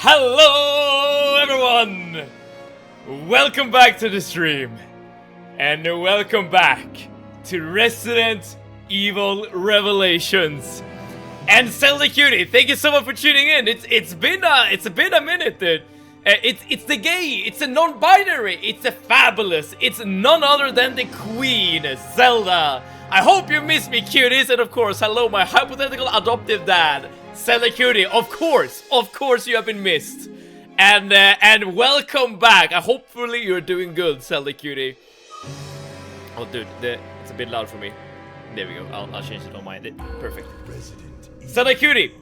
Hello everyone! Welcome back to the stream. And welcome back to Resident Evil Revelations. And Zelda Cutie, thank you so much for tuning in. It's been a minute, dude. It's the gay, it's a non-binary, it's a fabulous, it's none other than the Queen, Zelda. I hope you miss me, cuties, and of course, hello, my hypothetical adoptive dad, Zelda Cutie. Of course you have been missed. And welcome back. Hopefully you're doing good, Zelda Cutie. Oh, dude, it's a bit loud for me. There we go. I'll change it on mine. Perfect. Zelda Cutie,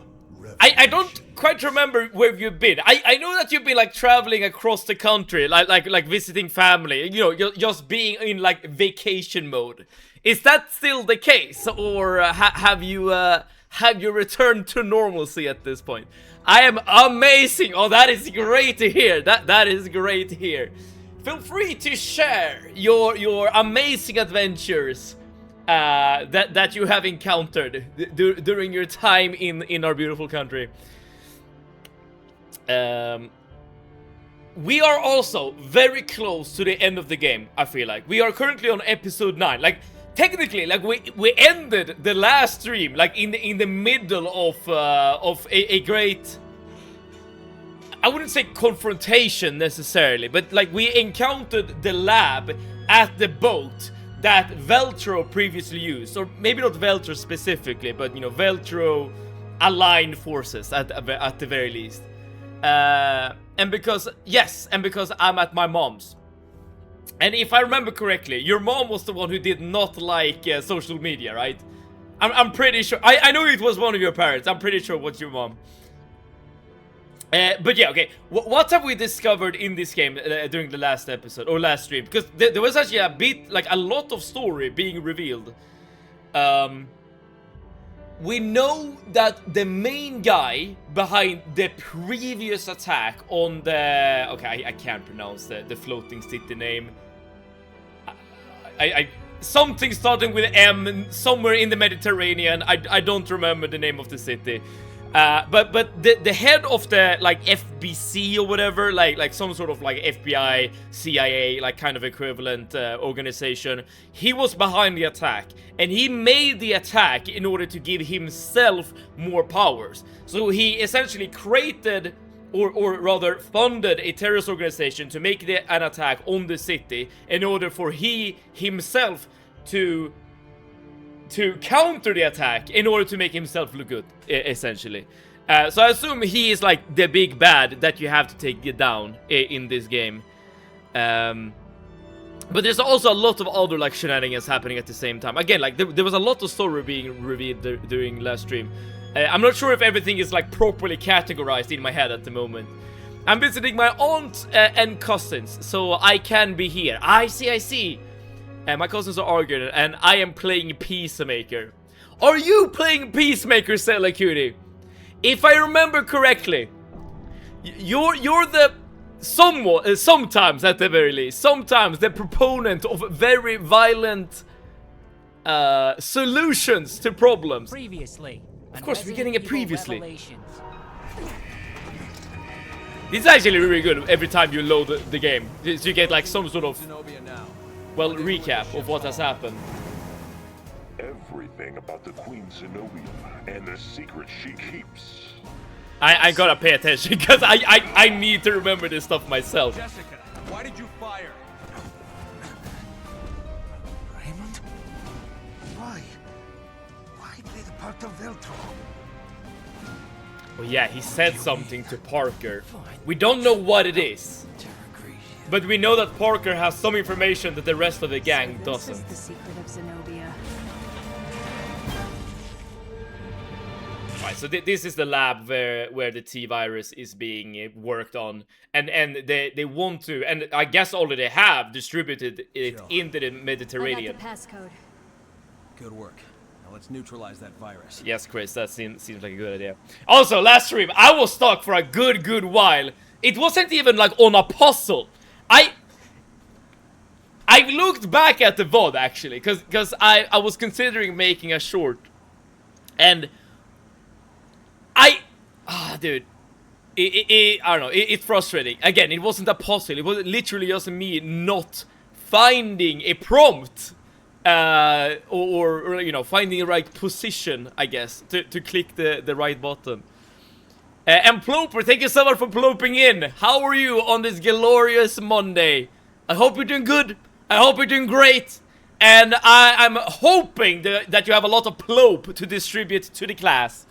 I don't quite remember where you've been. I know that you've been like traveling across the country, like visiting family. You know, just being in like vacation mode. Is that still the case, or have you returned to normalcy at this point? I am amazing. Oh, that is great to hear. That is great to hear. Feel free to share your amazing adventures that you have encountered during your time in our beautiful country. We are also very close to the end of the game. I feel like we are currently on episode 9. Like technically, like we ended the last stream like in the middle of a great, I wouldn't say confrontation necessarily, but like we encountered the lab at the boat that Veltro previously used, or maybe not Veltro specifically, but you know, Veltro aligned forces at the very least. And because I'm at my mom's. And if I remember correctly, your mom was the one who did not like social media, right? I'm pretty sure. I know it was one of your parents. I'm pretty sure it was your mom. But yeah, okay. What have we discovered in this game during the last episode or last stream? Because there was actually a lot of story being revealed. We know that the main guy behind the previous attack on the... Okay, I can't pronounce the floating city name. Something starting with M, somewhere in the Mediterranean. I don't remember the name of the city. But the head of the like FBC or whatever, like some sort of like FBI, CIA, like kind of equivalent organization, he was behind the attack, and he made the attack in order to give himself more powers. So he essentially created, or rather funded, a terrorist organization to make an attack on the city in order for himself to counter the attack in order to make himself look good, essentially. So I assume he is like the big bad that you have to take down in this game. But there's also a lot of other like shenanigans happening at the same time. Again, like there was a lot of story being revealed during last stream. I'm not sure if everything is like properly categorized in my head at the moment. I'm visiting my aunt and cousins, so I can be here. I see. My cousins are arguing, and I am playing Peacemaker. Are you playing Peacemaker, Zelda Cutie? If I remember correctly, you're the sometimes at the very least, sometimes the proponent of very violent solutions to problems. Previously. Of course, we're getting a previously. This is actually really good every time you load the game. So you get like some sort of, well, recap of what has happened. Everything about the Queen Zenobia and the secret she keeps. I gotta pay attention because I need to remember this stuff myself. Jessica, why did you fire? Raymond? Why? Why play the part of Veltro? Oh yeah, he said something to Parker. We don't know what it is. But we know that Parker has some information that the rest of the gang doesn't. This is the secret of Zenobia. Right, so this is the lab where the T-virus is being worked on, and they want to, and I guess already have distributed it into the Mediterranean. I got the passcode. Good work. Now let's neutralize that virus. Yes, Chris, that seems like a good idea. Also, last stream I was stuck for a good while. It wasn't even like on a puzzle. I looked back at the VOD actually, because I was considering making a short, and dude, I don't know, it's frustrating. Again, it wasn't a puzzle, it was literally just me not finding a prompt. Or you know, finding the right position, I guess, to click the right button. And Ploper, thank you so much for ploping in. How are you on this glorious Monday? I hope you're doing good. I hope you're doing great. And I'm hoping that you have a lot of plop to distribute to the class.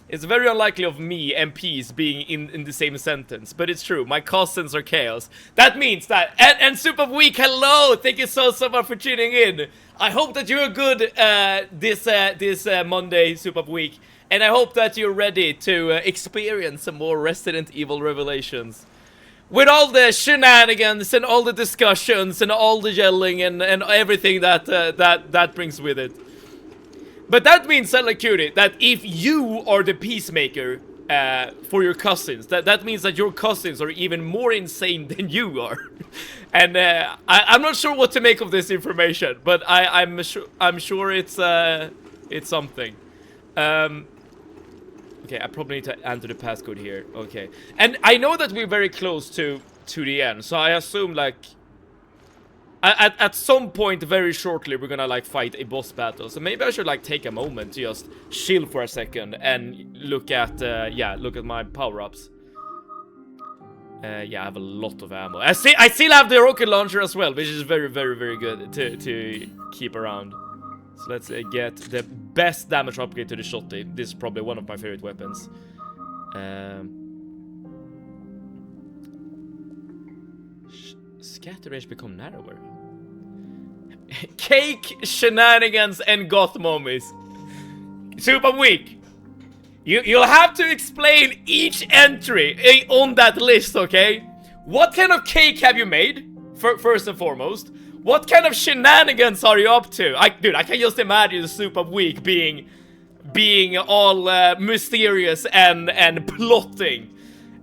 It's very unlikely of me and Peace being in the same sentence, but it's true. My cousins are chaos. That means that... And Soup of Week, hello! Thank you so much for tuning in. I hope that you're good this Monday, Soup of Week. And I hope that you're ready to experience some more Resident Evil Revelations. With all the shenanigans and all the discussions and all the yelling and everything that brings with it. But that means, Cutie, that if you are the peacemaker for your cousins, that means that your cousins are even more insane than you are. And I'm not sure what to make of this information, but I'm sure it's something. Okay, I probably need to enter the passcode here. Okay, and I know that we're very close to the end, so I assume like at some point very shortly we're gonna like fight a boss battle. So maybe I should like take a moment to just chill for a second and look at look at my power-ups. Yeah, I have a lot of ammo. I still have the rocket launcher as well, which is very good to keep around. So let's get the best damage upgrade to the shotty. This is probably one of my favorite weapons. Scatter range become narrower. Cake, shenanigans, and goth mommies. Super weak. You'll have to explain each entry on that list, okay? What kind of cake have you made? First and foremost. What kind of shenanigans are you up to? Dude, I can just imagine the Soup of Week being all mysterious and plotting.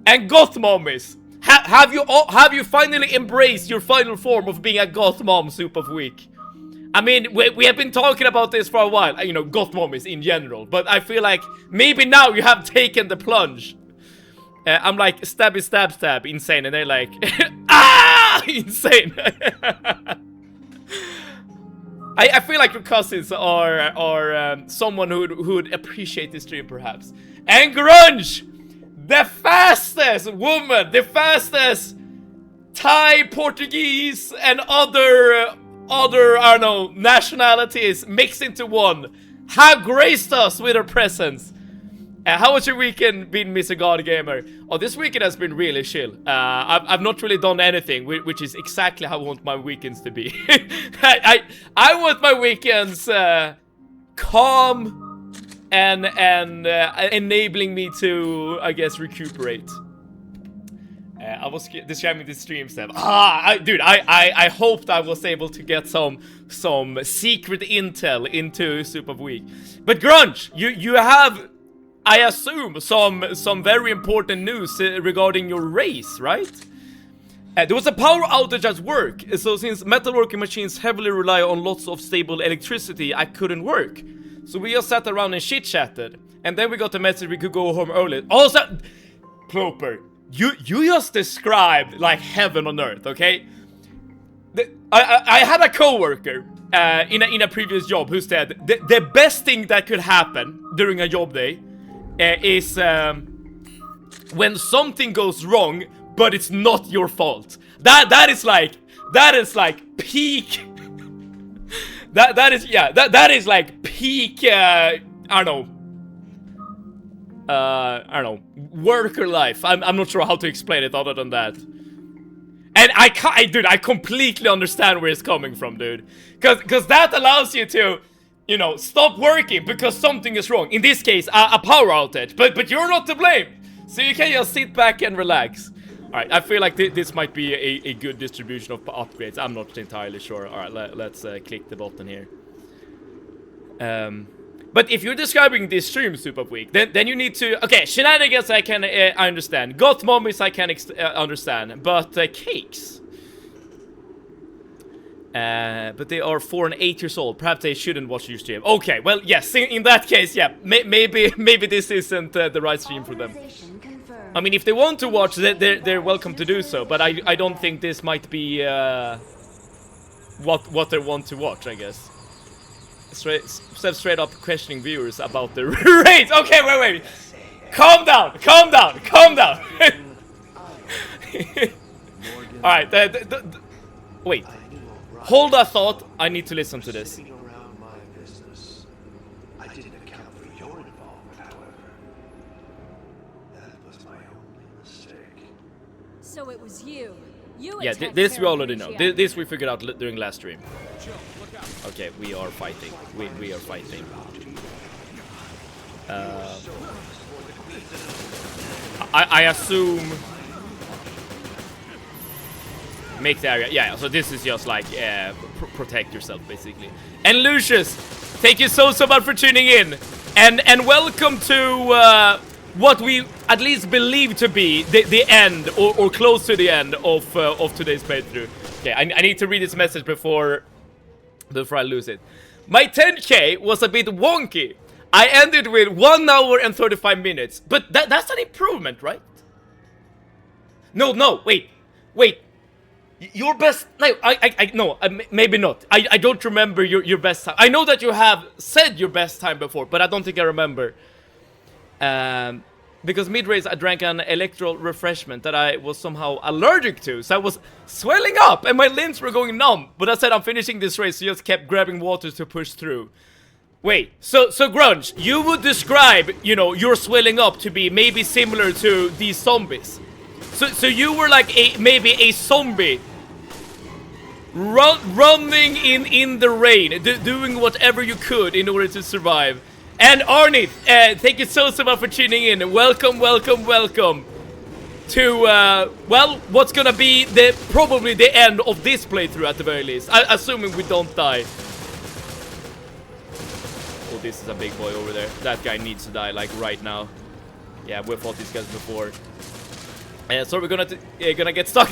And goth mommies. Have you finally embraced your final form of being a goth mom, Soup of Week? I mean, we have been talking about this for a while, you know, goth mommies in general, but I feel like maybe now you have taken the plunge. I'm like, stabby stab, insane, and they're like, ah, insane. I feel like your cousins are someone who would appreciate this stream, perhaps. And Grunge! The fastest woman, the fastest Thai, Portuguese, and other, I don't know, nationalities mixed into one, have graced us with her presence. How was your weekend been, Mr. God Gamer? Oh, this weekend has been really chill. I've not really done anything, which is exactly how I want my weekends to be. I want my weekends calm and enabling me to, I guess, recuperate. I was describing this stream, Steph. Dude, I hoped I was able to get some secret intel into Soup of Week. But Grunge, you have, I assume, some very important news regarding your race, right? There was a power outage at work, so since metalworking machines heavily rely on lots of stable electricity, I couldn't work. So we just sat around and chit-chatted, and then we got the message we could go home early. Also, Ploper, you just described like heaven on earth, okay? I had a coworker in a previous job who said the best thing that could happen during a job day is when something goes wrong, but it's not your fault. That is like peak. That is like peak. I don't know, worker life. I'm not sure how to explain it other than that. And I completely understand where it's coming from, dude. Cause that allows you to, you know, stop working because something is wrong. In this case, a power outage. But you're not to blame. So you can just sit back and relax. Alright, I feel like this might be a good distribution of upgrades. I'm not entirely sure. Alright, let's click the button here. But if you're describing this stream, Soup of Week, then you need to... Okay, shenanigans I can I understand. Goth mommies I can understand. But cakes... but they are 4 and 8 years old. Perhaps they shouldn't watch your stream. Okay, well, yes, in that case, yeah. Maybe this isn't the right stream for them. I mean, if they want to watch, they're welcome to do so. But I don't think this might be what they want to watch. I guess. Straight up questioning viewers about the raids. Okay, wait. Calm down. All right. Wait. Hold that thought. I need to listen to this. Around my business. I didn't account for your involvement, however. That was my only mistake. So it was you. You Yeah, attacked this we Sarah already know. Lucia. This we figured out during last stream. Okay, we are fighting. We are fighting. I assume make the area. Yeah, so this is just like protect yourself basically. And Lucius, thank you so much for tuning in, and welcome to what we at least believe to be the end or close to the end of today's playthrough. Okay, I need to read this message before I lose it. My 10k was a bit wonky. I ended with 1 hour and 35 minutes, but that's an improvement, right? No, wait. Your best... No, maybe not. I don't remember your best time. I know that you have said your best time before, but I don't think I remember. Because mid-race I drank an electoral refreshment that I was somehow allergic to. So I was swelling up and my limbs were going numb. But I said I'm finishing this race, so just kept grabbing water to push through. Wait, so Grunge, you would describe, you know, your swelling up to be maybe similar to these zombies. So you were like maybe a zombie running in the rain, doing whatever you could in order to survive. And Arnie, thank you so much for tuning in. Welcome to well, what's gonna be probably the end of this playthrough at the very least. Assuming we don't die. Oh, this is a big boy over there. That guy needs to die like right now. Yeah, we've fought these guys before. So we're gonna get stuck.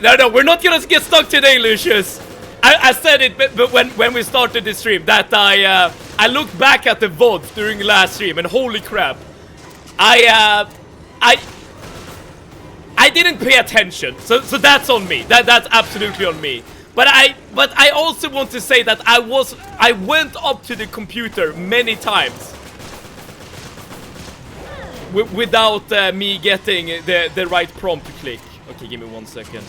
No, we're not gonna get stuck today, Lucius. I said it, but when we started the stream, that I looked back at the VOD during last stream, and holy crap, I didn't pay attention, so that's on me. That's absolutely on me. But I also want to say that I went up to the computer many times without me getting the right prompt to click. Okay, give me 1 second.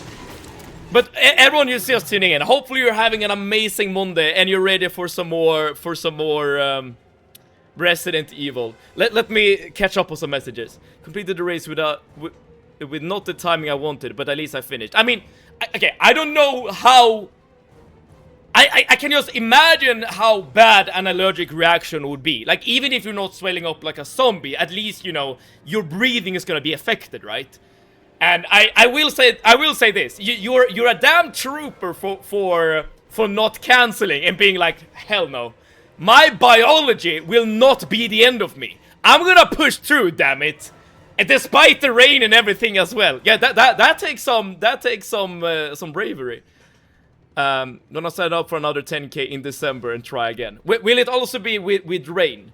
But everyone who's just tuning in, hopefully you're having an amazing Monday and you're ready for some more Resident Evil. Let me catch up on some messages. Completed the race with not the timing I wanted, but at least I finished. I mean, okay, I don't know how... I can just imagine how bad an allergic reaction would be. Like, even if you're not swelling up like a zombie, at least, you know, your breathing is gonna be affected, right? And I will say this: you're a damn trooper for not canceling and being like, hell no, my biology will not be the end of me. I'm gonna push through, damn it, and despite the rain and everything as well. Yeah, that takes some bravery. Gonna set up for another 10k in December and try again. Will it also be with rain?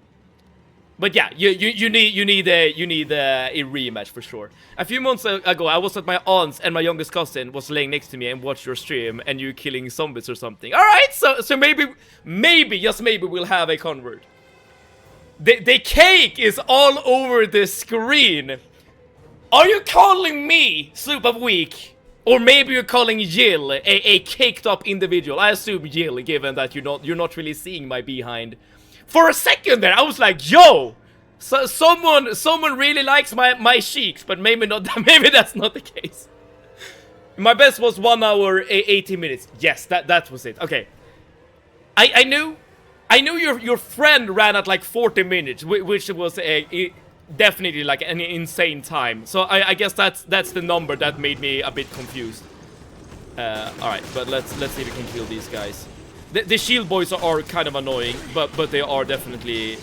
But yeah, you need a rematch for sure. A few months ago, I was at my aunt's and my youngest cousin was laying next to me and watched your stream and you killing zombies or something. All right, so maybe just maybe we'll have a convert. The cake is all over the screen. Are you calling me Soup of Week? Or maybe you're calling Jill a caked up individual. I assume Jill, given that you're not really seeing my behind. For a second there, I was like, yo, so someone really likes my cheeks, but maybe not. Maybe that's not the case. My best was 1 hour 80 minutes. Yes, that was it. Okay, I knew your friend ran at like 40 minutes, which was definitely like an insane time. So I guess that's the number that made me a bit confused. All right, but let's see if we can kill these guys. The shield boys are kind of annoying, but they are definitely...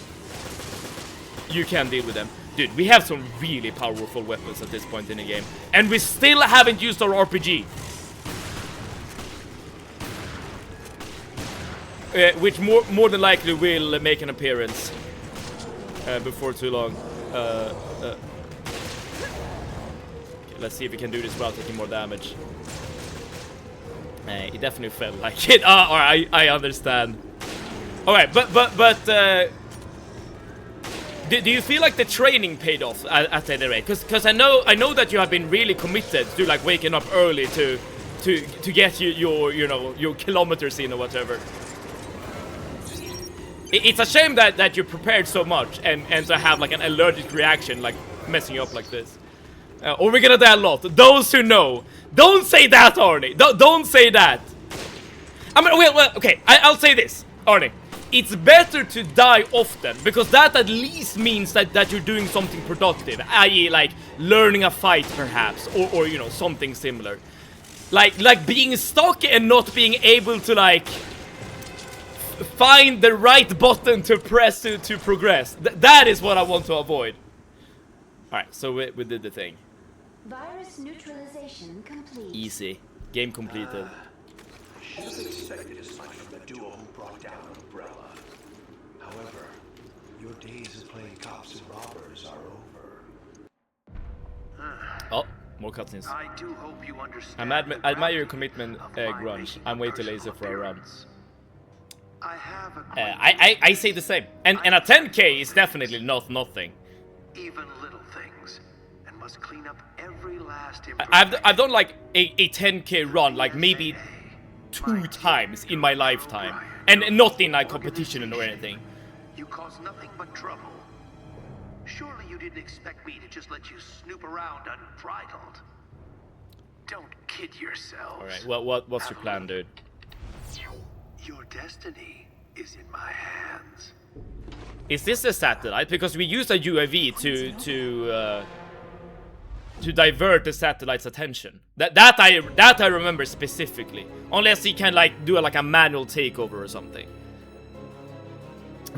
You can deal with them. Dude, we have some really powerful weapons at this point in the game. And we still haven't used our RPG. Which more than likely will make an appearance before too long. Let's see if we can do this without taking more damage. It definitely felt like it. Alright, I understand. Alright, but do you feel like the training paid off at any rate? Because I know that you have been really committed to like waking up early to get your kilometers in or whatever. It's a shame that you prepared so much and to have like an allergic reaction like messing you up like this. Or we're gonna die a lot. Those who know. Don't say that, Arnie. Don't say that. I mean, well, okay. I'll say this, Arnie. It's better to die often, because that at least means that you're doing something productive, i.e. like learning a fight perhaps, or you know, something similar. Like being stuck and not being able to like find the right button to press to progress. That is what I want to avoid. Alright, so we did the thing. Virus neutralization complete. Easy. Game completed. She was expected as much from the duo who brought down Umbrella. However, your days of playing cops and robbers are over. Oh, more cutscenes. I do hope you understand. I admire your commitment, Grunge. I'm way too lazy for a run. I have a I say the same. And a 10k is definitely not nothing. even little things, and must clean up every last I've done like a 10k run like maybe 2 times in my lifetime, and not in like competition or anything. You cause nothing but trouble. Surely you didn't expect me to just let you snoop around unbridled. Don't kid yourselves. Alright, what's your plan, dude? Your destiny is in my hands. Is this a satellite? Because we used a UAV to divert the satellite's attention. That I remember specifically. Unless he can like do like a manual takeover or something.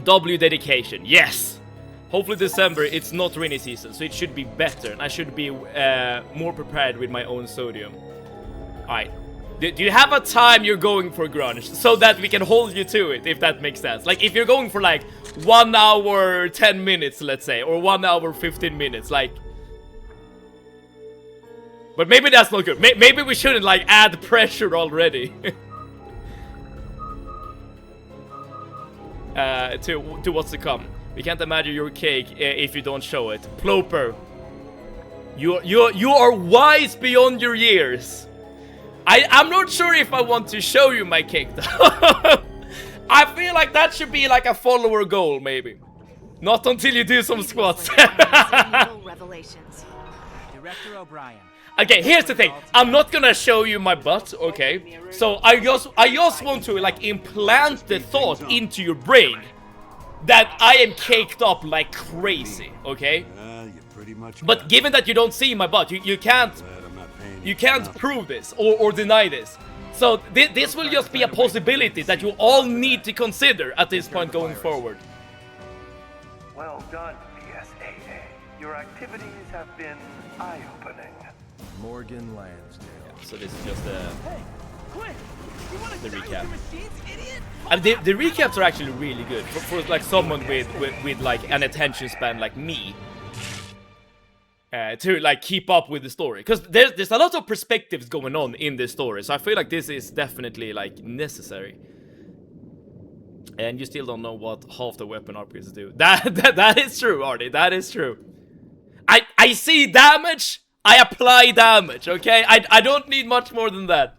W dedication, yes. Hopefully December, it's not rainy season, so it should be better, and I should be more prepared with my own sodium. Alright. Do you have a time you're going for, Grunge, so that we can hold you to it, if that makes sense? Like, if you're going for like 1 hour 10 minutes, let's say, or 1 hour 15 minutes, like... But maybe that's not good. Maybe we shouldn't like add pressure already. To what's to come. We can't imagine your cake if you don't show it. Ploper, you are wise beyond your years. I'm not sure if I want to show you my cake though. I feel like that should be like a follower goal, maybe. Not until you do some squats. Revelations. Director O'Brien. Okay, here's the thing. I'm not gonna show you my butt, okay? So I just want to like implant the thought into your brain that I am caked up like crazy, okay? But given that you don't see my butt, you can't prove this or deny this. So this will just be a possibility that you all need to consider at this point going forward. Well done, PSAA. Your activities have been eye-opening. Morgan Lansdale. So this is just the recap. I mean, the recaps are actually really good for like someone with like an attention span like me, to like keep up with the story, because there's a lot of perspectives going on in this story, so I feel like this is definitely like necessary. And you still don't know what half the weapon upgrades do. That is true, Artie. That is true. I see damage. I apply damage, okay? I don't need much more than that.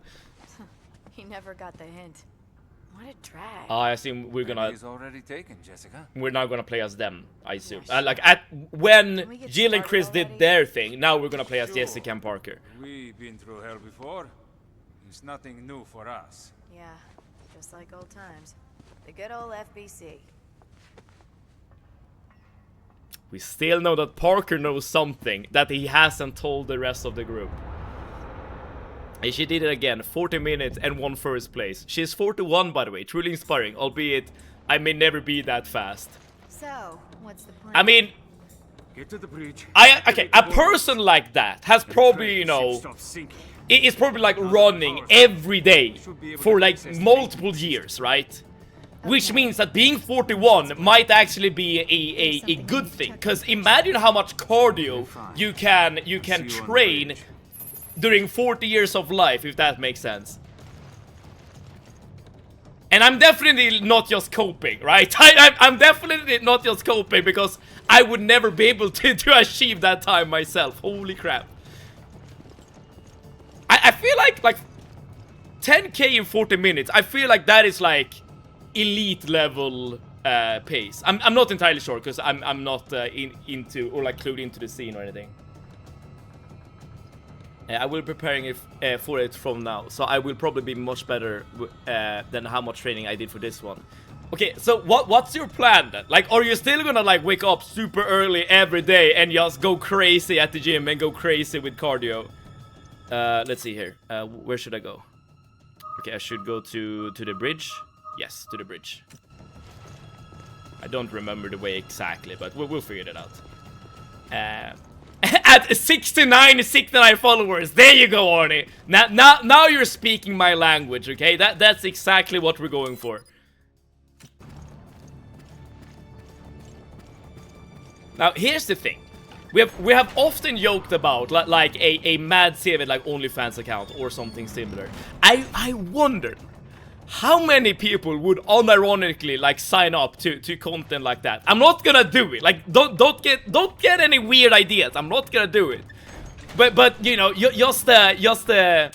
He never got the hint. What a drag. I assume we're gonna... He's already taken, Jessica. We're now gonna play as them, I assume. Like, when Jill and Chris did their thing, now we're gonna play as Jessica and Parker. We've been through hell before. It's nothing new for us. Yeah, just like old times. The good old FBC. We still know that Parker knows something that he hasn't told the rest of the group. And she did it again, 40 minutes and won first place. She's 41, by the way, truly inspiring, albeit I may never be that fast. So, what's the plan? I mean, Get to the breach. okay, a person like that has probably, you know, it's probably like running every day for like multiple years, right? Which means that being 41 might actually be a good thing, because imagine how much cardio you can train during 40 years of life, if that makes sense. And I'm definitely not just coping, right? I'm definitely not just coping, because I would never be able to achieve that time myself. Holy crap. I feel like 10k in 40 minutes, I feel like that is like elite level pace. I'm not entirely sure, because I'm not into or like clued into the scene or anything. I will be preparing it for it from now, so I will probably be much better than how much training I did for this one. Okay, so what's your plan then? Like, are you still gonna like wake up super early every day and just go crazy at the gym and go crazy with cardio? Let's see here. Where should I go? Okay, I should go to the bridge. Yes, to the bridge. I don't remember the way exactly, but we'll figure it out. At 69 followers, there you go, Arnie. Now you're speaking my language, okay? That's exactly what we're going for. Now, here's the thing. We have often joked about like a Mad Seven like OnlyFans account or something similar. I wonder how many people would unironically like sign up to content like that. I'm not gonna do it. Like don't get any weird ideas. I'm not gonna do it. But you know, just the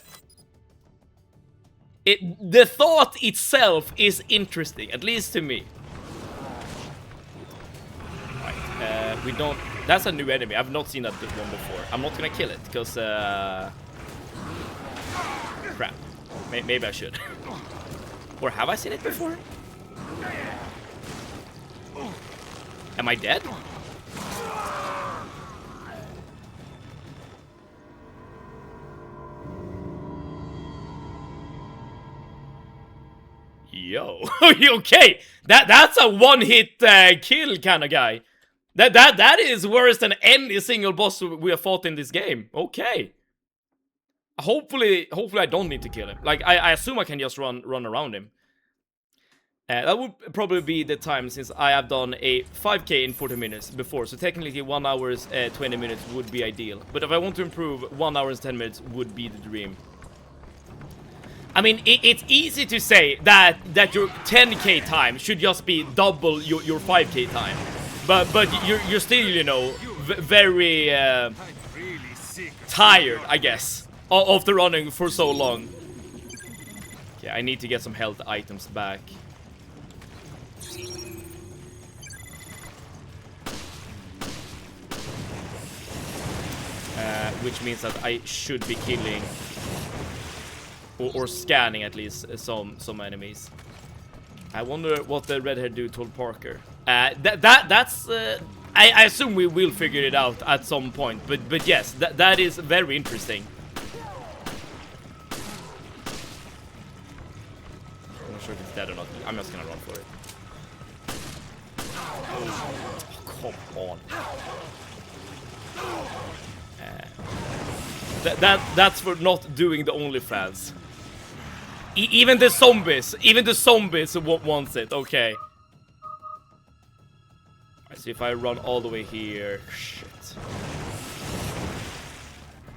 thought itself is interesting, at least to me. Right, we don't. That's a new enemy. I've not seen that one before. I'm not gonna kill it because crap. Maybe I should. Or have I seen it before? Am I dead? Yo, okay. That's a one-hit kill kind of guy. That is worse than any single boss we have fought in this game. Okay. Hopefully I don't need to kill him. Like, I assume I can just run around him. That would probably be the time, since I have done a 5k in 40 minutes before. So technically 1 hour 20 minutes would be ideal. But if I want to improve, 1 hour and 10 minutes would be the dream. I mean, it's easy to say that your 10k time should just be double your 5k time. But you're still, you know, very tired, I guess, after running for so long. Okay, I need to get some health items back. Which means that I should be killing or scanning at least some enemies. I wonder what the red-haired dude told Parker. That's I assume we will figure it out at some point. But yes, that is very interesting. I'm not sure if it's dead or not. I'm just gonna run for it. Oh, come on. That's for not doing the OnlyFans. Even the zombies wants it. Okay. I see if I run all the way here. Shit.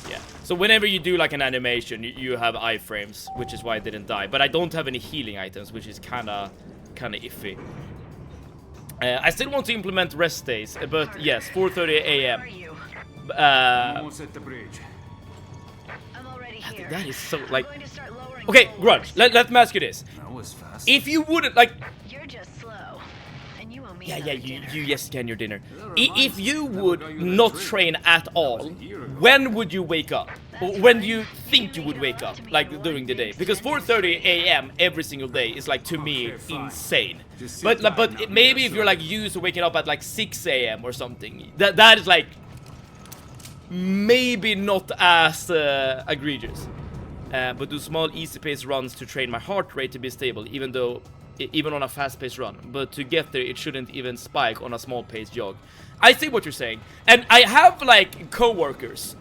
Yeah. So whenever you do like an animation, you have iframes, which is why I didn't die. But I don't have any healing items, which is kinda iffy. I still want to implement rest days, but yes, 4:30 a.m. Almost at the bridge. I'm already here. That is so like. I'm going to start lowering Okay, the Grudge. voltage. Let me ask you this: That was fast. if you wouldn't like. You're just slow, and you owe me Yeah, another you dinner. yes can your dinner. If you would not train at all, when would you wake up? Or when do you think you would wake up, like during the day? Because 4:30 a.m. every single day is like, to me, insane. But maybe if you're like used to waking up at like 6 a.m. or something, that is like maybe not as egregious. But do small easy pace runs to train my heart rate to be stable, even on a fast-paced run. But to get there, it shouldn't even spike on a small-paced jog. I see what you're saying, and I have like co-workers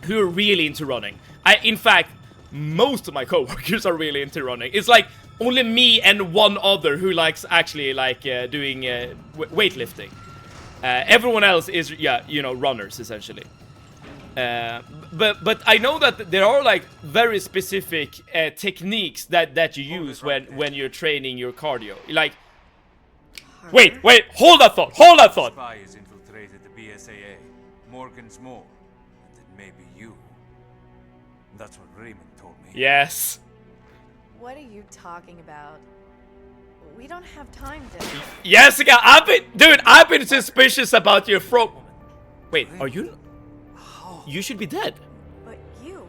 who are really into running. In fact, most of my co-workers are really into running. It's like only me and one other who likes actually like doing weightlifting. Everyone else is, yeah, you know, runners essentially. But I know that there are like very specific techniques that you use when you're training your cardio. Like, wait, hold that thought. Spy has infiltrated the BSAA. Morgan's more. And it may be you. That's what Raymond told me. Yes. What are you talking about? We don't have time to... Jessica, I've been suspicious about your Wait, are you? You should be dead. But you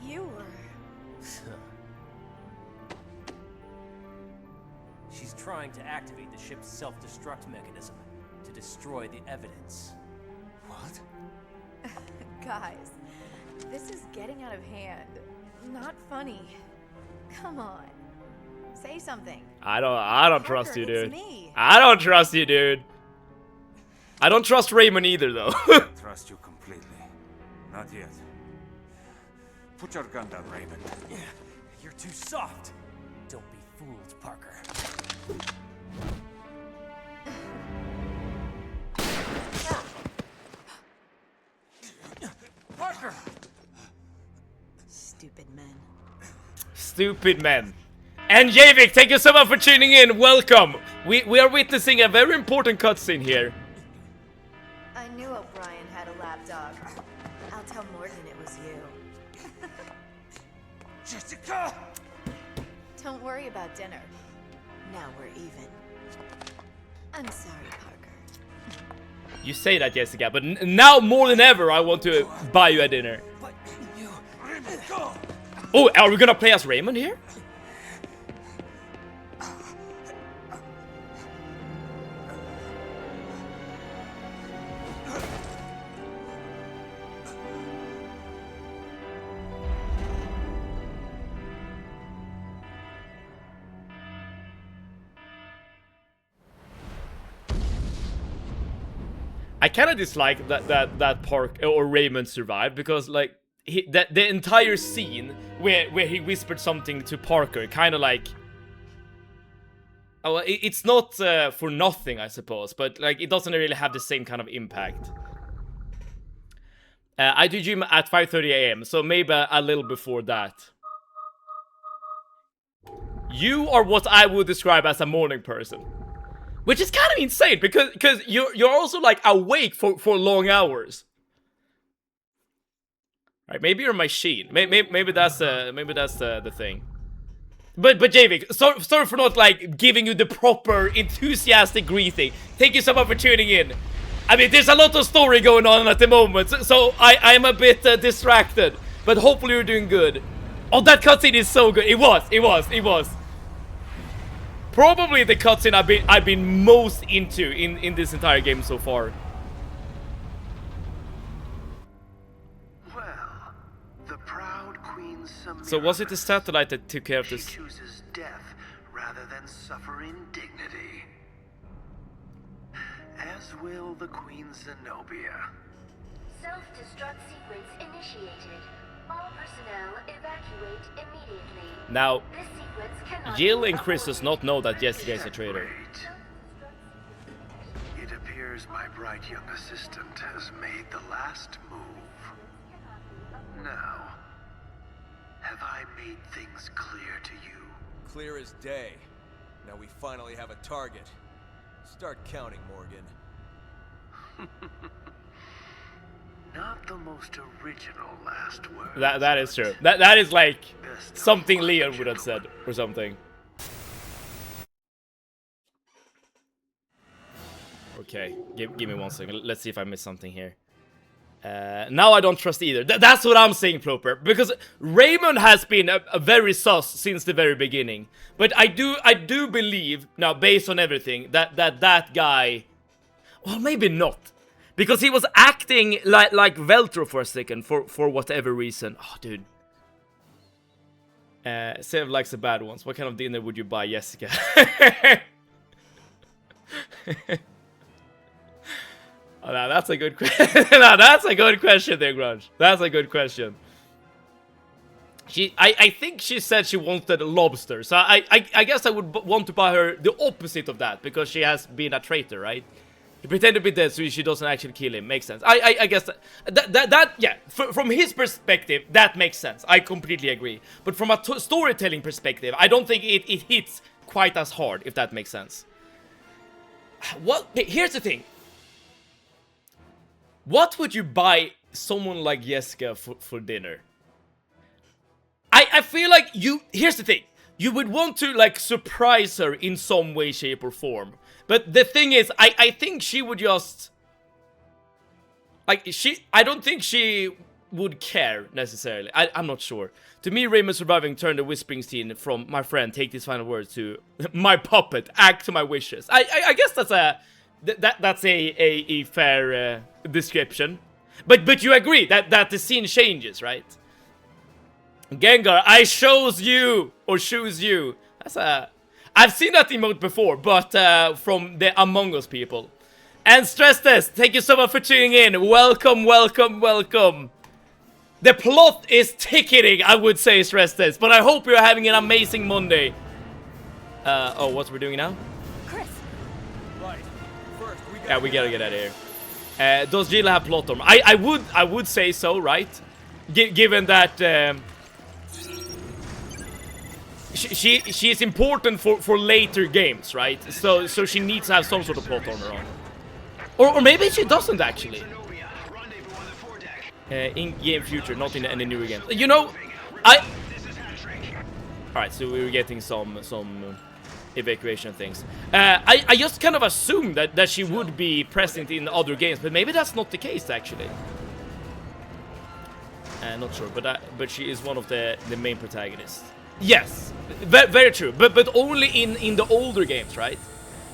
were... She's trying to activate the ship's self-destruct mechanism to destroy the evidence. What? Guys, this is getting out of hand. Not funny. Come on. Say something. I don't trust you, Parker, dude. it's me. I don't trust you, dude. I don't trust Raymond either, though. Trust you completely. Not yet. Put your gun down, Raymond. You're too soft. Don't be fooled, Parker. Parker! Stupid men. Stupid men. And Javik, thank you so much for tuning in. Welcome. We are witnessing a very important cutscene here. I knew O'Brien had a lapdog. I'll tell Morgan it was you. Jessica! Don't worry about dinner. Now we're even. I'm sorry, Parker. You say that, Jessica, but now more than ever, I want to buy you a dinner. But you... Raymond, go! Oh, are we gonna play as Raymond here? I kind of dislike that Park or Raymond survived because like the entire scene where he whispered something to Parker kind of like it's not for nothing, I suppose, but like it doesn't really have the same kind of impact. I do gym at 5:30 a.m. so maybe a little before that. You are what I would describe as a morning person. Which is kind of insane because you're also like awake for long hours. Right? Maybe you're a machine. Maybe that's the thing. But Javik, sorry for not like giving you the proper enthusiastic greeting. Thank you so much for tuning in. I mean, there's a lot of story going on at the moment, so I'm a bit distracted. But hopefully you're doing good. Oh, that cutscene is so good. It was. Probably the cutscene I've been most into in this entire game so far. Well, the proud Queen Samira. So was it the satellite that took care of She this? chooses death rather than suffer indignity. As will the Queen Zenobia. Self-destruct sequence initiated. All personnel evacuate immediately. Now, This sequence cannot Jill be and Chris does not know that Jessica is a traitor. Great. It appears my bright young assistant has made the last move. Now, have I made things clear to you? Clear as day. Now we finally have a target. Start counting, Morgan. Not the most original last word. That is true. That is like Best of something luck, Leon would have gentlemen. said or something. Okay, give me 1 second. Let's see if I missed something here. Now I don't trust either. That's what I'm saying, Proper. Because Raymond has been a very sus since the very beginning. But I do believe now, based on everything, that guy. Well, maybe not. Because he was acting like Veltro for a second, for whatever reason. Oh, dude. Sev likes the bad ones. What kind of dinner would you buy, Jessica? Oh, now that's a good question. Now that's a good question there, Grunge. That's a good question. I think she said she wanted a lobster. So I guess I would want to buy her the opposite of that, because she has been a traitor, right? He pretended to be dead so she doesn't actually kill him. Makes sense. I guess that yeah, from his perspective, that makes sense. I completely agree. But from a storytelling perspective, I don't think it hits quite as hard, if that makes sense. What? Here's the thing. What would you buy someone like Jessica for dinner? I feel like here's the thing. You would want to, like, surprise her in some way, shape, or form. But the thing is, I think she would just... Like, I don't think she would care, necessarily. I'm not sure. To me, Raymond surviving turned the whispering scene from my friend, take these final words, to my puppet, act to my wishes. I guess that's a fair description. But you agree that the scene changes, right? Gengar, I chose you, or choose you. That's I've seen that emote before, but from the Among Us people. And Stress Test, thank you so much for tuning in. Welcome, welcome, welcome. The plot is ticketing, I would say, Stress Test, but I hope you're having an amazing Monday. Oh, what we're doing now? Chris. Right. First, We gotta get out of here. Does Jill have plot armor? I would say so, right? Given that she is important for later games, right? So she needs to have some sort of plot armor on. Or maybe she doesn't actually. In game future, not in any newer games. You know, Alright, so we were getting some evacuation things. I just kind of assumed that she would be present in other games, but maybe that's not the case actually. Not sure, but she is one of the main protagonists. Yes, very true, but only in the older games, right?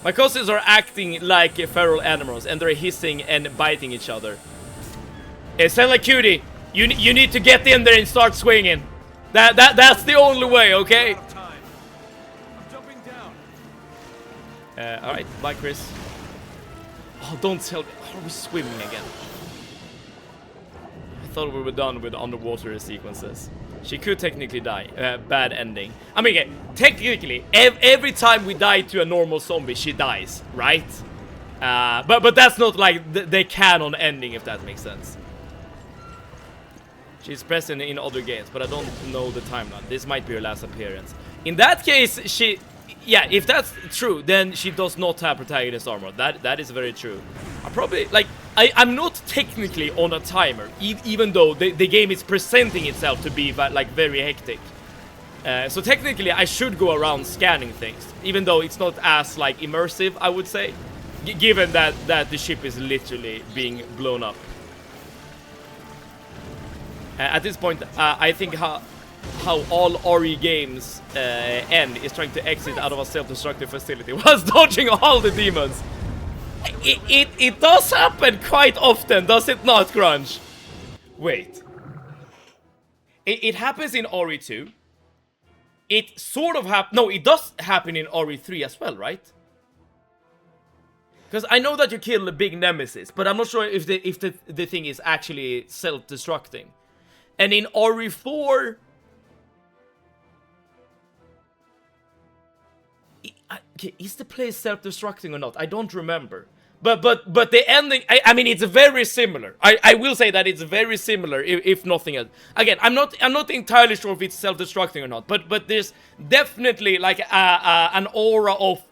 My cousins are acting like feral animals, and they're hissing and biting each other. Sound like Cutie, you need to get in there and start swinging. That's the only way, okay? I'm jumping down. All right, bye, Chris. Oh, don't tell me. Are we swimming again? I thought we were done with underwater sequences. She could technically die. Bad ending. I mean, okay, technically, every time we die to a normal zombie, she dies, right? But that's not like the canon ending, if that makes sense. She's present in other games, but I don't know the timeline. This might be her last appearance. In that case, yeah, if that's true, then she does not have protagonist armor. That is very true. I probably, like, I'm not technically on a timer, even though the game is presenting itself to be, like, very hectic. So technically, I should go around scanning things, even though it's not as, like, immersive, I would say, given that the ship is literally being blown up. At this point, I think how all RE games end is trying to exit out of a self-destructive facility whilst dodging all the demons. It does happen quite often, does it not, Crunch? Wait. It happens in RE2. It sort of no, it does happen in RE3 as well, right? Because I know that you kill the big nemesis, but I'm not sure if the thing is actually self-destructing. And in RE4... Okay, is the place self-destructing or not? I don't remember. But the ending... I mean, it's very similar. I will say that it's very similar, if nothing else. Again, I'm not entirely sure if it's self-destructing or not. But there's definitely, like, an aura of...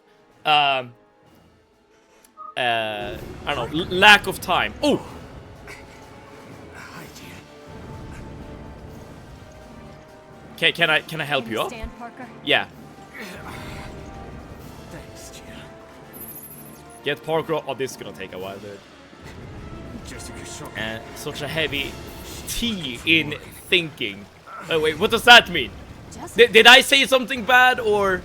I don't know, lack of time. Oh! Okay, can I help you up? Parker? Yeah. Thanks, Jill. Get Parker up. Oh, this is gonna take a while, dude. Jessica shot me. And such a heavy T in thinking. Oh wait, what does that mean? Did I say something bad or?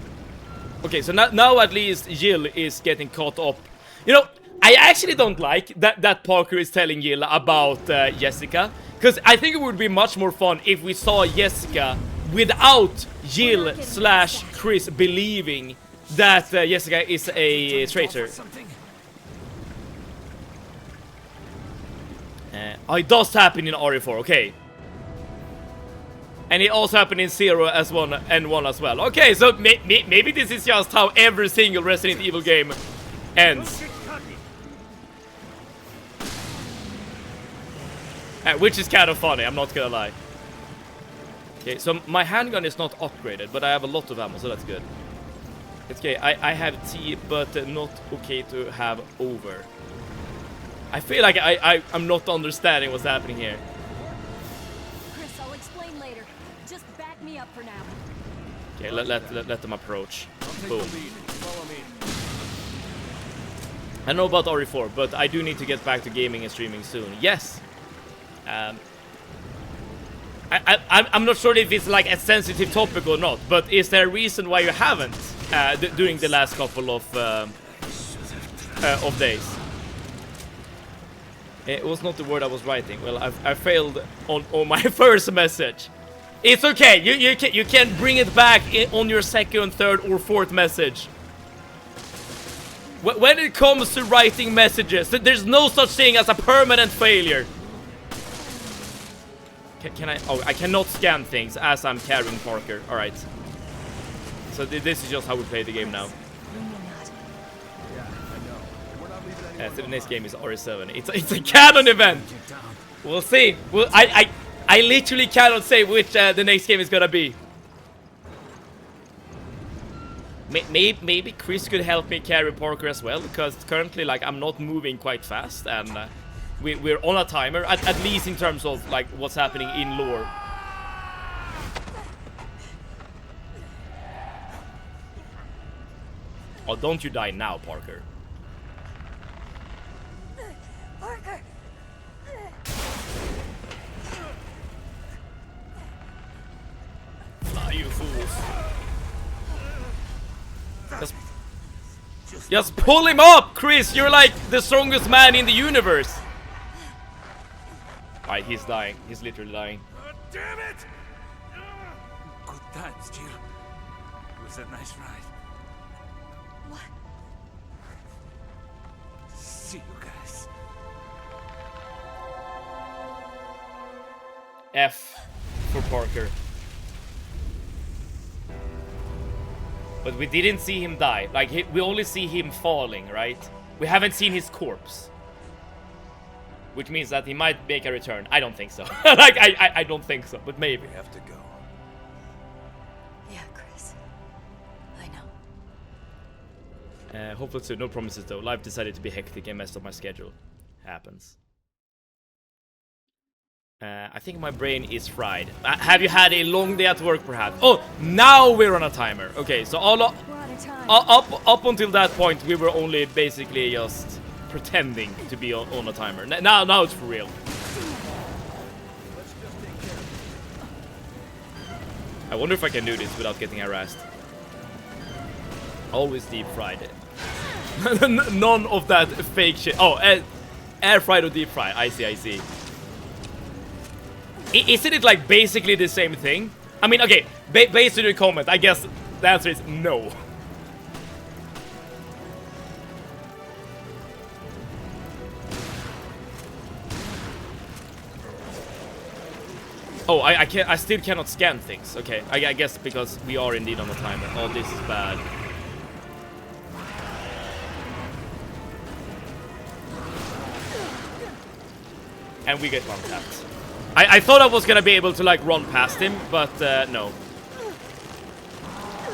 Okay, so now at least Jill is getting caught up. You know, I actually don't like that Parker is telling Jill about Jessica, because I think it would be much more fun if we saw Jessica without Jill / Chris believing that Jessica is a traitor. It does happen in RE4, okay. And it also happened in 0 as one and 1 as well. Okay, so maybe this is just how every single Resident Evil game ends. Which is kind of funny, I'm not gonna lie. Okay, so my handgun is not upgraded, but I have a lot of ammo, so that's good. Okay, I have T, but not okay to have over. I feel like I'm not understanding what's happening here. Chris, I'll explain later. Just back me up for now. Okay, let them approach. Boom. Follow me. I know about RE4, but I do need to get back to gaming and streaming soon. Yes. I'm not sure if it's like a sensitive topic or not, but is there a reason why you haven't during the last couple of days? It was not the word I was writing. Well, I failed on my first message. It's okay. You can bring it back on your second, third, or fourth message. When it comes to writing messages, there's no such thing as a permanent failure. Can I? Oh, I cannot scan things as I'm carrying Parker. All right. So this is just how we play the game now. So the next game is RE7. It's a canon event. We'll see. Well, I literally cannot say which the next game is gonna be. Maybe Chris could help me carry Parker as well, because currently, like, I'm not moving quite fast, and we're on a timer, at least in terms of like what's happening in lore. Oh, don't you die now, Parker. Parker! Fly, you fools. Just pull him up, Chris! You're like the strongest man in the universe! Alright, he's dying. He's literally dying. Damn it! Good times, Jill. It was a nice ride. What? See you guys. F for Parker. But we didn't see him die. Like, we only see him falling, right? We haven't seen his corpse. Which means that he might make a return. I don't think so. Like, I don't think so, but maybe. We have to go. Yeah, Chris. I know. Hopefully soon. No promises though. Life decided to be hectic and messed up my schedule. Happens. I think my brain is fried. Have you had a long day at work, perhaps? Oh, now we're on a timer. Okay, so up until that point, we were only basically just pretending to be on a timer. Now it's for real. I wonder if I can do this without getting harassed. Always deep fried. None of that fake shit. Oh, air fried or deep fried. I see. Isn't it like basically the same thing? I mean, okay, based on your comment, I guess the answer is no. Oh, I still cannot scan things. Okay, I guess because we are indeed on a timer. Oh, this is bad. And we get one tapped. I thought I was gonna be able to like run past him, but no.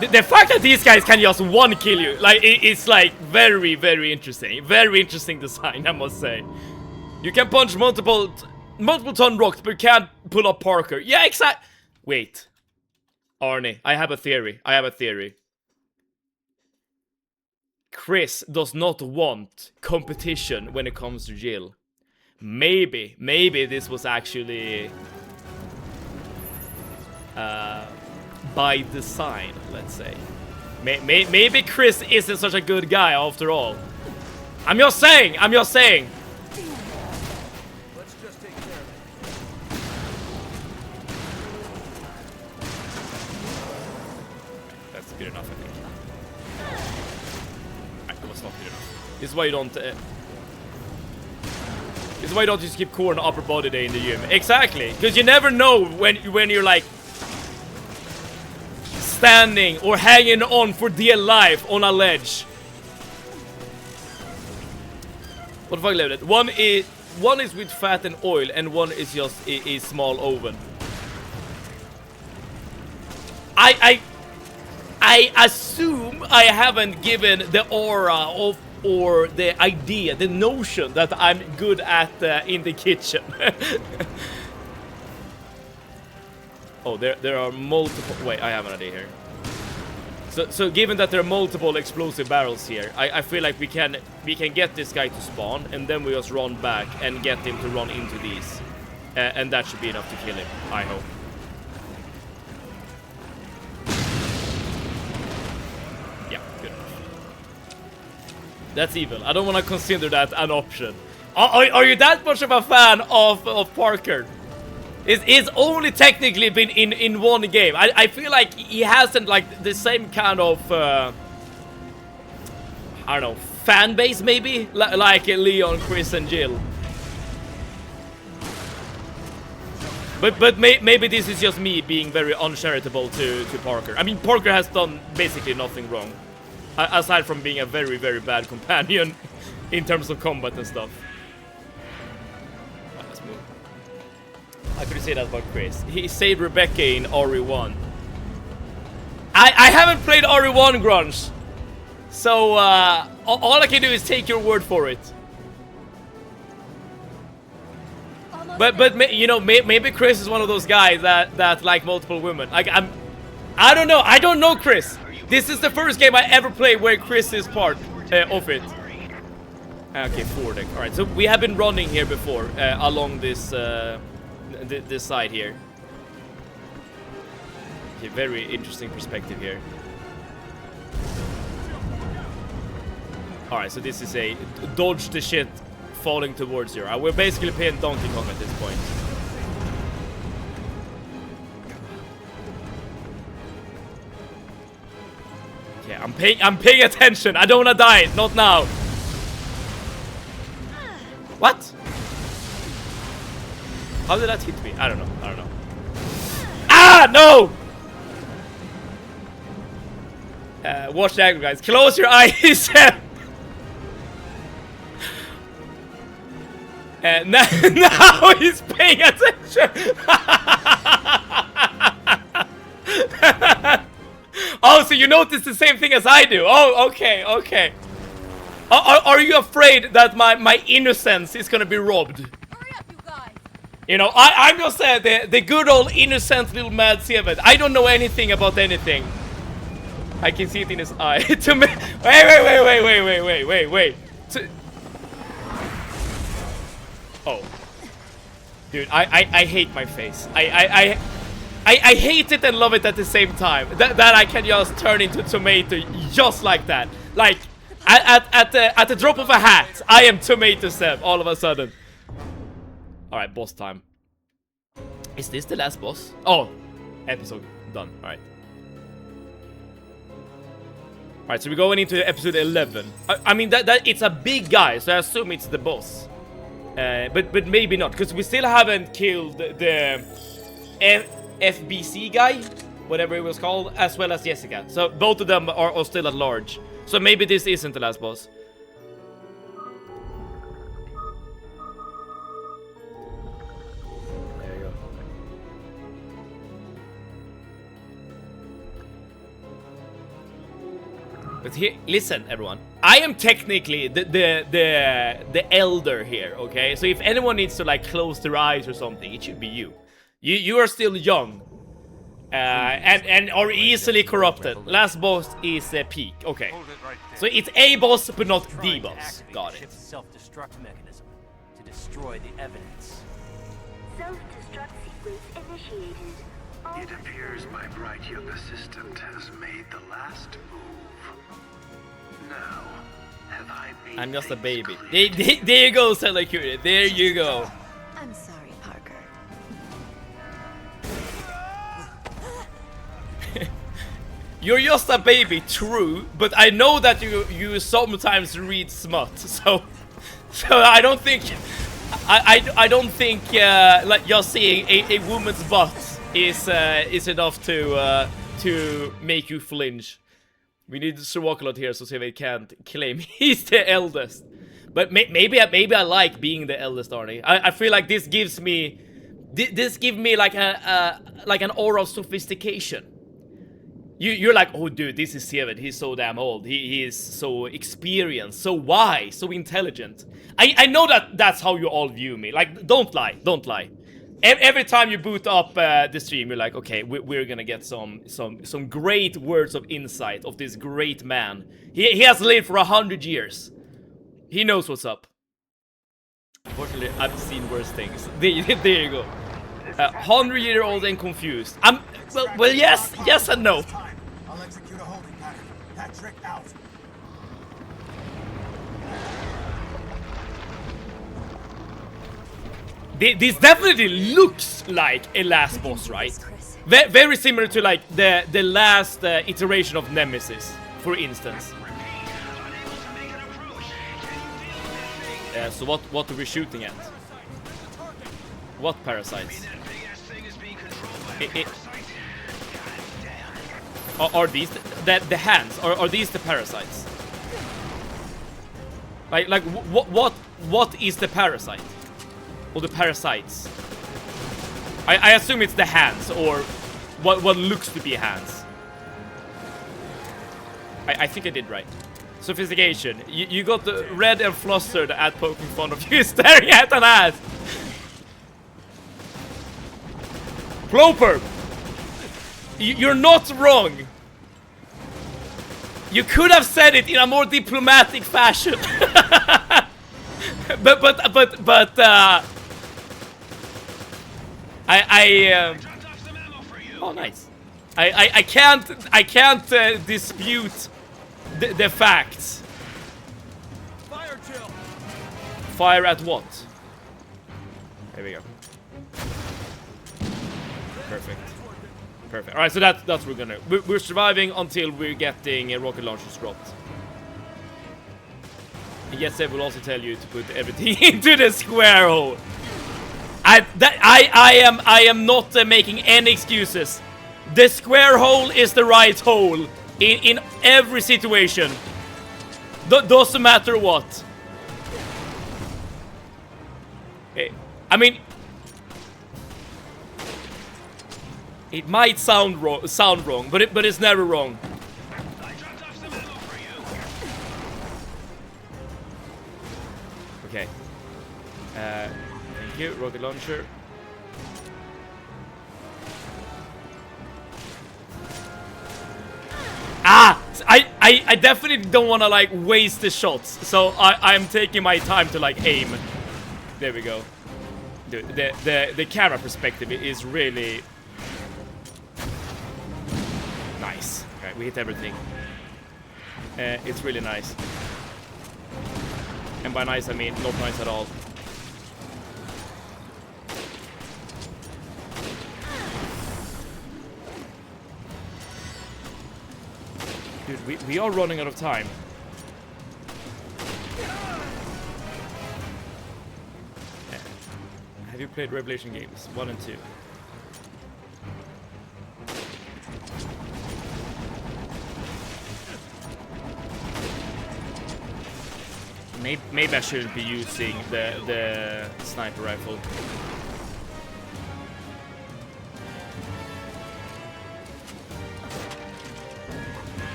The fact that these guys can just one kill you, like it's like very, very interesting. Very interesting design, I must say. You can punch multiple ton rocks, but you can't pull up Parker. Yeah, exact. Wait, Arnie, I have a theory. Chris does not want competition when it comes to Jill. Maybe this was actually by design, let's say. Maybe Chris isn't such a good guy after all. I'm just saying. Let's just take care of it. That's good enough, I think. That was not good enough. This is why you don't. This is why you don't just keep core and upper body day in the gym. Exactly, because you never know when you're like standing or hanging on for dear life on a ledge. What the fuck, loaded? One is one is with fat and oil, and one is just a small oven. I assume I haven't given the aura of, or the idea, the notion that I'm good at in the kitchen. Oh, there are multiple. Wait, I have an idea here. So given that there are multiple explosive barrels here, I feel like we can get this guy to spawn, and then we just run back and get him to run into these, and that should be enough to kill him. I hope. Yeah, good enough. That's evil. I don't want to consider that an option. Are you that much of a fan of Parker? It's only technically been in one game. I feel like he hasn't like the same kind of I don't know, fan base maybe, like Leon, Chris, and Jill. But maybe this is just me being very uncharitable to Parker. I mean, Parker has done basically nothing wrong, aside from being a very, very bad companion in terms of combat and stuff. Let's move. I could say that about Chris. He saved Rebecca in RE1. I haven't played RE1, Grunge, so all I can do is take your word for it. But you know, maybe Chris is one of those guys that like multiple women. Like I don't know Chris. This is the first game I ever played where Chris is part of it. Okay, forward deck. All right, so we have been running here before along this this side here. Okay, very interesting perspective here. All right, so this is a dodge the shit falling towards you. We're basically playing Donkey Kong at this point. Okay, I'm paying attention. I don't wanna die. Not now. What? How did that hit me? I don't know. Ah, no! Watch the angle, guys. Close your eyes. And now he's paying attention. Oh, so you notice the same thing as I do. Oh, okay. Are you afraid that my innocence is gonna be robbed? Hurry up, you guys. You know, I'm just the good old innocent little mad Seven. I don't know anything about anything. I can see it in his eye. To me, wait. Oh, dude, I hate my face. I hate it and love it at the same time. That I can just turn into tomato just like that. Like at the drop of a hat, I am Tomato Seb all of a sudden. All right, boss time. Is this the last boss? Oh, episode done. All right. All right, so we're going into episode 11. I mean that it's a big guy, so I assume it's the boss. But maybe not, because we still haven't killed the FBC guy, whatever it was called, as well as Jessica. So both of them are still at large. So maybe this isn't the last boss. There you go. But here, listen, everyone. I am technically the elder here, okay? So if anyone needs to like close their eyes or something, it should be you. You are still young, and are easily corrupted. Last boss is a peak, okay? So it's a boss, but not the boss. Got it. Self-destruct mechanism to destroy the evidence. Self-destruct sequence initiated. It appears my bright young assistant has made the last move. Now, have I made I'm just a things baby. clear? There you go, Selacuri. There you go. I'm sorry, Parker. You're just a baby, true, but I know that you sometimes read smut, so I don't think I don't think like just seeing a woman's butt is enough to make you flinch. We need Sir Walkalot here so Seve can't claim he's the eldest. But maybe I like being the eldest Arnie. I feel like this gives me like an aura of sophistication. You're like, oh dude, this is Seven. He's so damn old. He is so experienced, so wise, so intelligent. I know that's how you all view me. Like, don't lie. Every time you boot up the stream, you're like, okay, we're gonna get some great words of insight of this great man. He has lived for 100 years. He knows what's up. Unfortunately, I've seen worse things. There you go. 100-year-old and confused. Well, yes and no. I'll execute a holding pattern. That trick out. This definitely looks like a last boss, right? Very similar to like the last iteration of Nemesis, for instance. So what are we shooting at? What parasites? Are these the hands? Are these the parasites? Like what is the parasite? Or the parasites? I assume it's the hands, or what looks to be hands. I think I did right. Sophistication. You got the red and flustered at poking fun of you staring at an ass. Cloper! You're not wrong. You could have said it in a more diplomatic fashion. but oh nice. I can't dispute the facts. Fire chill. Fire at what? There we go. Perfect. Perfect. All right, so that's what we're gonna. We're surviving until we're getting rocket launchers dropped. And yes, I will also tell you to put everything into the square hole. I am not making any excuses. The square hole is the right hole in every situation. Doesn't matter what. I mean, it might sound wrong, but it's never wrong. Okay. Thank you, rocket launcher. I definitely don't want to like waste the shots, so I'm taking my time to like aim. There we go. Dude, the camera perspective is really nice. Okay, we hit everything. It's really nice. And by nice I mean not nice at all. Dude, we are running out of time. Have you played Revelation games 1 and 2? Maybe I shouldn't be using the sniper rifle.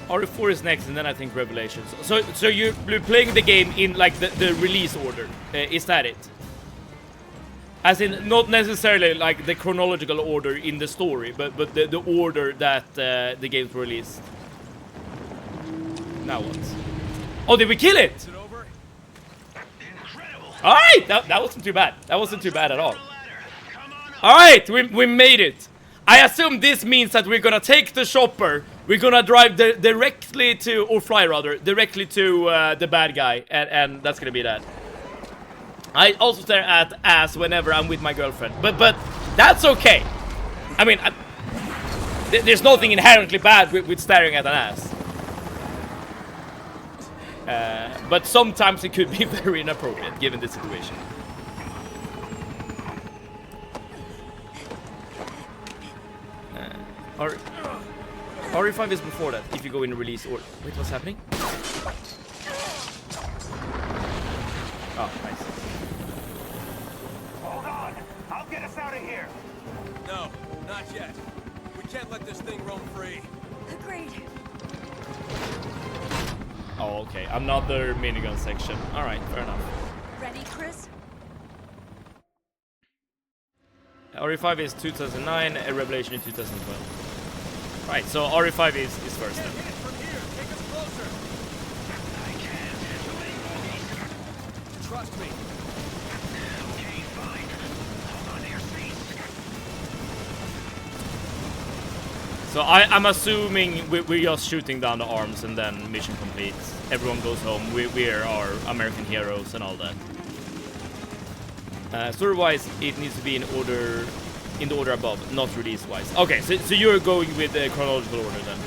RE4 is next, and then I think Revelations. So you're playing the game in like the release order. Is that it? As in, not necessarily like the chronological order in the story, but the order that the game's released. Now what? Oh, did we kill it? Is it over? All right, that wasn't too bad. That wasn't too bad at all. All right, we made it. I assume this means that we're gonna take the chopper. We're gonna drive directly to, or fly rather, directly to the bad guy, and that's gonna be that. I also stare at ass whenever I'm with my girlfriend, but that's okay. I mean, there's nothing inherently bad with staring at an ass. But sometimes it could be very inappropriate given the situation. RE5 is before that, if you go in release or... Wait, what's happening? Oh, nice. Hold on! I'll get us out of here! No, not yet. We can't let this thing roam free. Agreed. Oh, okay. Another minigun section. Alright, fair enough. Ready, Chris? RE5 is 2009, a Revelation in 2012. Right, so RE5 is first then. Hit it from here. Take us closer. I can't. Trust me. Okay, fine. Hold on to your seats. So I'm assuming we're just shooting down the arms and then mission complete. Everyone goes home. We are our American heroes and all that. Story-wise, it needs to be in the order above, not release-wise. Okay, so you're going with the chronological order then.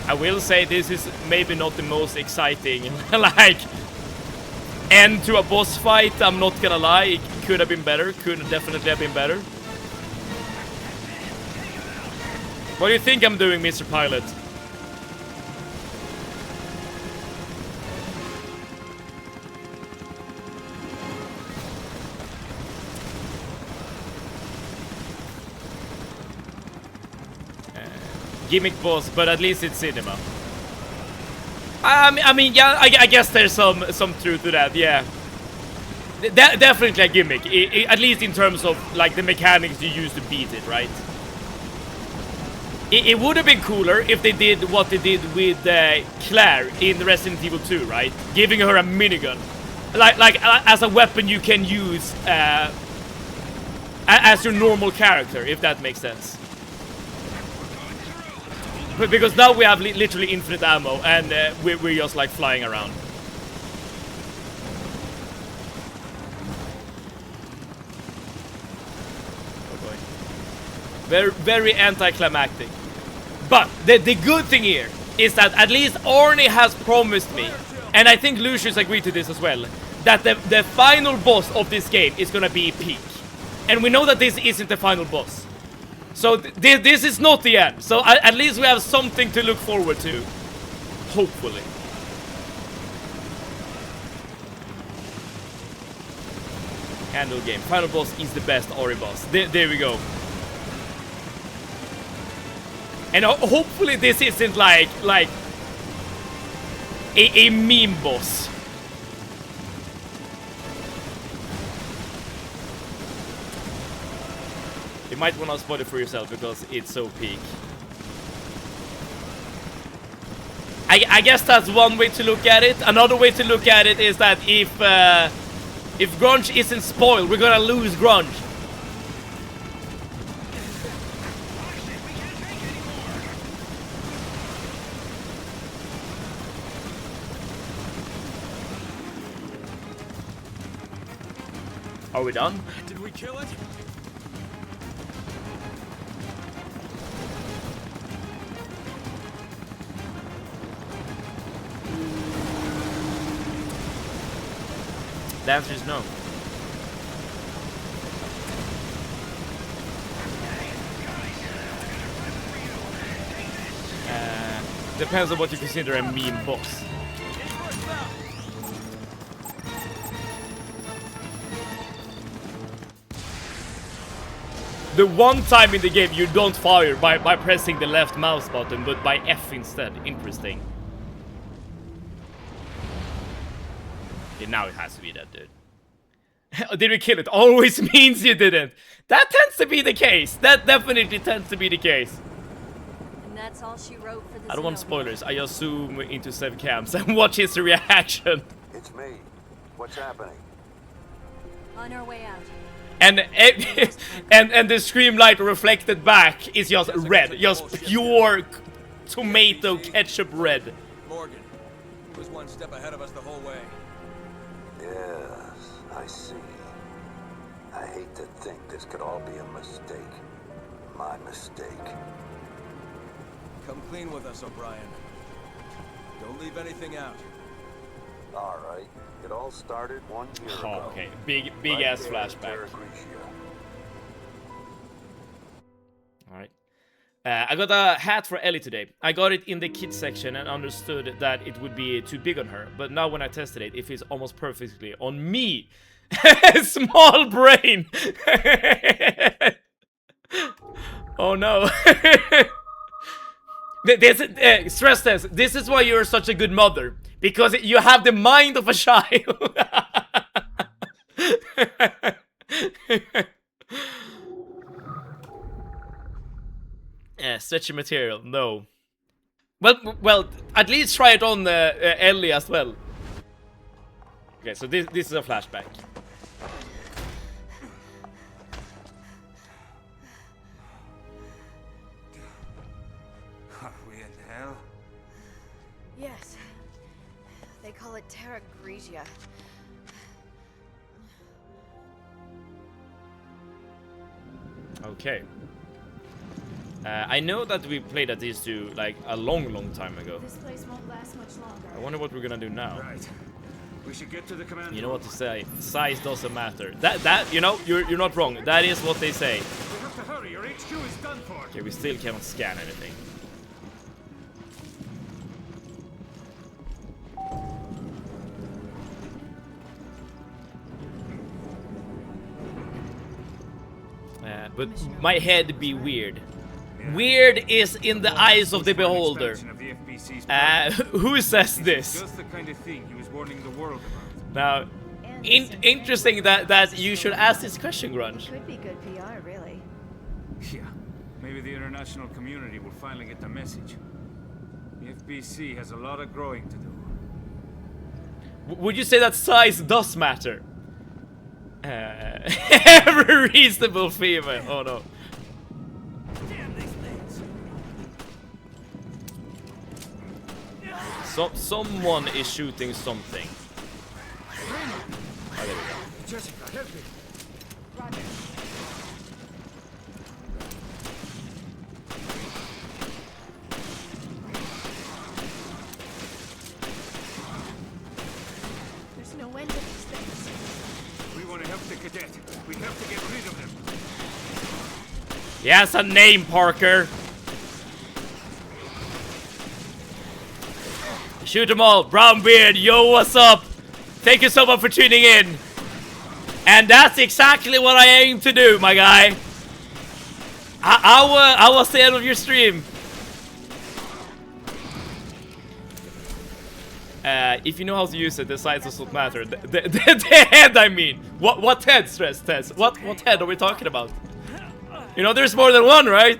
I will say this is maybe not the most exciting, like, end to a boss fight. I'm not gonna lie, it could have been better. Could definitely have been better. What do you think I'm doing, Mr. Pilot? Gimmick boss, but at least it's cinema. I mean, yeah, I guess there's some truth to that. Yeah, definitely a gimmick. At least in terms of like the mechanics you use to beat it, right? It would have been cooler if they did what they did with Claire in Resident Evil 2, right? Giving her a minigun, like as a weapon you can use as your normal character, if that makes sense. But because now we have literally infinite ammo and we're just like flying around. Very, very anticlimactic. But the good thing here is that at least Arnie has promised me, and I think Lucius agreed to this as well, that the final boss of this game is gonna be peak. And we know that this isn't the final boss. So this is not the end. So at least we have something to look forward to. Hopefully. Handle game. Final boss is the best Ori boss. There we go. And hopefully this isn't like a meme boss. You might want to spot it for yourself because it's so peak. I guess that's one way to look at it. Another way to look at it is that if grunge isn't spoiled, we're gonna lose grunge. Are we done? Did we kill it? The answer is no. Depends on what you consider a meme boss. The one time in the game you don't fire by pressing the left mouse button, but by F instead. Interesting. Yeah, now it has to be that dude. Did we kill it? Always means you didn't. That tends to be the case. That definitely tends to be the case. And that's all she wrote for this. I don't want spoilers. I just zoom into Sev Camps and watch his reaction. It's me. What's happening? On our way out. And the scream light reflected back is just red, just pure tomato ketchup red. Morgan was one step ahead of us the whole way. Yes, I see. I hate to think this could all be a mistake. My mistake. Come clean with us, O'Brien. Don't leave anything out. All right. It all started 1 year Oh, ago. okay. Big ass flashback. Alright. I got a hat for Ellie today. I got it in the kids section and understood that it would be too big on her. But now when I tested it, it fits almost perfectly on me. Small brain. Oh no. Stress test. This is why you're such a good mother. Because you have the mind of a child. Stretchy material, no. Well, at least try it on Ellie as well. Okay, so this is a flashback. Are we in hell? Yes. They call it Terra Grigia. Okay. I know that we played at these two like a long time ago. This place won't last much longer. I wonder what we're gonna do now. Right. We should get to the command. You know what to say. Size doesn't matter. That you know, you're not wrong. That is what they say. We have to hurry. Your HQ is done for. Okay, we still cannot scan anything. But my head be weird. Weird is in the eyes of the beholder. Who says this? Just the kind of thing he was warning the world about. Now, interesting that you should ask this question, Grunge. Could be good PR, really. Yeah, maybe the international community will finally get the message. The FBC has a lot of growing to do. Would you say that size does matter? Every reasonable female. Oh no. Someone is shooting something. Oh, there we go. Jessica, help me. Roger. There's no end to these things. We want to help the cadet. We have to get rid of them. He has a name, Parker. Shoot them all. Brownbeard, yo, what's up? Thank you so much for tuning in. And that's exactly what I aim to do, my guy. I was the end of your stream. If you know how to use it, the size does not matter. The head, I mean. What head, Stress Test? What head are we talking about? You know, there's more than one, right?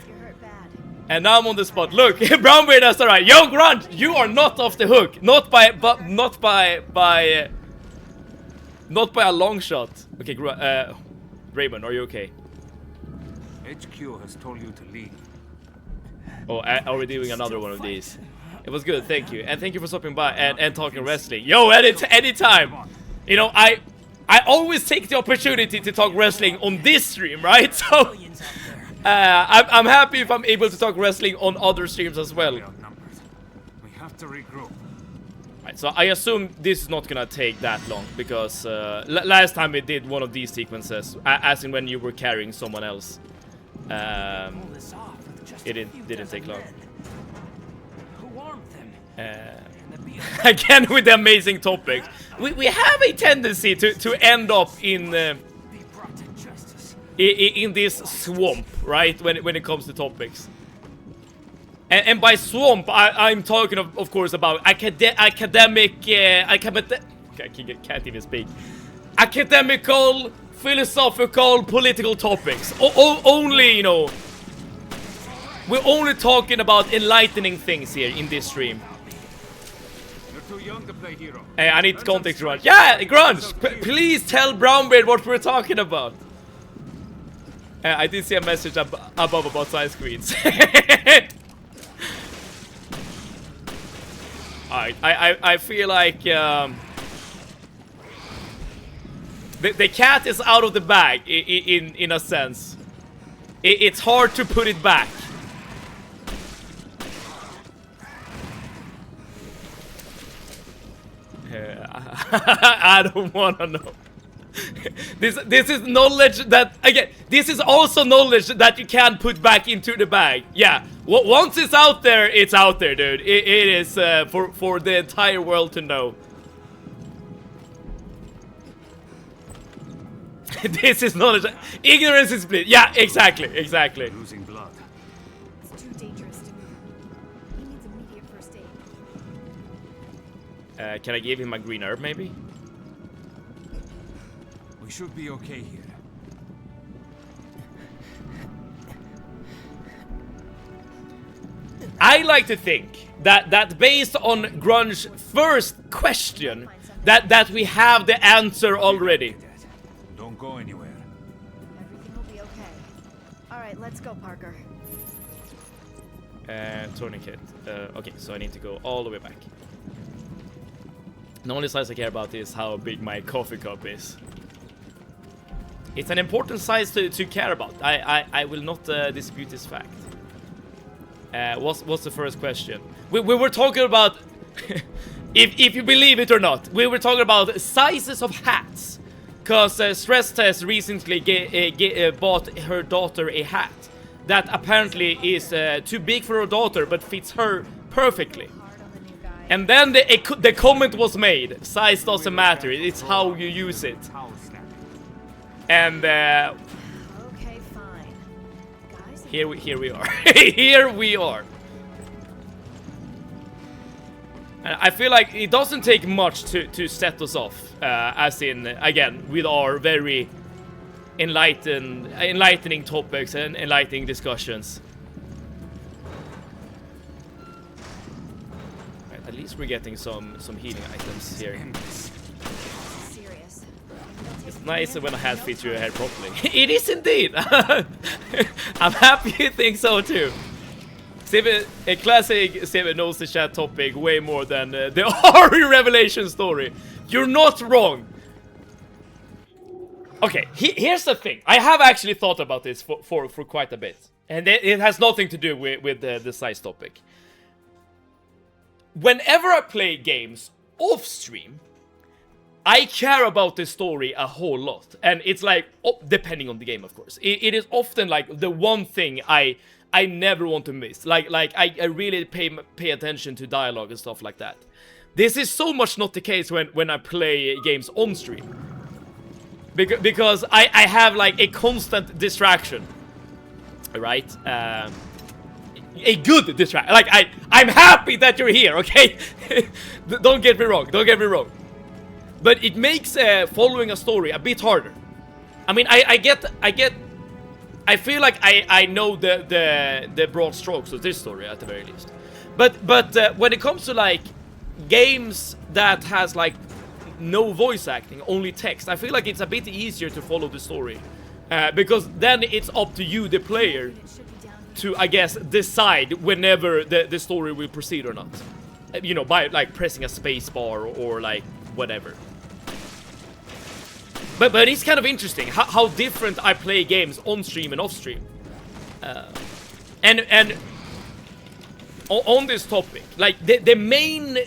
And now I'm on the spot. Look, Brownbeard has the right. Yo, Grunt, you are not off the hook. Not by a long shot. Okay, Raymond, are you okay? HQ has told you to leave. Oh, are we doing another one of these? It was good, thank you. And thank you for stopping by and talking wrestling. Yo, anytime. You know, I always take the opportunity to talk wrestling on this stream, right? So I'm happy if I'm able to talk wrestling on other streams as well. We have to regroup. Right, so I assume this is not gonna take that long because last time we did one of these sequences, as in when you were carrying someone else, it didn't take long. Again with the amazing topic, we have a tendency to end up in this swamp, right? When it comes to topics. And by swamp, I'm talking of course about academic, I can't even speak. Academical, philosophical, political topics. Only, you know, we're only talking about enlightening things here in this stream. You're too young to play hero. Hey, I need context, Grunge. Yeah, Grunge, please tell Brownbeard what we're talking about. I did see a message above about side screens. Alright, I feel like the cat is out of the bag in a sense. It's hard to put it back. I don't wanna know. This is knowledge that, again, this is also knowledge that you can't put back into the bag. Yeah, once it's out there, dude. It is for the entire world to know. This is knowledge. Ignorance is bliss. Yeah, exactly. Losing blood. It's too dangerous to move. He needs immediate first aid. Can I give him a green herb, maybe? We should be okay here. I like to think that based on Grunge's first question, that we have the answer already. Don't go anywhere. Everything will be okay. All right, let's go, Parker. Tourniquet. Okay, so I need to go all the way back. The only size I care about is how big my coffee cup is. It's an important size to care about. I will not dispute this fact. What's the first question? We were talking about, if you believe it or not, we were talking about sizes of hats. Because Stress Test recently bought her daughter a hat that apparently is too big for her daughter but fits her perfectly. And then the comment was made, size doesn't matter, it's how you use it. And Okay, fine. Guys, here we are. Here we are. And I feel like it doesn't take much to set us off, as in, again, with our very enlightening topics and enlightening discussions. Right, at least we're getting some healing items here. serious. It's nice when a hat fits your hair properly. It is indeed! I'm happy you think so too. A classic Steven knows the chat topic way more than the Ari revelation story. You're not wrong. Okay, here's the thing. I have actually thought about this for quite a bit. And it has nothing to do with the size topic. Whenever I play games off stream, I care about the story a whole lot. And it's like, depending on the game, of course. It is often like the one thing I never want to miss. Like I really pay attention to dialogue and stuff like that. This is so much not the case when I play games on stream. Because I have like a constant distraction. Right? A good distraction. Like I'm happy that you're here, okay? Don't get me wrong. But it makes following a story a bit harder. I mean, I feel like I know the broad strokes of this story at the very least. But when it comes to like games that has like no voice acting, only text, I feel like it's a bit easier to follow the story. Because then it's up to you, the player, to, I guess, decide whenever the story will proceed or not. You know, by like pressing a space bar or like whatever. But it's kind of interesting how different I play games on stream and off stream. And on this topic, like the main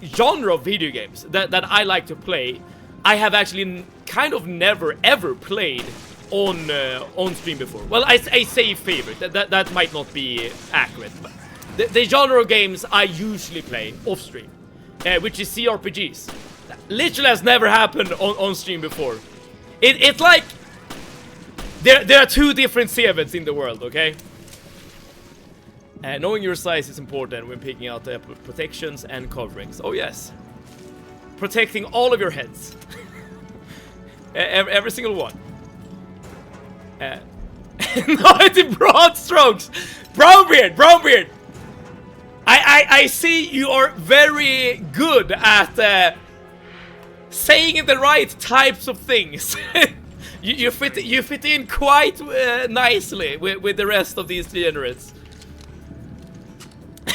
genre of video games that I like to play, I have actually kind of never ever played on stream before. Well, I say favorite. That might not be accurate. But the genre of games I usually play off stream, which is CRPGs. Literally has never happened on stream before. It's like there are two different sevens in the world, okay? Knowing your size is important when picking out the protections and coverings. Oh yes, protecting all of your heads, every single one. No, it's in broad strokes. Brownbeard. I see you are very good at saying the right types of things. you fit in quite nicely with the rest of these degenerates.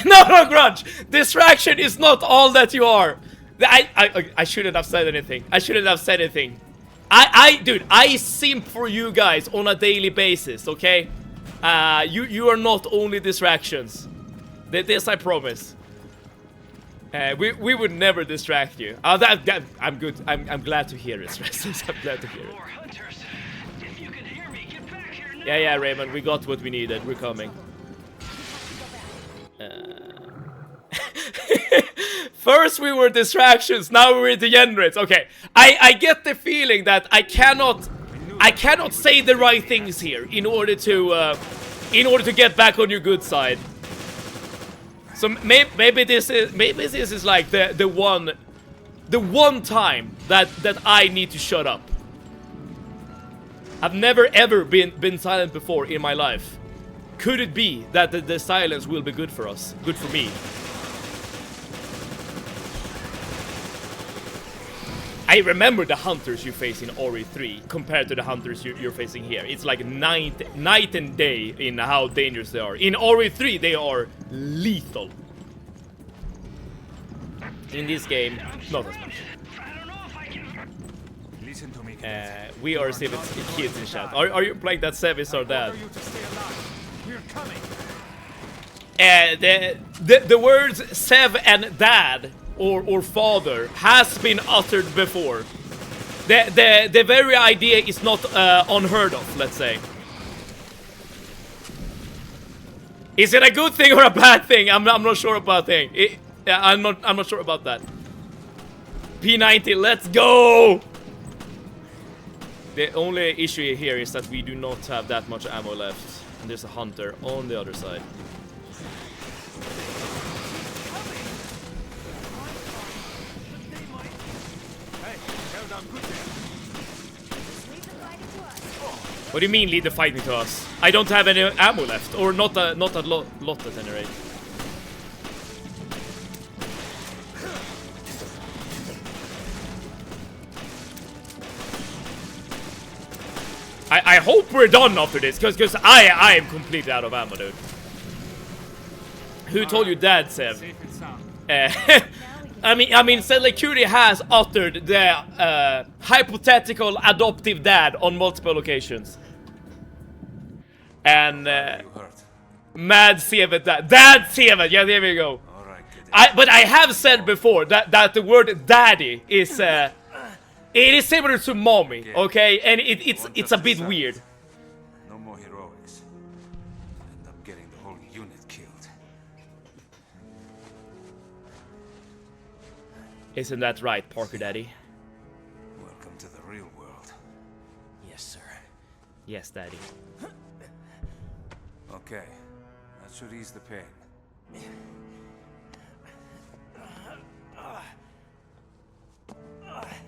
No, Grudge! Distraction is not all that you are. I shouldn't have said anything. Dude, I simp for you guys on a daily basis, okay? You are not only distractions. This I promise. We would never distract you. Oh, that I'm good. I'm glad to hear it, Restless. I'm glad to hear it. Yeah, Raymond, we got what we needed. We're coming. First we were distractions, now we're degenerates. Okay, I get the feeling that I cannot say the right things here in order to get back on your good side. So maybe this is like the one time that I need to shut up. I've never ever been silent before in my life. Could it be that the silence will be good for us? Good for me? I remember the hunters you face in RE3 compared to the hunters you're facing here. It's like night and day in how dangerous they are. In RE3 they are lethal. In this game, not as much. We are still kids in chat. Are you playing that Sev is our dad? The words Sev and dad or father has been uttered before. The very idea is not unheard of, let's say. Is it a good thing or a bad thing? I'm not sure about thing. I'm not sure about that. P90, let's go! The only issue here is that we do not have that much ammo left. And there's a hunter on the other side. What do you mean lead the fighting to us? I don't have any ammo left, or not a lot at any rate. I hope we're done after this, because I am completely out of ammo, dude. Who told you that, Sev? I mean, Selekuri has uttered the hypothetical adoptive dad on multiple occasions. And Mad Sevet Dad Sevet, yeah, there we go. But I have said before that the word daddy is it is similar to mommy, okay? And it's a bit weird. No more heroics. End up getting the whole unit killed. Isn't that right, Parker Daddy? Welcome to the real world. Yes, sir. Yes, Daddy. Okay, that should ease the pain.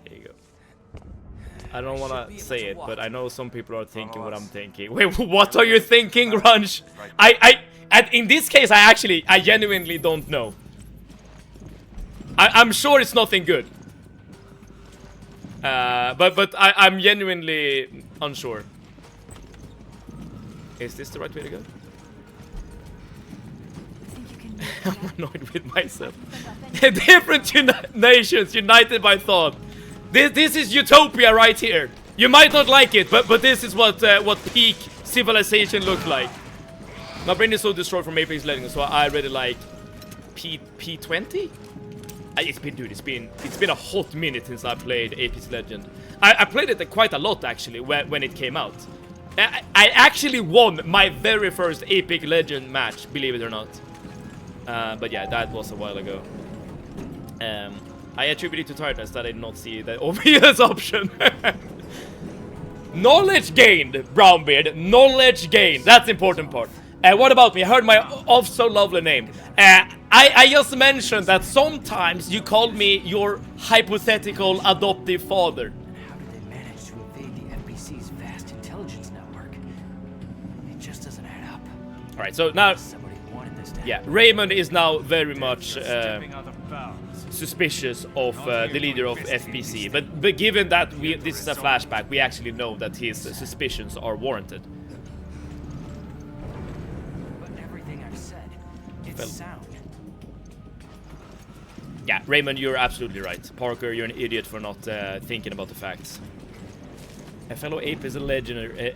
There you go. I don't want to say it, but I know some people are thinking what I'm thinking. Wait, what are you thinking, Grunge? In this case, I genuinely don't know. I'm sure it's nothing good. But I'm genuinely unsure. Is this the right way to go? I'm annoyed with myself. Different nations united by thought. This is utopia right here. You might not like it, but this is what peak civilization looked like. My brain is so destroyed from Apex Legends, so I really like P20. It's been a hot minute since I played Apex Legend. I played it quite a lot actually when it came out. I actually won my very first Apex Legend match, believe it or not. But yeah, that was a while ago. I attribute it to tiredness that I did not see the obvious option. Knowledge gained, Brownbeard. Knowledge gained. That's the important part. What about me? I heard my so lovely name. I just mentioned that sometimes you called me your hypothetical adoptive father. How did they manage to evade the FBC's vast intelligence network? It just doesn't add up. Alright, so now... Somebody wanted this to yeah, Raymond is now very much suspicious of the leader of FBC. But given that this is a flashback, we actually know that his suspicions are warranted. But everything I've said, it's sound. Yeah, Raymond, you're absolutely right. Parker, you're an idiot for not thinking about the facts. A fellow ape is a legend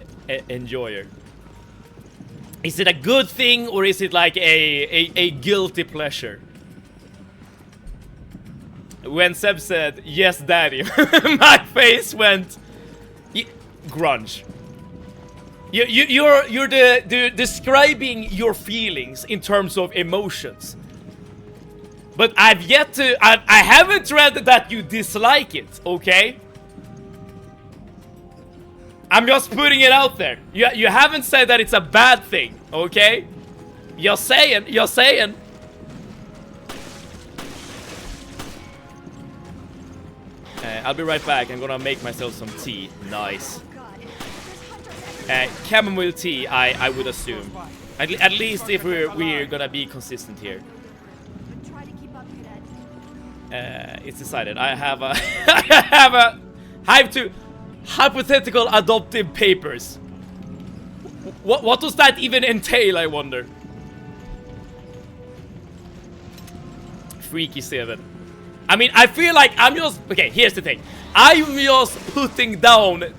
enjoyer. Is it a good thing or is it like a guilty pleasure? when Seb said, yes, daddy, my face went grunge. You're describing your feelings in terms of emotions. But I've yet to, I haven't read that you dislike it, okay? I'm just putting it out there. You haven't said that it's a bad thing, okay? You're saying. I'll be right back. I'm gonna make myself some tea. Nice. Chamomile tea, I would assume. At least if we're gonna be consistent here. It's decided. I have to hypothetical adoptive papers. What does that even entail, I wonder? Freaky 7. I mean, I feel like I'm just... Okay, here's the thing. I'm just putting down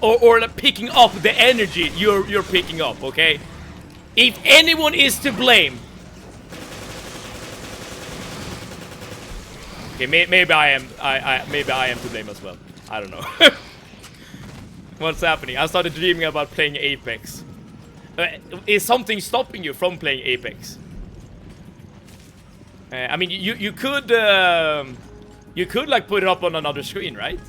or picking up the energy you're picking up, okay? If anyone is to blame... Okay, maybe I am to blame as well. I don't know. What's happening? I started dreaming about playing Apex. Is something stopping you from playing Apex? I mean, you could like put it up on another screen, right?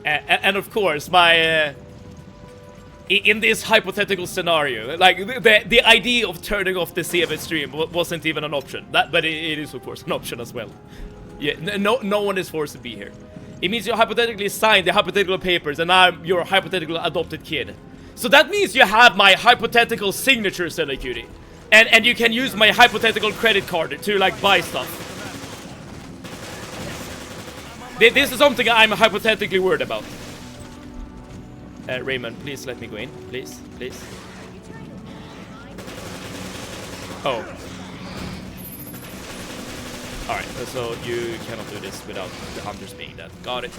And of course, my in this hypothetical scenario, like the idea of turning off the CFS stream wasn't even an option. But it is of course an option as well. Yeah, no one is forced to be here. It means you hypothetically signed the hypothetical papers, and I'm your hypothetical adopted kid. So that means you have my hypothetical signature, Silly Cutie, and you can use my hypothetical credit card to like buy stuff. This is something I'm hypothetically worried about. Raymond, please let me go in. Please. Oh. Alright, so you cannot do this without the hunters being dead. Got it.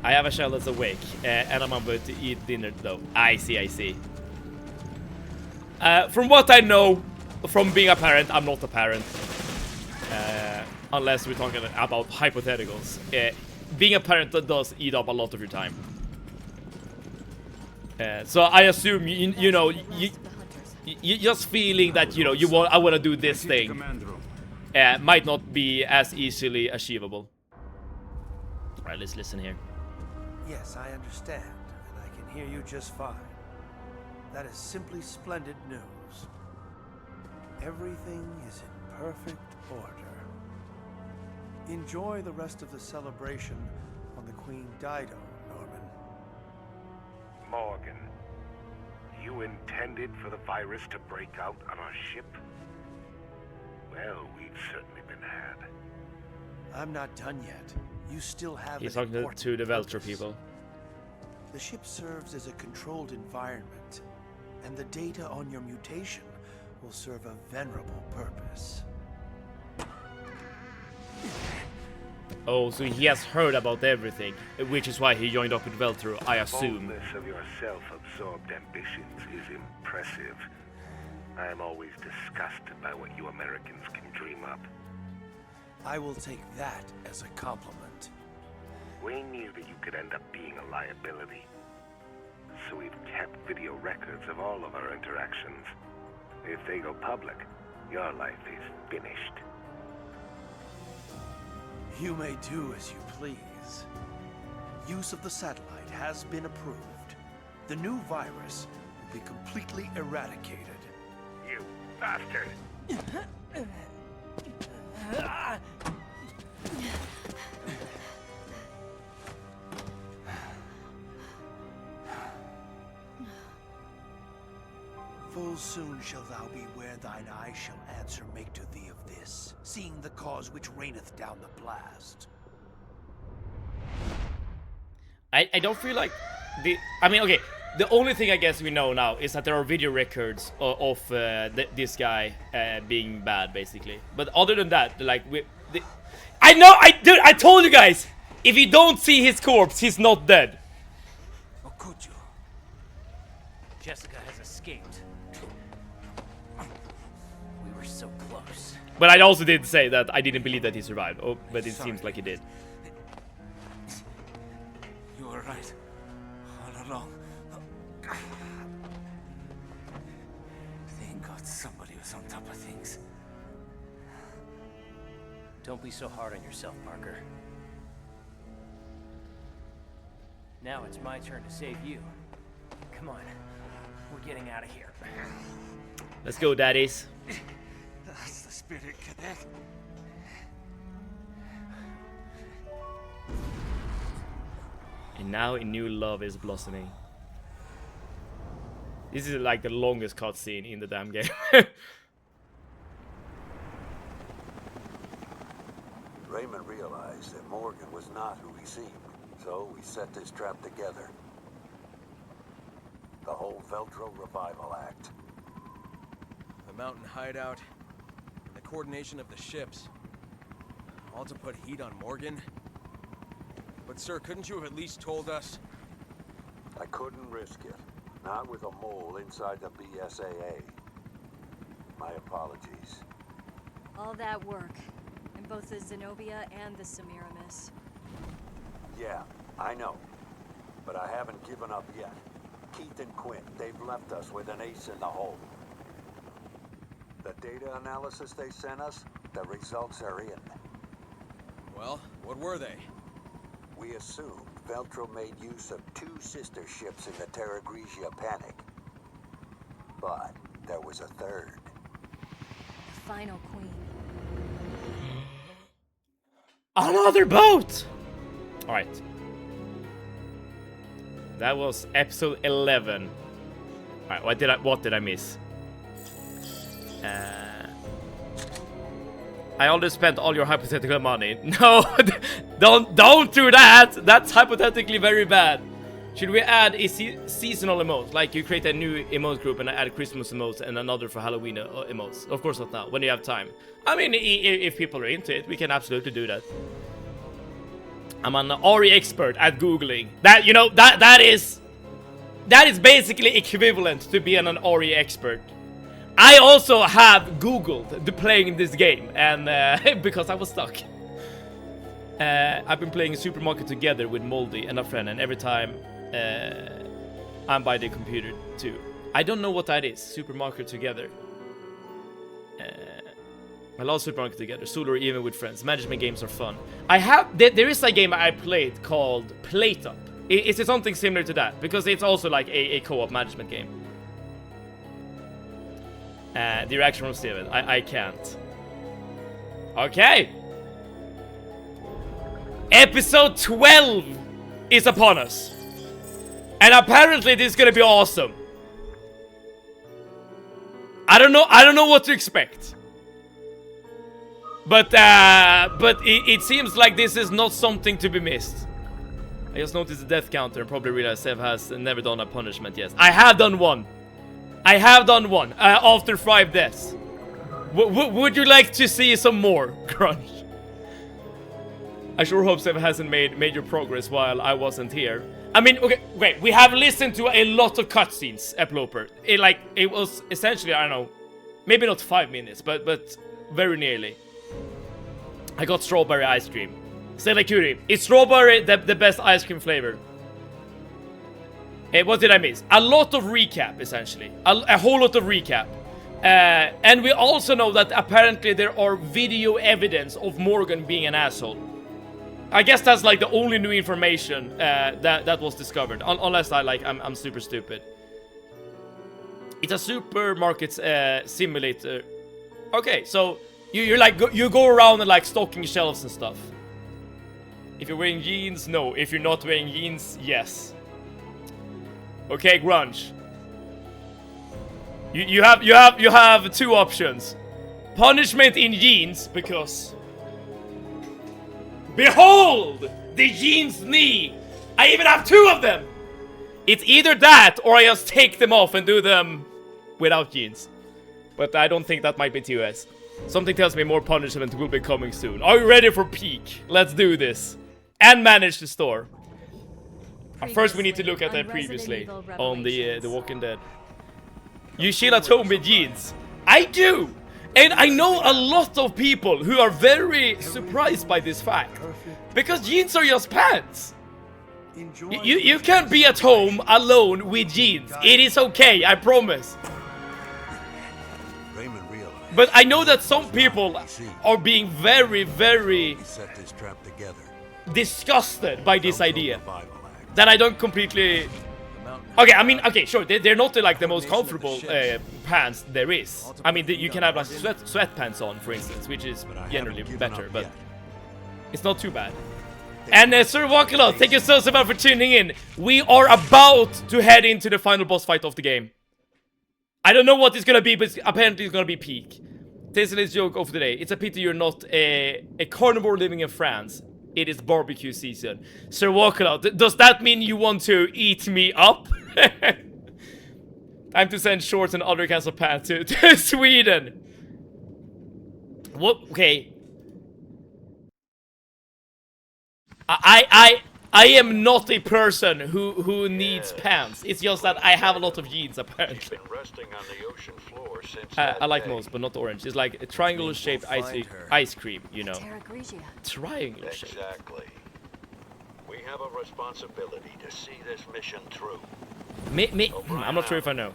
I have a child that's awake, and I'm about to eat dinner though. I see. From what I know, from being a parent, I'm not a parent. Unless we're talking about hypotheticals. Being a parent does eat up a lot of your time. So I assume you know you just feeling that I want to do this thing might not be as easily achievable. All right, let's listen here. Yes, I understand, and I can hear you just fine. That is simply splendid news. Everything is in perfect order. Enjoy the rest of the celebration on the Queen Dido, Norman. Morgan, you intended for the virus to break out on our ship? Well, we've certainly been had. I'm not done yet. You still have He's an talking important to the Veltro purpose. people. The ship serves as a controlled environment, and the data on your mutation will serve a venerable purpose. Oh, so he has heard about everything, which is why he joined up with Veltro, I assume. The boldness of your self-absorbed ambitions is impressive. I am always disgusted by what you Americans can dream up. I will take that as a compliment. We knew that you could end up being a liability. So we've kept video records of all of our interactions. If they go public, your life is finished. You may do as you please. Use of the satellite has been approved. The new virus will be completely eradicated. You bastard! Full soon shalt thou be where thine eye shall answer make to thee of this, seeing the cause which reigneth down the blast. I don't feel like I mean, okay, the only thing I guess we know now is that there are video records of this guy being bad, basically. But other than that, like I know, dude, I told you guys! If you don't see his corpse, he's not dead. Or could you? Jessica has escaped. We were so close. But I also did say that I didn't believe that he survived. Oh, but it seems like he did. You were right. All along. Thank God somebody was on top of things. Don't be so hard on yourself, Parker. Now it's my turn to save you. Come on. We're getting out of here. Let's go, daddies. That's the spirit, Cadet. And now a new love is blossoming. This is like the longest cutscene in the damn game. Raymond realized that Morgan was not who he seemed, so we set this trap together. The whole Veltro Revival Act. The mountain hideout, the coordination of the ships. All to put heat on Morgan? But sir, couldn't you have at least told us? I couldn't risk it. Not with a mole inside the BSAA. My apologies. All that work. In both the Zenobia and the Semiramis. Yeah, I know. But I haven't given up yet. Keith and Quinn, they've left us with an ace in the hole. The data analysis they sent us, the results are in. Well, what were they? We assumed Veltro made use of 2 sister ships in the Terra Grigia panic. But there was a third. The final queen. Another boat! Alright. That was episode 11. Alright, what did I miss? I already spent all your hypothetical money. No, don't do that. That's hypothetically very bad. Should we add a seasonal emote? Like you create a new emote group and add Christmas emotes and another for Halloween emotes? Of course not now, when you have time. I mean, if people are into it, we can absolutely do that. I'm an RE expert at Googling. That, you know, that is basically equivalent to being an RE expert. I also have Googled playing this game, and because I was stuck. I've been playing Supermarket Together with Moldy and a friend, and every time I'm by the computer too. I don't know what that is. Supermarket Together. I love Supermarket Together. Solo or even with friends. Management games are fun. There is a game I played called Plate Up. Is it something similar to that? Because it's also like a co-op management game. The reaction from Steven. I can't. Okay. Episode 12 is upon us. And apparently this is gonna be awesome. I don't know what to expect. But it seems like this is not something to be missed. I just noticed the death counter and probably realized Sev has never done a punishment yet. I have done one. I have done one after 5 deaths. Would you like to see some more, Crunch? I sure hope Sev hasn't made major progress while I wasn't here. I mean, okay, we have listened to a lot of cutscenes, Eploper. It was essentially, I don't know, maybe not 5 minutes, but very nearly. I got strawberry ice cream. Selekuri, is strawberry the best ice cream flavor? Hey, what did I miss? A lot of recap, essentially. A whole lot of recap. And we also know that apparently there are video evidence of Morgan being an asshole. I guess that's like the only new information that was discovered. Unless I'm super stupid. It's a supermarket simulator. Okay, so you're like you go around and like stocking shelves and stuff. If you're wearing jeans, no. If you're not wearing jeans, yes. Okay, Grunge. You have 2 options. Punishment in jeans, because behold the jeans knee. I even have 2 of them. It's either that or I just take them off and do them without jeans. But I don't think that might be TOS. Something tells me more punishment will be coming soon. Are you ready for peak? Let's do this. And manage the store. First we need to look at that previously on the Walking Dead. You chill at home with jeans. I do! And I know a lot of people who are very surprised by this fact. Because jeans are just pants. You can't be at home alone with jeans. It is okay, I promise. But I know that some people are being very, very disgusted by this idea. That I don't completely... Okay, I mean, okay, sure, they're not like the most comfortable pants there is. I mean, you can have like sweatpants on, for instance, which is generally better, but it's not too bad. And Sir Walkalot, thank you so much for tuning in. We are about to head into the final boss fight of the game. I don't know what it's gonna be, but apparently it's gonna be peak. Tasteless joke of the day. It's a pity you're not a carnivore living in France. It is barbecue season. Sir Walkalot, does that mean you want to eat me up? Time to send shorts and other kinds of pants to Sweden. What? Okay. I am not a person who needs pants. It's just that I have a lot of jeans apparently. I like most, but not orange. It's like a triangle-shaped ice cream, you know. Triangle shape. Exactly. We have a responsibility to see this mission through. I'm not sure if I know.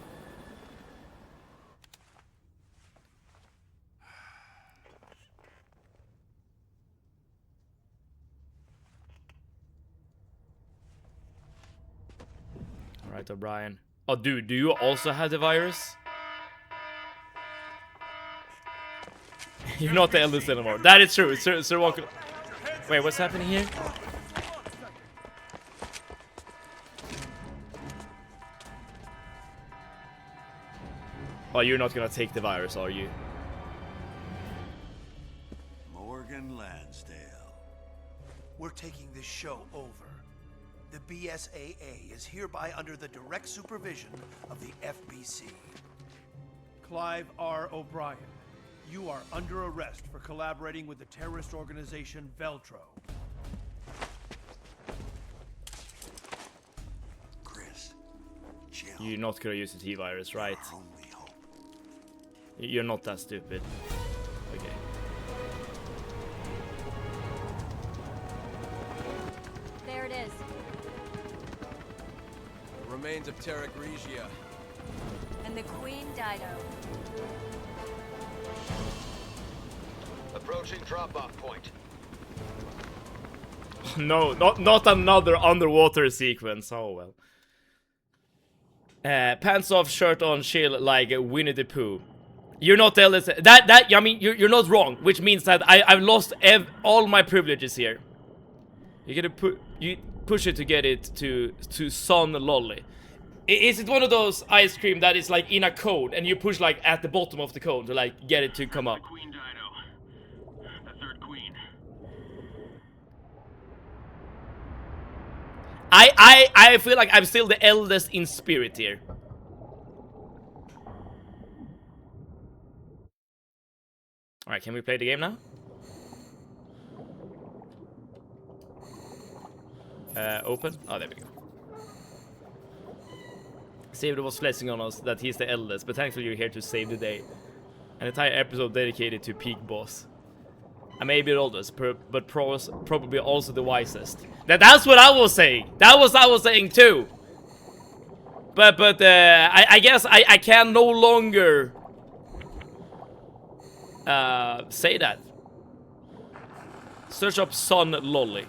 Alright, O'Brien. Oh, dude, do you also have the virus? You're not the eldest anymore. That is true. Sir Walker. Wait, what's happening here? Oh, you're not gonna take the virus, are you? Morgan Lansdale. We're taking this show over. The BSAA is hereby under the direct supervision of the FBC. Clive R. O'Brien, you are under arrest for collaborating with the terrorist organization Veltro. Chris, chill. You're not gonna use the T-virus, right? You're not that stupid. Okay. There it is. The remains of Terra Grigia. And the Queen Dido. Approaching drop-off point. No, not another underwater sequence. Oh well. Pants off, shirt on, chill like Winnie the Pooh. You're not the eldest. I mean, you're not wrong. Which means that I've lost all my privileges here. You gotta push it to get it to Son Lolly. Is it one of those ice cream that is like in a cone and you push like at the bottom of the cone to like get it to come up? Queen Dido, the third queen. I feel like I'm still the eldest in spirit here. Alright, can we play the game now? Open? Oh, there we go. Saved was flexing on us that he's the eldest, but thankfully you're here to save the day. An entire episode dedicated to Peak Boss. I may be the oldest, but probably also the wisest. That's what I was saying! That was I was saying too! But I guess I can no longer say that. Search up Son Lolly.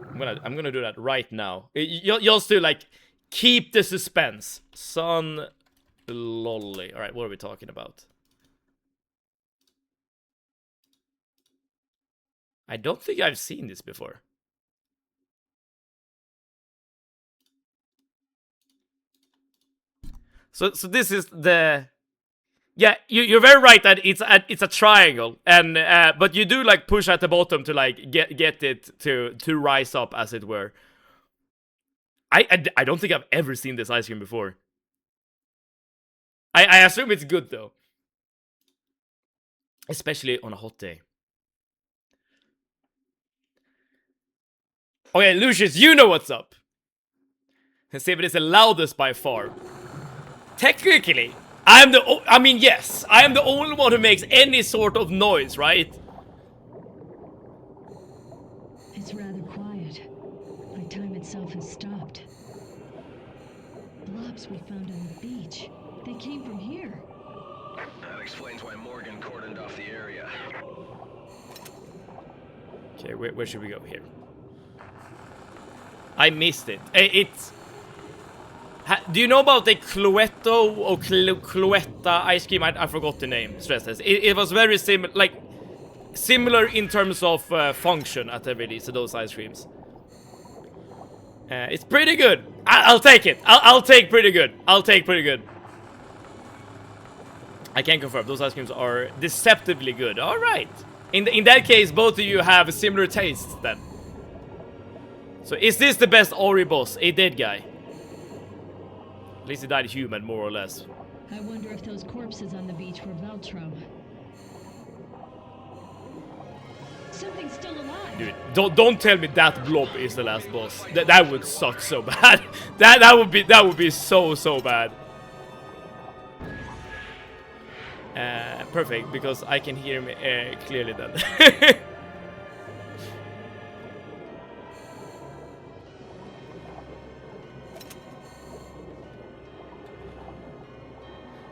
I'm gonna do that right now. You'll still like keep the suspense. Son Lolly. Alright, what are we talking about? I don't think I've seen this before. So this is the... Yeah, you're very right that it's a triangle, and but you do like push at the bottom to like get it to rise up, as it were. I don't think I've ever seen this ice cream before. I assume it's good though. Especially on a hot day. Okay, Lucius, you know what's up. Seven is the loudest by far. Technically, I mean, yes, I am the only one who makes any sort of noise, right? It's rather quiet, but time itself has stopped. Blobs we found on the beach. They came from here. That explains why Morgan cordoned off the area. Okay, where should we go here? I missed it. It's... do you know about the Cluetto or Cluetta ice cream? I forgot the name. Stress test. It was very similar, like similar in terms of function at the release of those ice creams. It's pretty good. I'll take it. I'll take pretty good. I'll take pretty good. I can confirm those ice creams are deceptively good. All right. In that case, both of you have similar tastes then. So is this the best Ori boss? A dead guy? At least he died human, more or less. I wonder if those corpses on the beach were Veltro. Something's still alive. Dude, don't tell me that blob is the last boss. That would suck so bad. that would be so bad. Perfect, because I can hear him clearly then.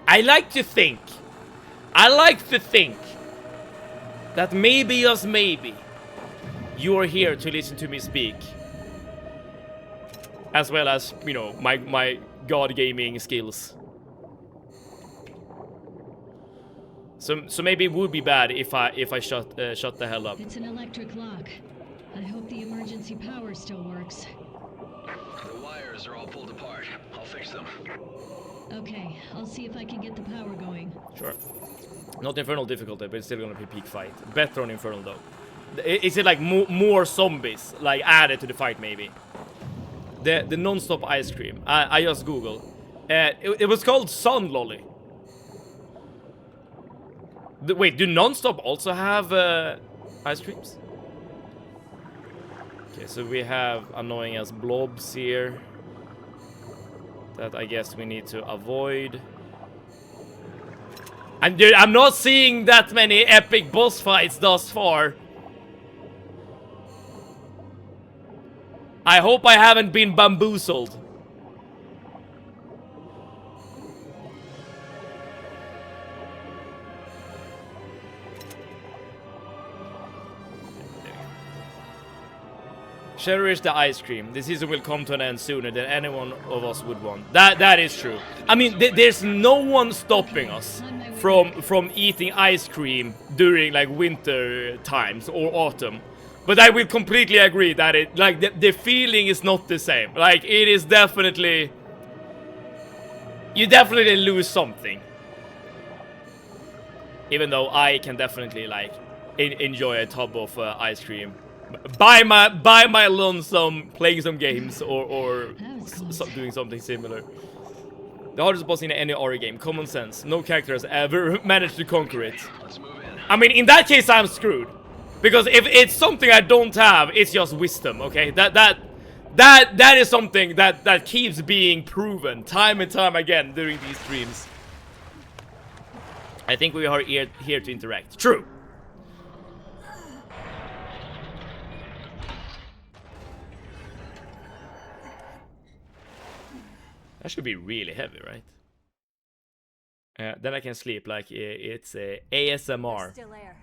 I like to think that maybe, just maybe, you are here to listen to me speak. As well as, you know, my god gaming skills. So maybe it would be bad if I shut the hell up. It's an electric lock. I hope the emergency power still works. The wires are all pulled apart. I'll fix them. Okay, I'll see if I can get the power going. Sure. Not Infernal difficulty, but it's still gonna be peak fight. Better on Infernal though. Is it like more zombies like added to the fight maybe? The non-stop ice cream. I just Google. It was called Sun Lolly. Wait, do non-stop also have ice creams? Okay, so we have annoying as blobs here. That I guess we need to avoid. And dude, I'm not seeing that many epic boss fights thus far. I hope I haven't been bamboozled. Cherish the ice cream. The season will come to an end sooner than anyone of us would want. That is true. I mean, there's no one stopping us from eating ice cream during like winter times or autumn. But I will completely agree that it like the feeling is not the same. Like it is definitely, you definitely lose something. Even though I can definitely like enjoy a tub of ice cream. By my lonesome, playing some games or doing something similar. The hardest boss in any Ori game, common sense. No character has ever managed to conquer it. I mean, in that case, I'm screwed. Because if it's something I don't have, it's just wisdom, okay? That is something that keeps being proven time and time again during these streams. I think we are here to interact. True. That should be really heavy, right? Then I can sleep like it's ASMR. Still air.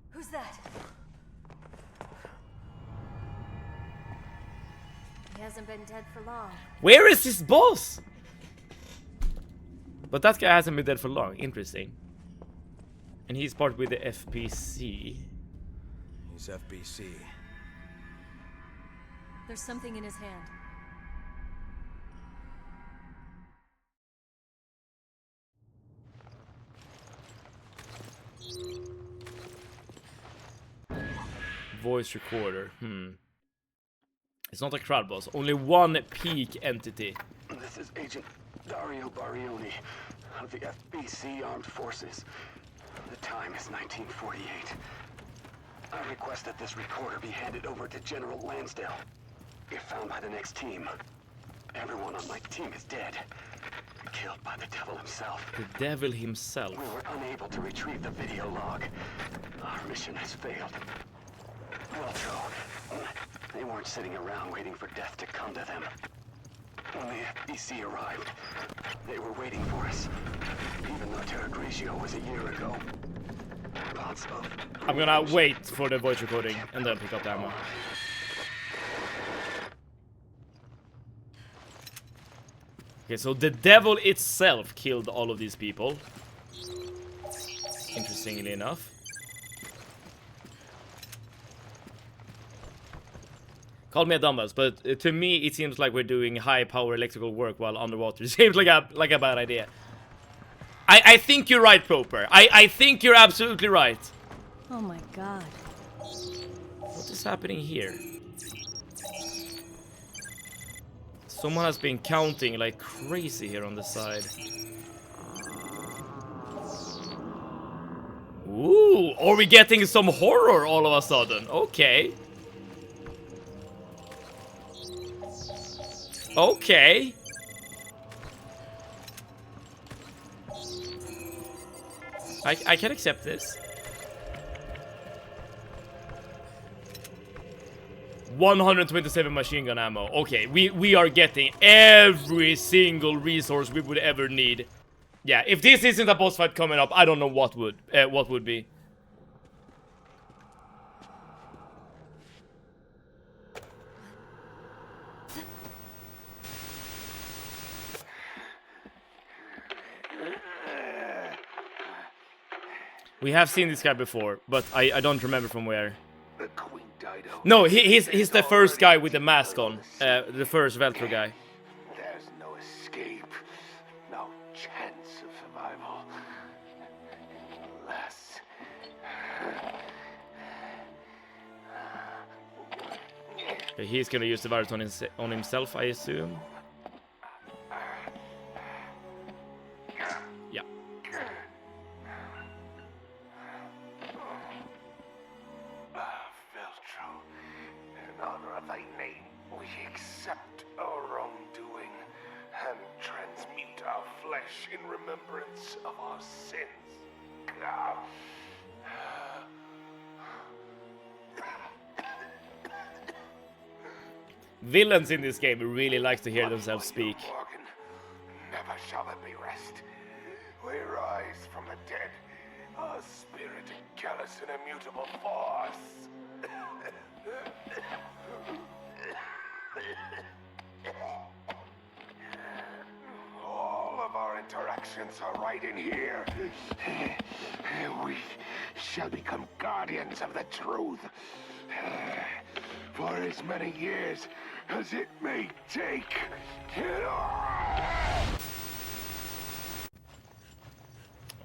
Who's that? He hasn't been dead for long. Where is this boss? But that guy hasn't been dead for long. Interesting. And he's part with the FBC. He's FBC. There's something in his hand. Voice recorder. It's not a crowd boss. Only one peak entity. This is Agent Dario Barioni of the FBC Armed Forces. The time is 1948. I request that this recorder be handed over to General Lansdale. If found by the next team, everyone on my team is dead. Killed by the devil himself. The devil himself? We were unable to retrieve the video log. Our mission has failed. Veltro, they weren't sitting around waiting for death to come to them. When the FBC arrived, they were waiting for us. Even though Terra Gratio was a year ago. Lots of... I'm gonna wait for the voice recording and then pick up the ammo. Okay, so the devil itself killed all of these people. Interestingly enough. Call me a dumbass, but to me it seems like we're doing high power electrical work while underwater. It seems like a bad idea. I think you're right, Proper. I think you're absolutely right. Oh my god. What is happening here? Someone has been counting like crazy here on the side. Ooh, are we getting some horror all of a sudden? Okay. Okay. I can accept this. 127 machine gun ammo. Okay, we are getting every single resource we would ever need. Yeah, if this isn't a boss fight coming up, I don't know what would be. We have seen this guy before, but I don't remember from where. No, he's the first guy with the mask on. The first Veltro guy. There's no escape. No chance of survival. Unless... Okay, he's gonna use the virus on himself, I assume. Yeah. In remembrance of our sins. Villains in this game really like to hear themselves speak. Never shall there be rest. We rise from the dead, our spirit callous and immutable force. All of our interactions are right in here. We shall become guardians of the truth. For as many years as it may take.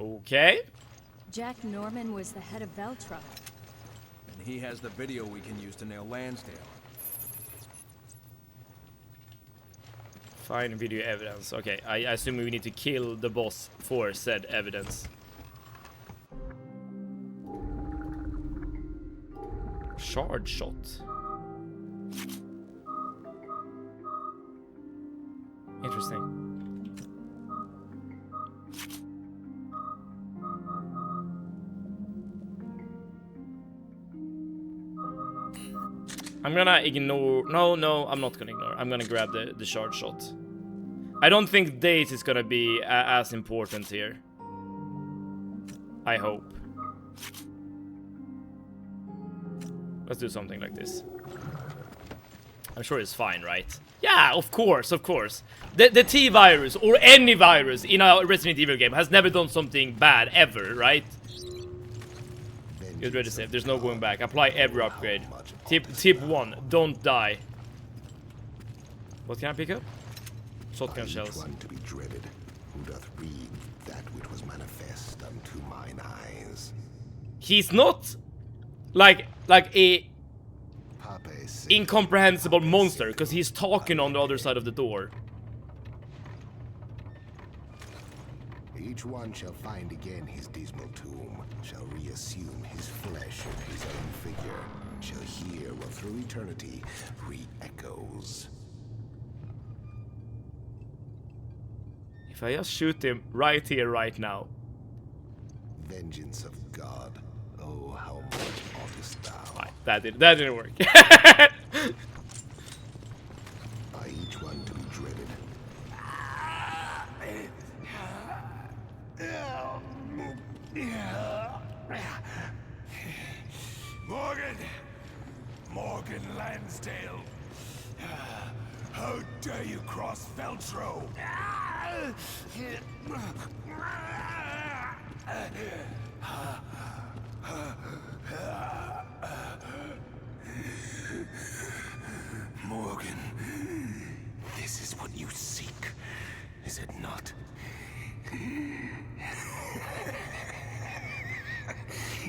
Okay. Jack Norman was the head of Veltro. And he has the video we can use to nail Lansdale. Find video evidence. Okay, I assume we need to kill the boss for said evidence. Shard shot. Interesting. I'm gonna ignore... No, I'm not gonna ignore. I'm gonna grab the shard shot. I don't think dates is gonna be as important here. I hope. Let's do something like this. I'm sure it's fine, right? Yeah, of course, of course. The T-virus, or any virus in a Resident Evil game, has never done something bad, ever, right? Get ready to save. There's no going back. Apply every upgrade. Tip 1, don't die. What can I pick up? Shotgun shells. One to be dreaded, who doth read that which was manifest unto mine eyes. He's not like a... Pape incomprehensible monster because he's talking on the other side of the door. Each one shall find again his dismal tomb, shall reassume his flesh and his own figure, shall hear what through eternity re-echoes. If I just shoot him right here, right now. Vengeance of God, oh how much oughtest thou? Right, that didn't work. By each one to be dreaded. Morgan Lansdale. How dare you cross Veltro? Morgan, this is what you seek, is it not?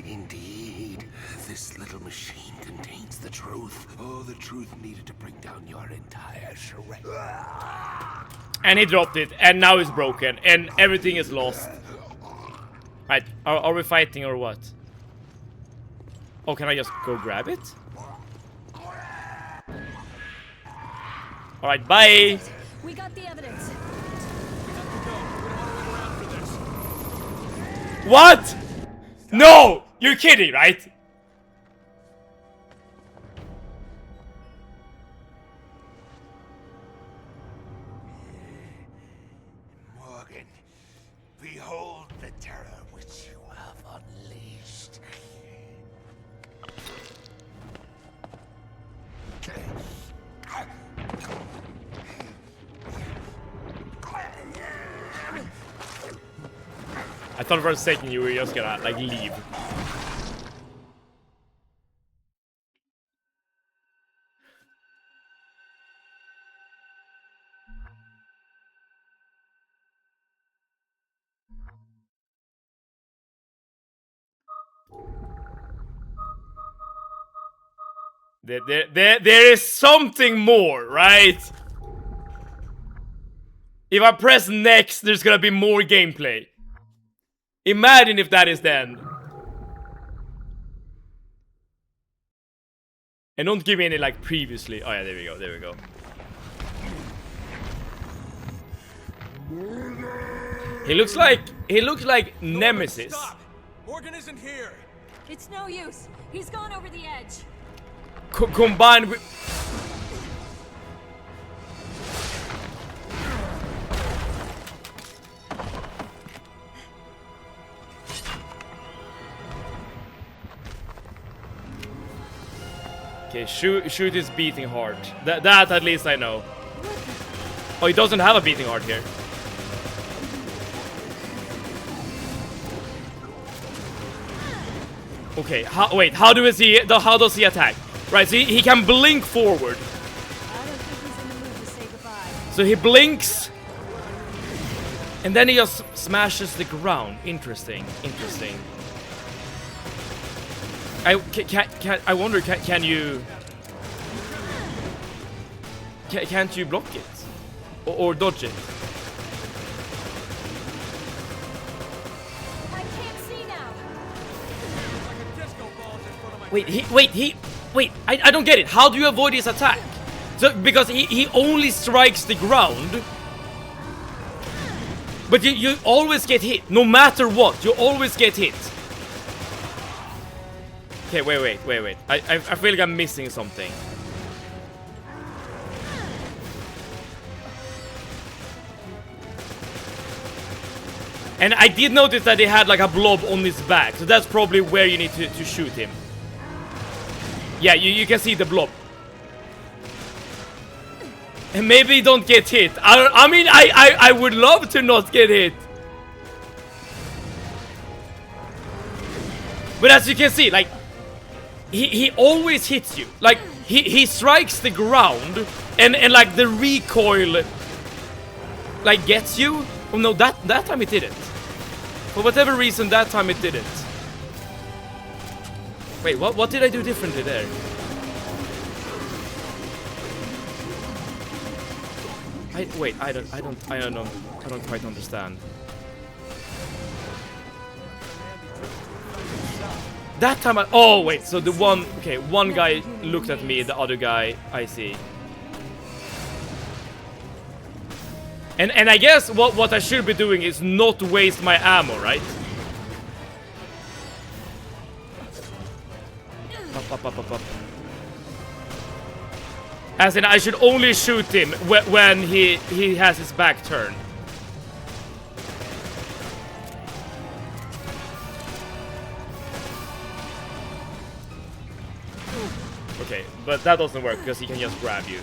Indeed, this little machine contains the truth. Oh, the truth needed to bring down your entire charade. And he dropped it, and now it's broken, and everything is lost. Right, are we fighting or what? Oh, can I just go grab it? Alright, bye! We got the evidence. What? No! You're kidding, right? Morgan, behold the terror which you have unleashed. I thought for a second you were just gonna, like, leave. There is something more, right? If I press next, there's gonna be more gameplay. Imagine if that is the end. And don't give me any like previously. Oh yeah, there we go, there we go. He looks like Nemesis. Stop! Morgan isn't here. It's no use. He's gone over the edge. Combined with... Okay, shoot his beating heart. That at least I know. Oh, he doesn't have a beating heart here. Okay, how does he attack? Right, so he can blink forward. I don't think he's in the mood to say goodbye. So he blinks, and then he just smashes the ground. Interesting. I wonder, can you... Can't you block it? Or dodge it? I can't see now. Wait, I don't get it. How do you avoid his attack? So, because he only strikes the ground. But you always get hit. No matter what, you always get hit. Okay, wait. I feel like I'm missing something. And I did notice that he had like a blob on his back. So that's probably where you need to shoot him. Yeah, you can see the blob. And maybe he don't get hit. I would love to not get hit. But as you can see, like, he always hits you. Like, he strikes the ground and like the recoil like gets you. Oh no, that time it didn't. For whatever reason, that time it didn't. Wait, what did I do differently there? Wait, I don't quite understand. That time oh wait, so the one, okay, one guy looked at me, the other guy, I see. And I guess what I should be doing is not waste my ammo, right? Up. As in, I should only shoot him when he has his back turned. Okay, but that doesn't work because he can just grab you.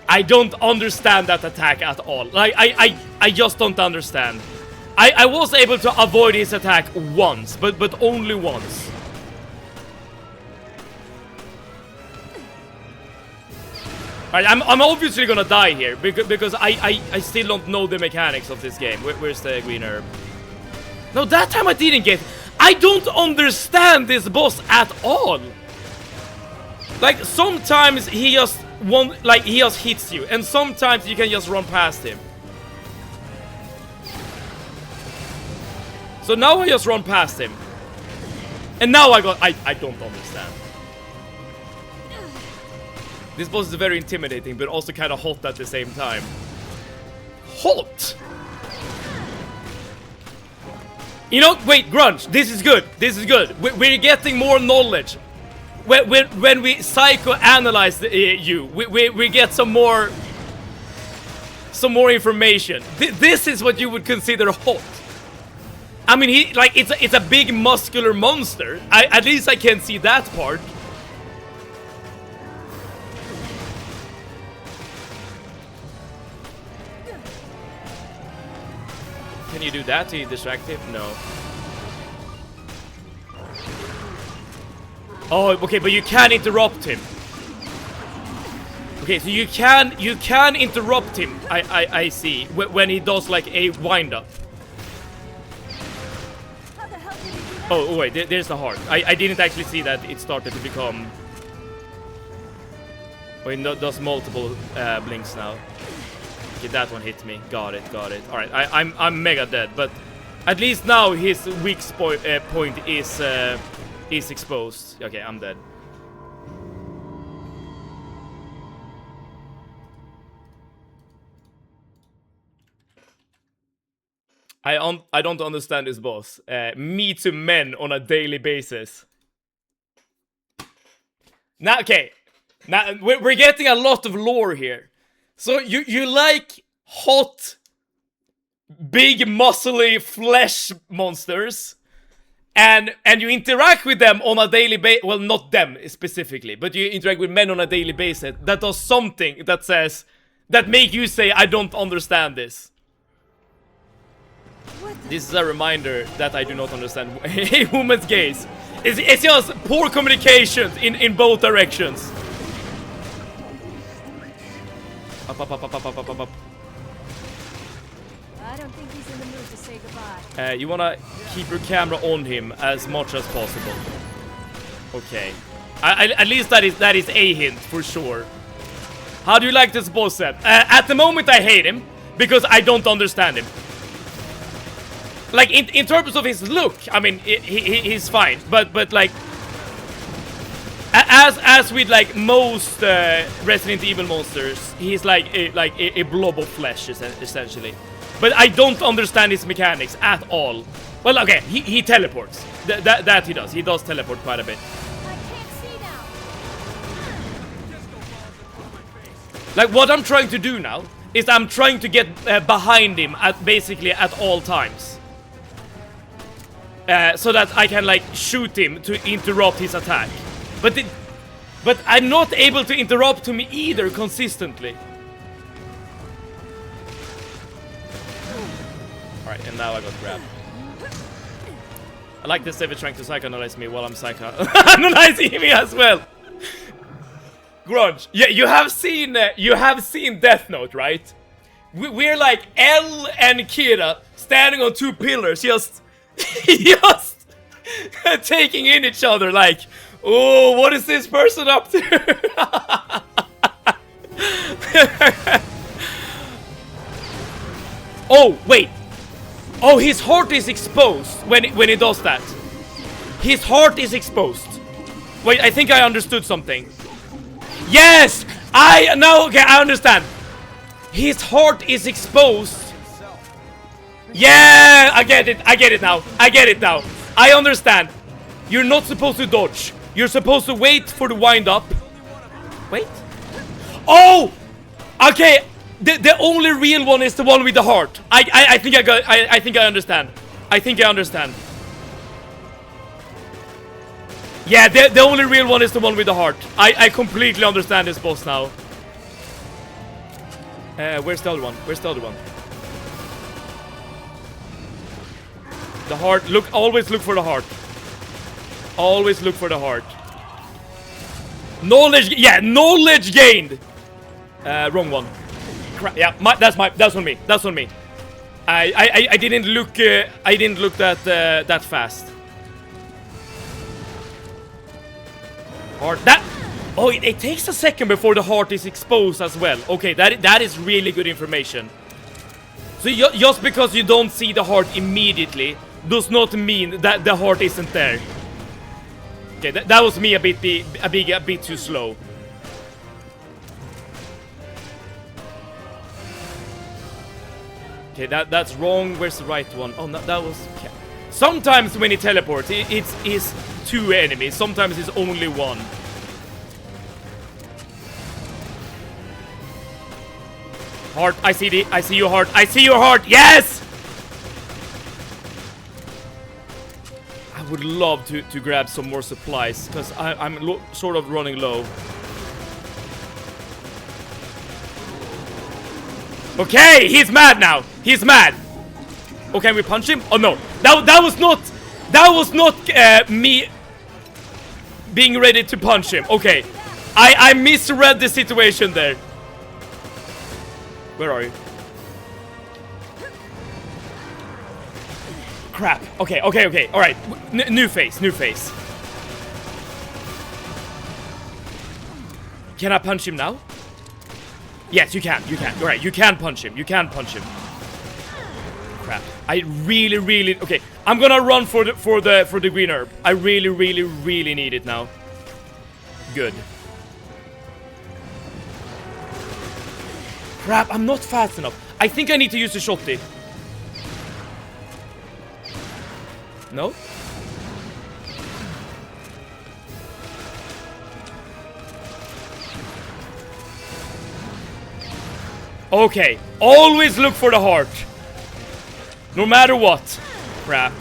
I don't understand that attack at all. Like, I just don't understand. I was able to avoid his attack once, but only once. Alright, I'm obviously gonna die here because I still don't know the mechanics of this game. Where's the green herb? No, that time I didn't get. I don't understand this boss at all. Like, sometimes he just he just hits you, and sometimes you can just run past him. So now I just run past him, and now I don't understand. This boss is very intimidating, but also kind of hot at the same time. Hot. You know, wait, Grunge, this is good. This is good. We're getting more knowledge. When we psychoanalyze you, we get some more information. This is what you would consider hot. I mean, it's a big muscular monster. At least I can see that part. Can you do that to distract him? No. Oh, okay, but you can interrupt him. Okay, so you can interrupt him. I see when he does like a wind up. Oh wait, there's the heart. I didn't actually see that it started to become. Oh, it does multiple blinks now. Okay, that one hit me. Got it. All right, I'm mega dead, but at least now his weak point is exposed. Okay, I'm dead. I don't understand this boss. Me to men on a daily basis. Now, okay. Now we're getting a lot of lore here. So you like hot, big, muscly flesh monsters, and you interact with them on a daily basis. Well, not them specifically, but you interact with men on a daily basis. That does something that make you say, I don't understand this. This is a reminder that I do not understand a woman's gaze. It's just poor communication in both directions. Up. I don't think he's in the mood to say goodbye. You wanna keep your camera on him as much as possible. Okay. At least that is a hint for sure. How do you like this boss set? At the moment I hate him because I don't understand him. Like in terms of his look, I mean he's fine, but like as with like most Resident Evil monsters, he's like a blob of flesh essentially. But I don't understand his mechanics at all. Well, okay, he teleports. That he does. He does teleport quite a bit. I can't see now. Like what I'm trying to do now is I'm trying to get behind him basically at all times. So that I can like shoot him to interrupt his attack. But I'm not able to interrupt him either consistently. Alright, and now I got grabbed. I like this David trying to psychoanalyze me while I'm psychoanalyzing me as well. Grunge, yeah, you have seen Death Note, right? We're like Elle and Kira standing on two pillars, just Just taking in each other like, oh, what is this person up to? Oh, wait. Oh, his heart is exposed when he does that. His heart is exposed. Wait, I think I understood something. Yes! Okay, I understand. His heart is exposed. Yeah, I get it now. I understand. You're not supposed to dodge. You're supposed to wait for the wind up. Wait. Oh! Okay, the only real one is the one with the heart. I think I understand. Yeah, the only real one is the one with the heart. I completely understand this boss now. Where's the other one? The heart. Always look for the heart. Knowledge gained. Wrong one. Yeah, that's on me. I didn't look that fast. Heart. Oh, it takes a second before the heart is exposed as well. Okay, that is really good information. So just because you don't see the heart immediately does not mean that the heart isn't there. Okay, that was me a bit too slow. Okay, that's wrong. Where's the right one? Oh, no, that was... Okay. Sometimes when he teleports, it's two enemies. Sometimes it's only one. Heart, I see your heart. Yes! I would love to grab some more supplies, because I'm sort of running low. Okay, he's mad now. Oh, can we punch him? Oh no, that was not me being ready to punch him. Okay, I misread the situation there. Where are you? Crap. Okay. All right. New face. Can I punch him now? Yes, you can. All right, you can punch him. Crap. I really. Okay, I'm gonna run for the green herb. I really need it now. Good. Crap, I'm not fast enough. I think I need to use the shotty. No? Okay, always look for the heart. No matter what. Crap.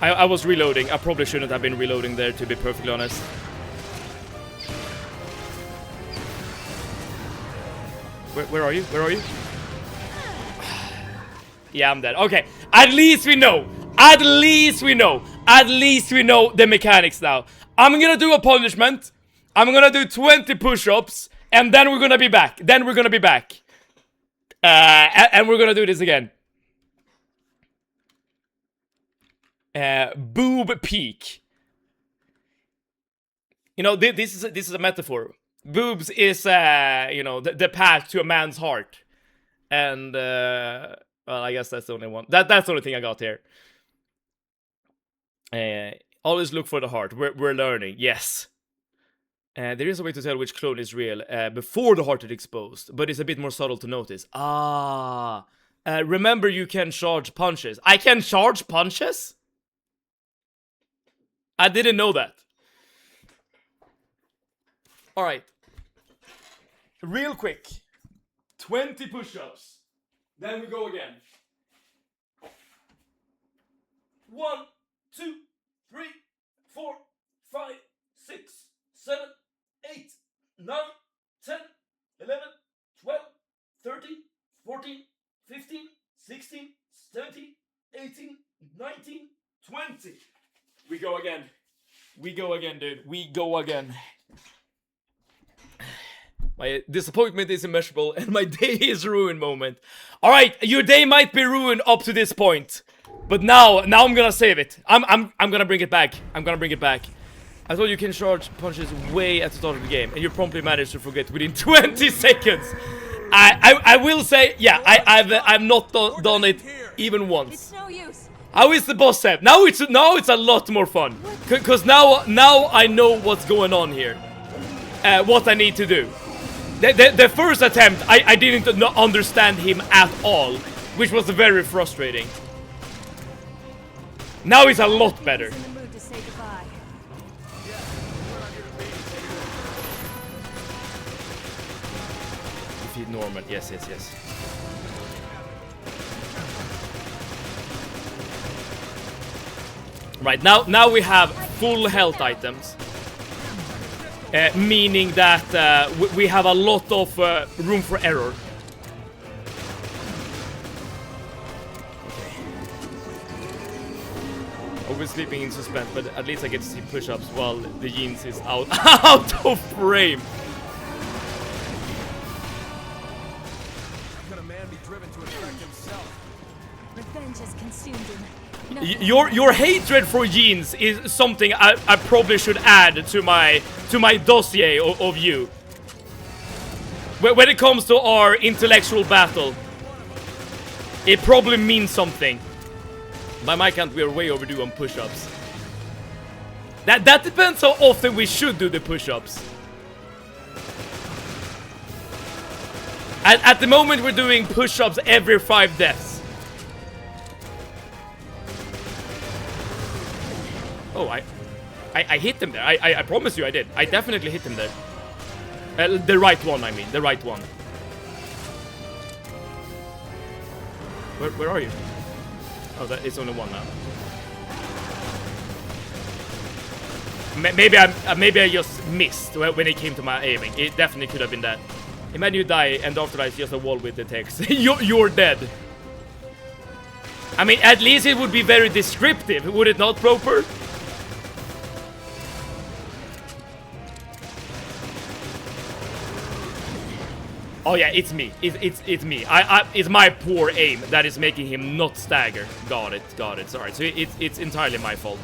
I was reloading. I probably shouldn't have been reloading there, to be perfectly honest. Where are you? Yeah, I'm dead. Okay, at least we know the mechanics now. I'm gonna do a punishment. I'm gonna do 20 push-ups, and then we're gonna be back. And we're gonna do this again. Boob peak. You know, this is a metaphor. Boobs is, the path to a man's heart. And, well, I guess that's the only one. That's the only thing I got here. Always look for the heart. We're learning. Yes. There is a way to tell which clone is real before the heart is exposed, but it's a bit more subtle to notice. Remember, you can charge punches. I can charge punches? I didn't know that. Alright. Real quick. 20 push-ups. Then we go again. 1, 2, 3, 4, 5, 6, 7, 8, 9, 10, 11, 12, 13, 14, 15, 16, 17, 18, 19, 20. We go again. Dude. We go again. My disappointment is immeasurable, and my day is ruined moment. Alright, your day might be ruined up to this point. But now I'm gonna save it. I'm gonna bring it back. I'm gonna bring it back. I thought you can charge punches way at the start of the game, and you promptly managed to forget within 20 seconds. I will say, yeah, I've not done it even once. It's no use. How is the boss step? Now it's a lot more fun. Cause now I know what's going on here. What I need to do. The first attempt, I didn't understand him at all, which was very frustrating. Now it's a lot better. In the mood to say goodbye. Defeat Norman. Yes. Right, now we have full health items. Meaning that we have a lot of room for error. Okay. Always sleeping in suspense, but at least I get to see push-ups while the jeans is out of frame. Could a man be driven to affect himself? Revenge has consumed him. Your hatred for jeans is something I probably should add to my dossier of you. When it comes to our intellectual battle, it probably means something. By my count, we are way overdue on push-ups. That depends how often we should do the push-ups. At the moment, we're doing push-ups every 5 deaths. Oh, I hit him there. I promise you I did. I definitely hit him there. The right one, I mean. The right one. Where are you? Oh, it's only one now. Maybe I just missed when it came to my aiming. It definitely could have been that. Imagine you die and after is just a wall with the text. You're dead. I mean, at least it would be very descriptive, would it not, Proper? Oh yeah, it's me. It's me. It's my poor aim that is making him not stagger. Got it. Sorry. So it's entirely my fault.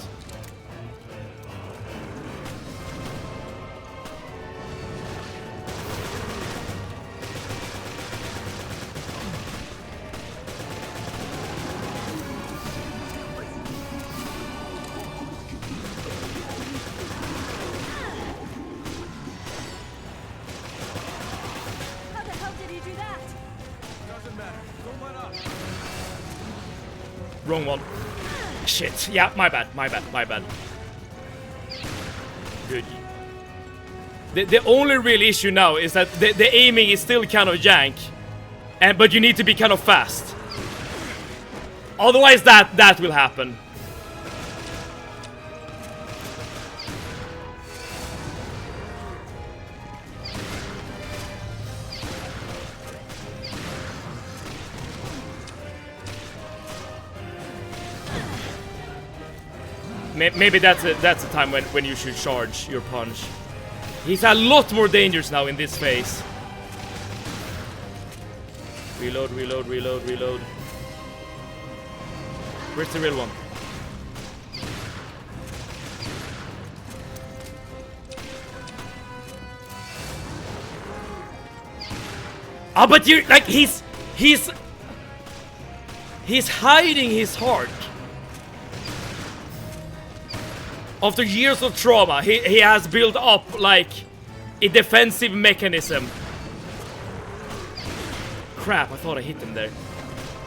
Wrong one. Shit. Yeah, my bad. Good. The only real issue now is that the aiming is still kind of jank. But you need to be kind of fast. Otherwise that will happen. Maybe that's a time when you should charge your punch. He's a lot more dangerous now in this phase. Reload. Where's the real one? Ah, but you're like he's hiding his heart. After years of trauma, he has built up like a defensive mechanism. Crap, I thought I hit him there.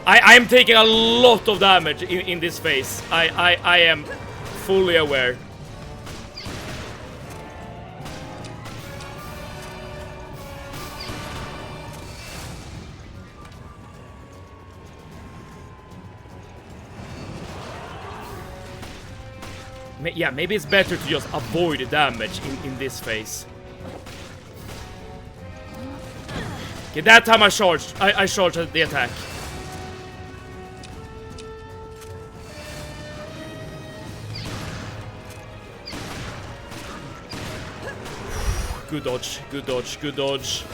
I am taking a lot of damage in this phase. I am fully aware. Yeah, maybe it's better to just avoid the damage in this phase. Okay, that time I charged the attack. Good dodge.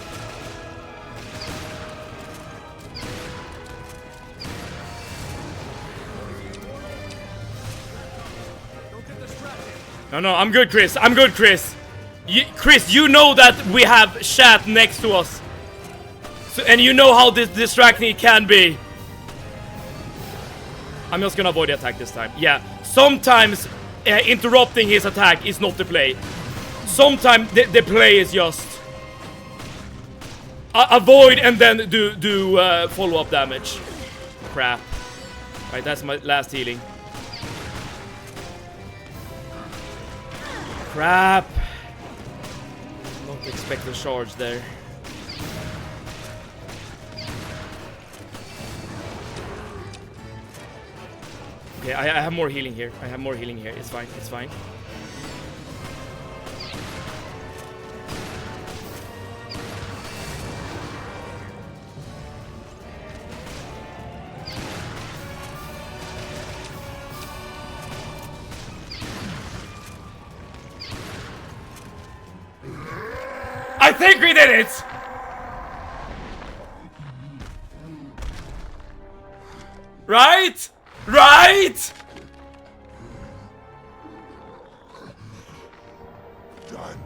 No, I'm good, Chris. I'm good, Chris. Chris, you know that we have chat next to us. So, and you know how distracting it can be. I'm just gonna avoid the attack this time. Yeah, sometimes interrupting his attack is not the play. Sometimes the play is just avoid and then do follow-up damage. Crap. Right, that's my last healing. Crap. Not expect a charge there. Okay, I have more healing here. I have more healing here. It's fine. It's fine. I think we did it! Right? Right?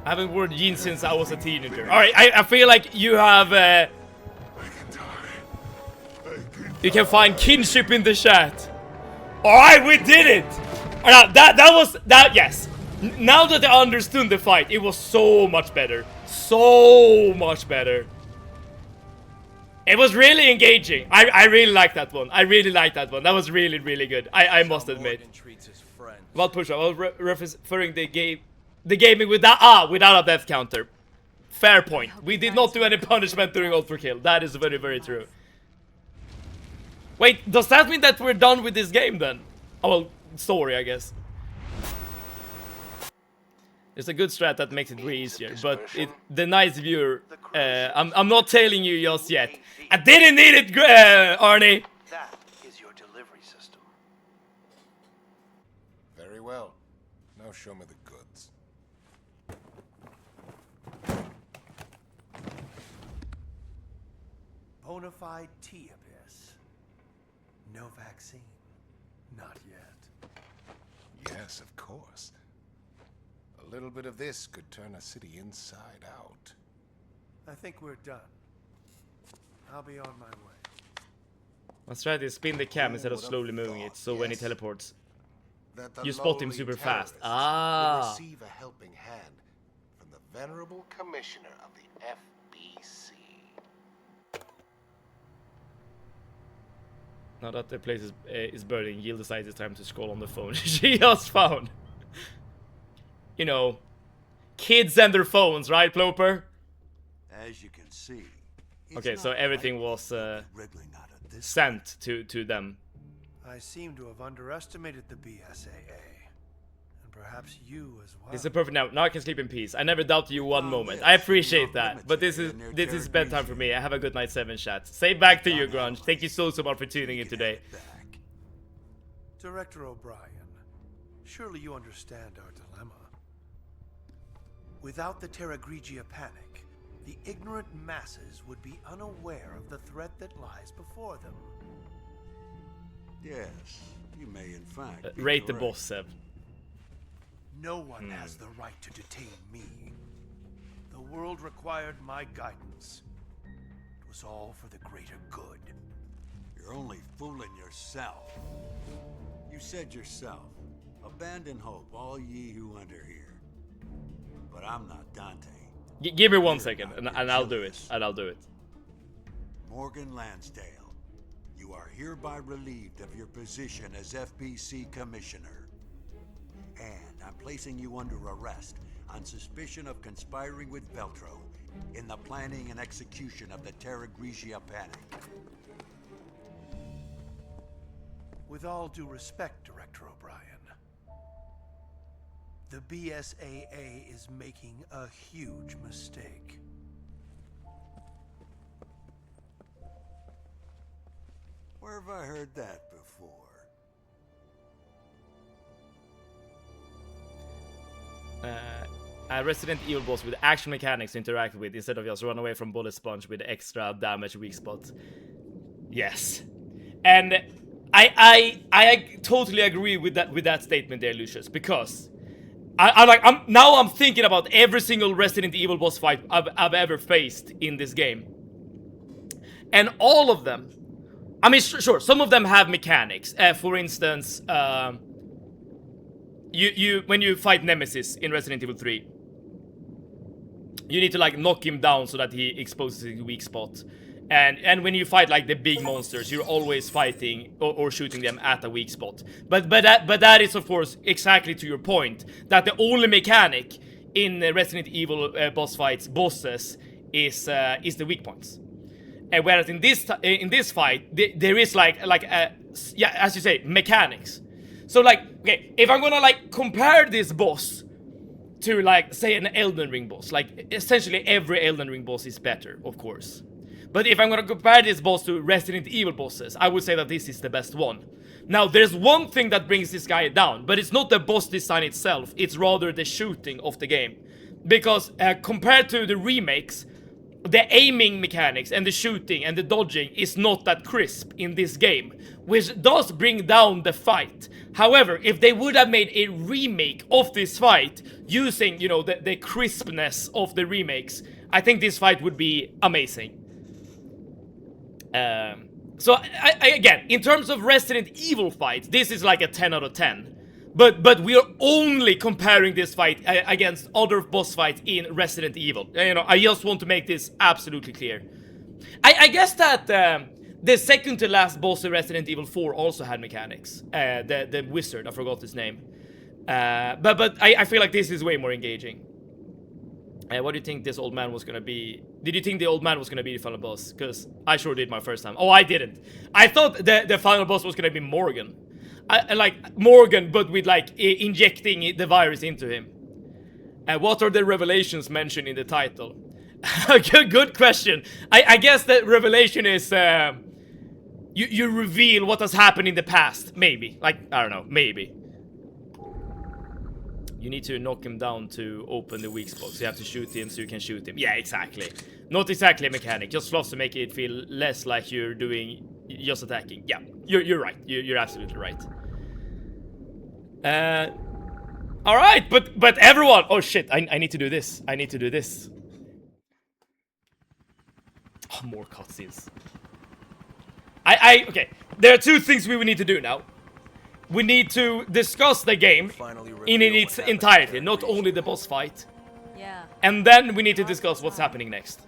I haven't worn jeans since I was a teenager. Alright, I feel like you have you can find kinship in the chat. Alright, we did it! Yes. Now that I understood the fight, it was so much better. So much better. It was really engaging. I really like that one. I really like that one. That was really, really good. I must admit. Well, push up. I was referring the gaming without a death counter. Fair point. We did not do any punishment during overkill. That is very, very true. Wait, does that mean that we're done with this game then? Oh, well, story, I guess. It's a good strat that makes it way easier, but the nice viewer, I'm not telling you just yet. I didn't need it, Arnie! That is your delivery system. Very well. Now show me the goods. Bonafide T-Abyss. No vaccine. Not yet. Yes, of course. A little bit of this could turn a city inside out. I think we're done. I'll be on my way. Let's try to spin the cam instead of slowly moving it, so when he teleports, you spot him super fast. Ah! Receive a helping hand from the venerable commissioner of the FBC. Now that the place is burning, Yield decides it's time to scroll on the phone she just found. You know, kids and their phones, right, Ploper? As you can see. Okay, so everything was sent to them. I seem to have underestimated the BSAA. And perhaps you as well. This is perfect now. Now I can sleep in peace. I never doubted you one moment. I appreciate that. But this is bedtime for me. I have a good night 7 chat. Say back to you, Grunge. Thank you so much for tuning in today. Director O'Brien, surely you understand our dilemma. Without the Terra Grigia panic, the ignorant masses would be unaware of the threat that lies before them. Yes, you may in fact rate the boss, Seb. No one has the right to detain me. The world required my guidance. It was all for the greater good. You're only fooling yourself. You said yourself, abandon hope, all ye who enter here. But I'm not Dante. Give me 1 second, and I'll do it. Morgan Lansdale, you are hereby relieved of your position as FBC Commissioner. And I'm placing you under arrest on suspicion of conspiring with Veltro in the planning and execution of the Terra Grigia panic. With all due respect, Director O'Brien, the BSAA is making a huge mistake. Where have I heard that before? A Resident Evil boss with action mechanics to interact with instead of just run away from bullet sponge with extra damage weak spot. Yes. And I totally agree with that statement there, Lucius, because I'm thinking about every single Resident Evil boss fight I've ever faced in this game. And all of them, I mean, sure, some of them have mechanics. For instance, when you fight Nemesis in Resident Evil 3, you need to like knock him down so that he exposes his weak spot. And when you fight like the big monsters, you're always fighting or shooting them at a weak spot. But that is of course exactly to your point, that the only mechanic in Resident Evil bosses is the weak points. And whereas in this fight, there is like yeah, as you say, mechanics. So like, okay, if I'm gonna like compare this boss to like say an Elden Ring boss, like essentially every Elden Ring boss is better, of course. But if I'm gonna compare this boss to Resident Evil bosses, I would say that this is the best one. Now, there's one thing that brings this guy down, but it's not the boss design itself, it's rather the shooting of the game. Because compared to the remakes, the aiming mechanics and the shooting and the dodging is not that crisp in this game, which does bring down the fight. However, if they would have made a remake of this fight using, you know, the crispness of the remakes, I think this fight would be amazing. So again, in terms of Resident Evil fights, this is like a 10 out of 10. But we are only comparing this fight against other boss fights in Resident Evil. You know, I just want to make this absolutely clear. I guess that the second to last boss in Resident Evil 4 also had mechanics. The wizard, I forgot his name. But I feel like this is way more engaging. What do you think this old man was gonna be? Did you think the old man was gonna be the final boss? Because I sure did my first time. Oh, I didn't. I thought the final boss was gonna be Morgan. I like Morgan, but with like injecting the virus into him. What are the revelations mentioned in the title? Good question. I guess the revelation is you reveal what has happened in the past. Maybe. Like, I don't know. Maybe. You need to knock him down to open the weak spots. You have to shoot him so you can shoot him. Yeah, exactly. Not exactly a mechanic. Just fluff to make it feel less like you're doing just attacking. Yeah, you're right. You're absolutely right. All right, but everyone. Oh shit! I need to do this. I need to do this. Oh, more cutscenes. Okay. There are two things we will need to do now. We need to discuss the game in its entirety, not only the boss fight. Yeah. And then we need to discuss what's happening next.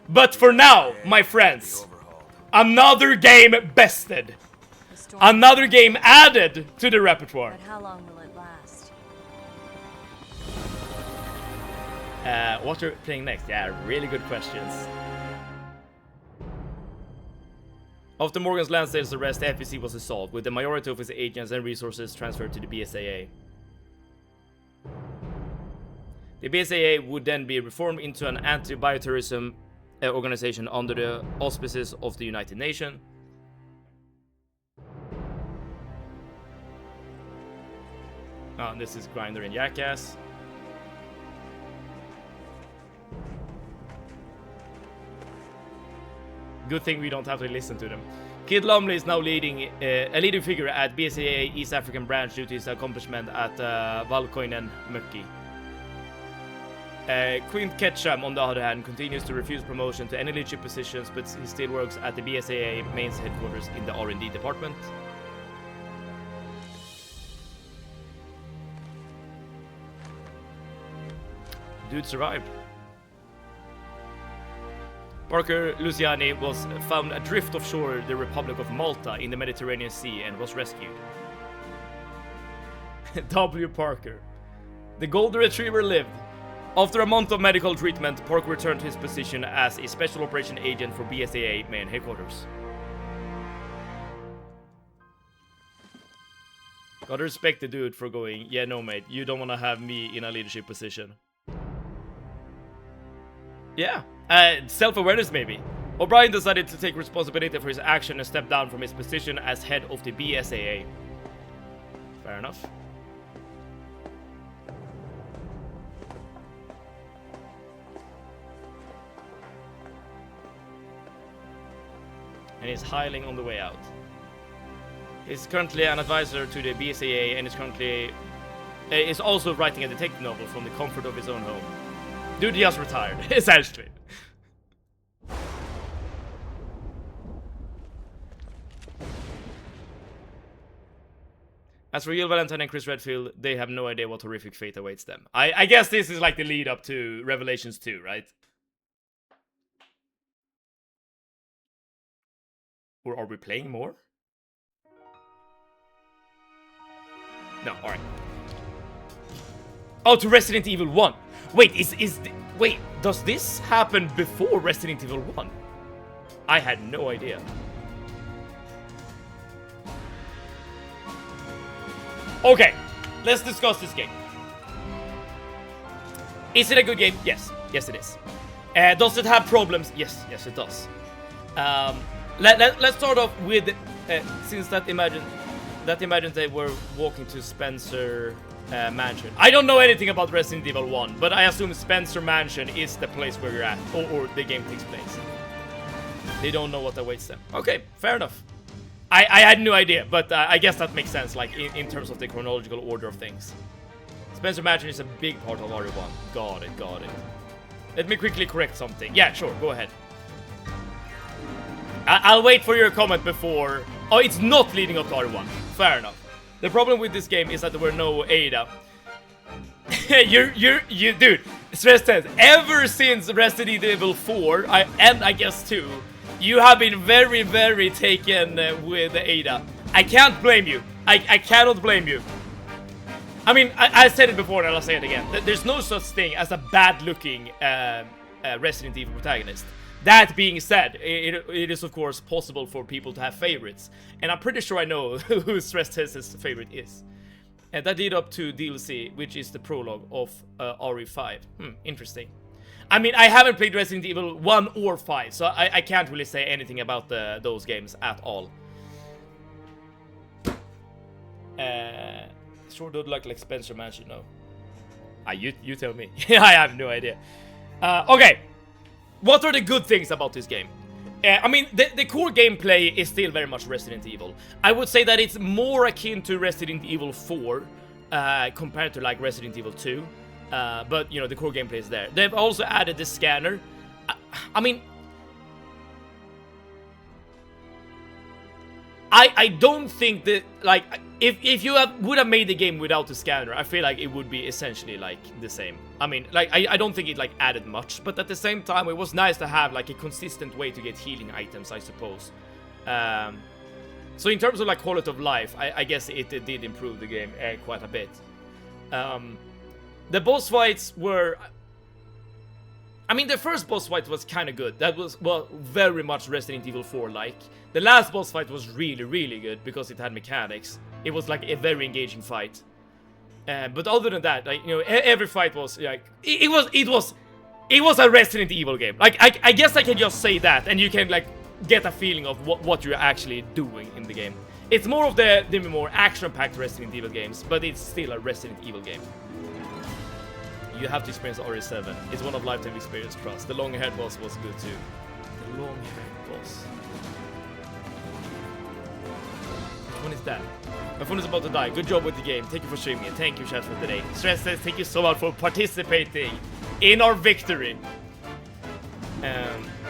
But for now, my friends, another game bested. Another game added to the repertoire. But how long will it last? What are we playing next? Yeah, really good questions. After Morgan's Lansdale's arrest, the FBC was dissolved, with the majority of its agents and resources transferred to the BSAA. The BSAA would then be reformed into an anti-bioterrorism organization under the auspices of the United Nations. This is Grindr and Jackass. Good thing we don't have to listen to them. Kid Lumley is now leading a leading figure at BSAA East African branch due to his accomplishment at Valkoinen Mökki. Quint Ketchum, on the other hand, continues to refuse promotion to any leadership positions, but he still works at the BSAA main headquarters in the R&D department. Dude survived. Parker Luciani was found adrift offshore the Republic of Malta in the Mediterranean Sea and was rescued. W. Parker. The Golden Retriever lived. After a month of medical treatment, Parker returned to his position as a Special Operation Agent for BSAA main headquarters. Gotta respect the dude for going, yeah, no mate, you don't wanna have me in a leadership position. Yeah, self-awareness maybe. O'Brien decided to take responsibility for his action and step down from his position as head of the BSAA. Fair enough. And he's hiling on the way out. He's currently an advisor to the BSAA and is currently is also writing a detective novel from the comfort of his own home. Dude just retired, essentially. As for Jill Valentine and Chris Redfield, they have no idea what horrific fate awaits them. I guess this is like the lead up to Revelations 2, right? Or are we playing more? No, alright. Oh, to Resident Evil 1. Wait, wait, does this happen before Resident Evil 1? I had no idea. Okay, let's discuss this game. Is it a good game? Yes. Yes, it is. Does it have problems? Yes. Yes, it does. Let's start off with, since that imagine they were walking to Spencer Mansion. I don't know anything about Resident Evil 1, but I assume Spencer Mansion is the place where you're at, or the game takes place. They don't know what awaits them. Okay, fair enough. I had no idea, but I guess that makes sense, like, in terms of the chronological order of things. Spencer Mansion is a big part of RE1. Got it. Let me quickly correct something. Yeah, sure, go ahead. I'll wait for your comment before... Oh, it's not leading up to RE1. Fair enough. The problem with this game is that there were no Ada. you dude, stress test. Ever since Resident Evil 4, and I guess 2, you have been very, very taken with Ada. I can't blame you. I cannot blame you. I mean, I said it before and I'll say it again. There's no such thing as a bad-looking Resident Evil protagonist. That being said, it is of course possible for people to have favorites. And I'm pretty sure I know who Stress Test's favorite is. And that led up to DLC, which is the prologue of RE5. Interesting. I mean, I haven't played Resident Evil 1 or 5, so I can't really say anything about those games at all. Sure don't look like Spencer Mansion, no. You tell me. I have no idea. Okay. What are the good things about this game? I mean, the core gameplay is still very much Resident Evil. I would say that it's more akin to Resident Evil 4 compared to like Resident Evil 2. But, you know, the core gameplay is there. They've also added the scanner. I mean... I don't think that, like, if you would have made the game without the scanner, I feel like it would be essentially, like, the same. I mean, like, I don't think it, like, added much, but at the same time, it was nice to have, like, a consistent way to get healing items, I suppose. So in terms of, like, quality of life, I guess it did improve the game quite a bit. The boss fights were... I mean, the first boss fight was kind of good. That was, well, very much Resident Evil 4-like. The last boss fight was really, really good because it had mechanics. It was like a very engaging fight. But other than that, like, you know, every fight was like it was a Resident Evil game. Like I guess I can just say that, and you can like get a feeling of what you're actually doing in the game. It's more of the more action-packed Resident Evil games, but it's still a Resident Evil game. You have to experience RE7. It's one of lifetime experience plus. The long-haired boss was good too. The long-haired boss. Which one is that? My phone is about to die. Good job with the game. Thank you for streaming it. Thank you, chat, for today. Stress says thank you so much for participating in our victory.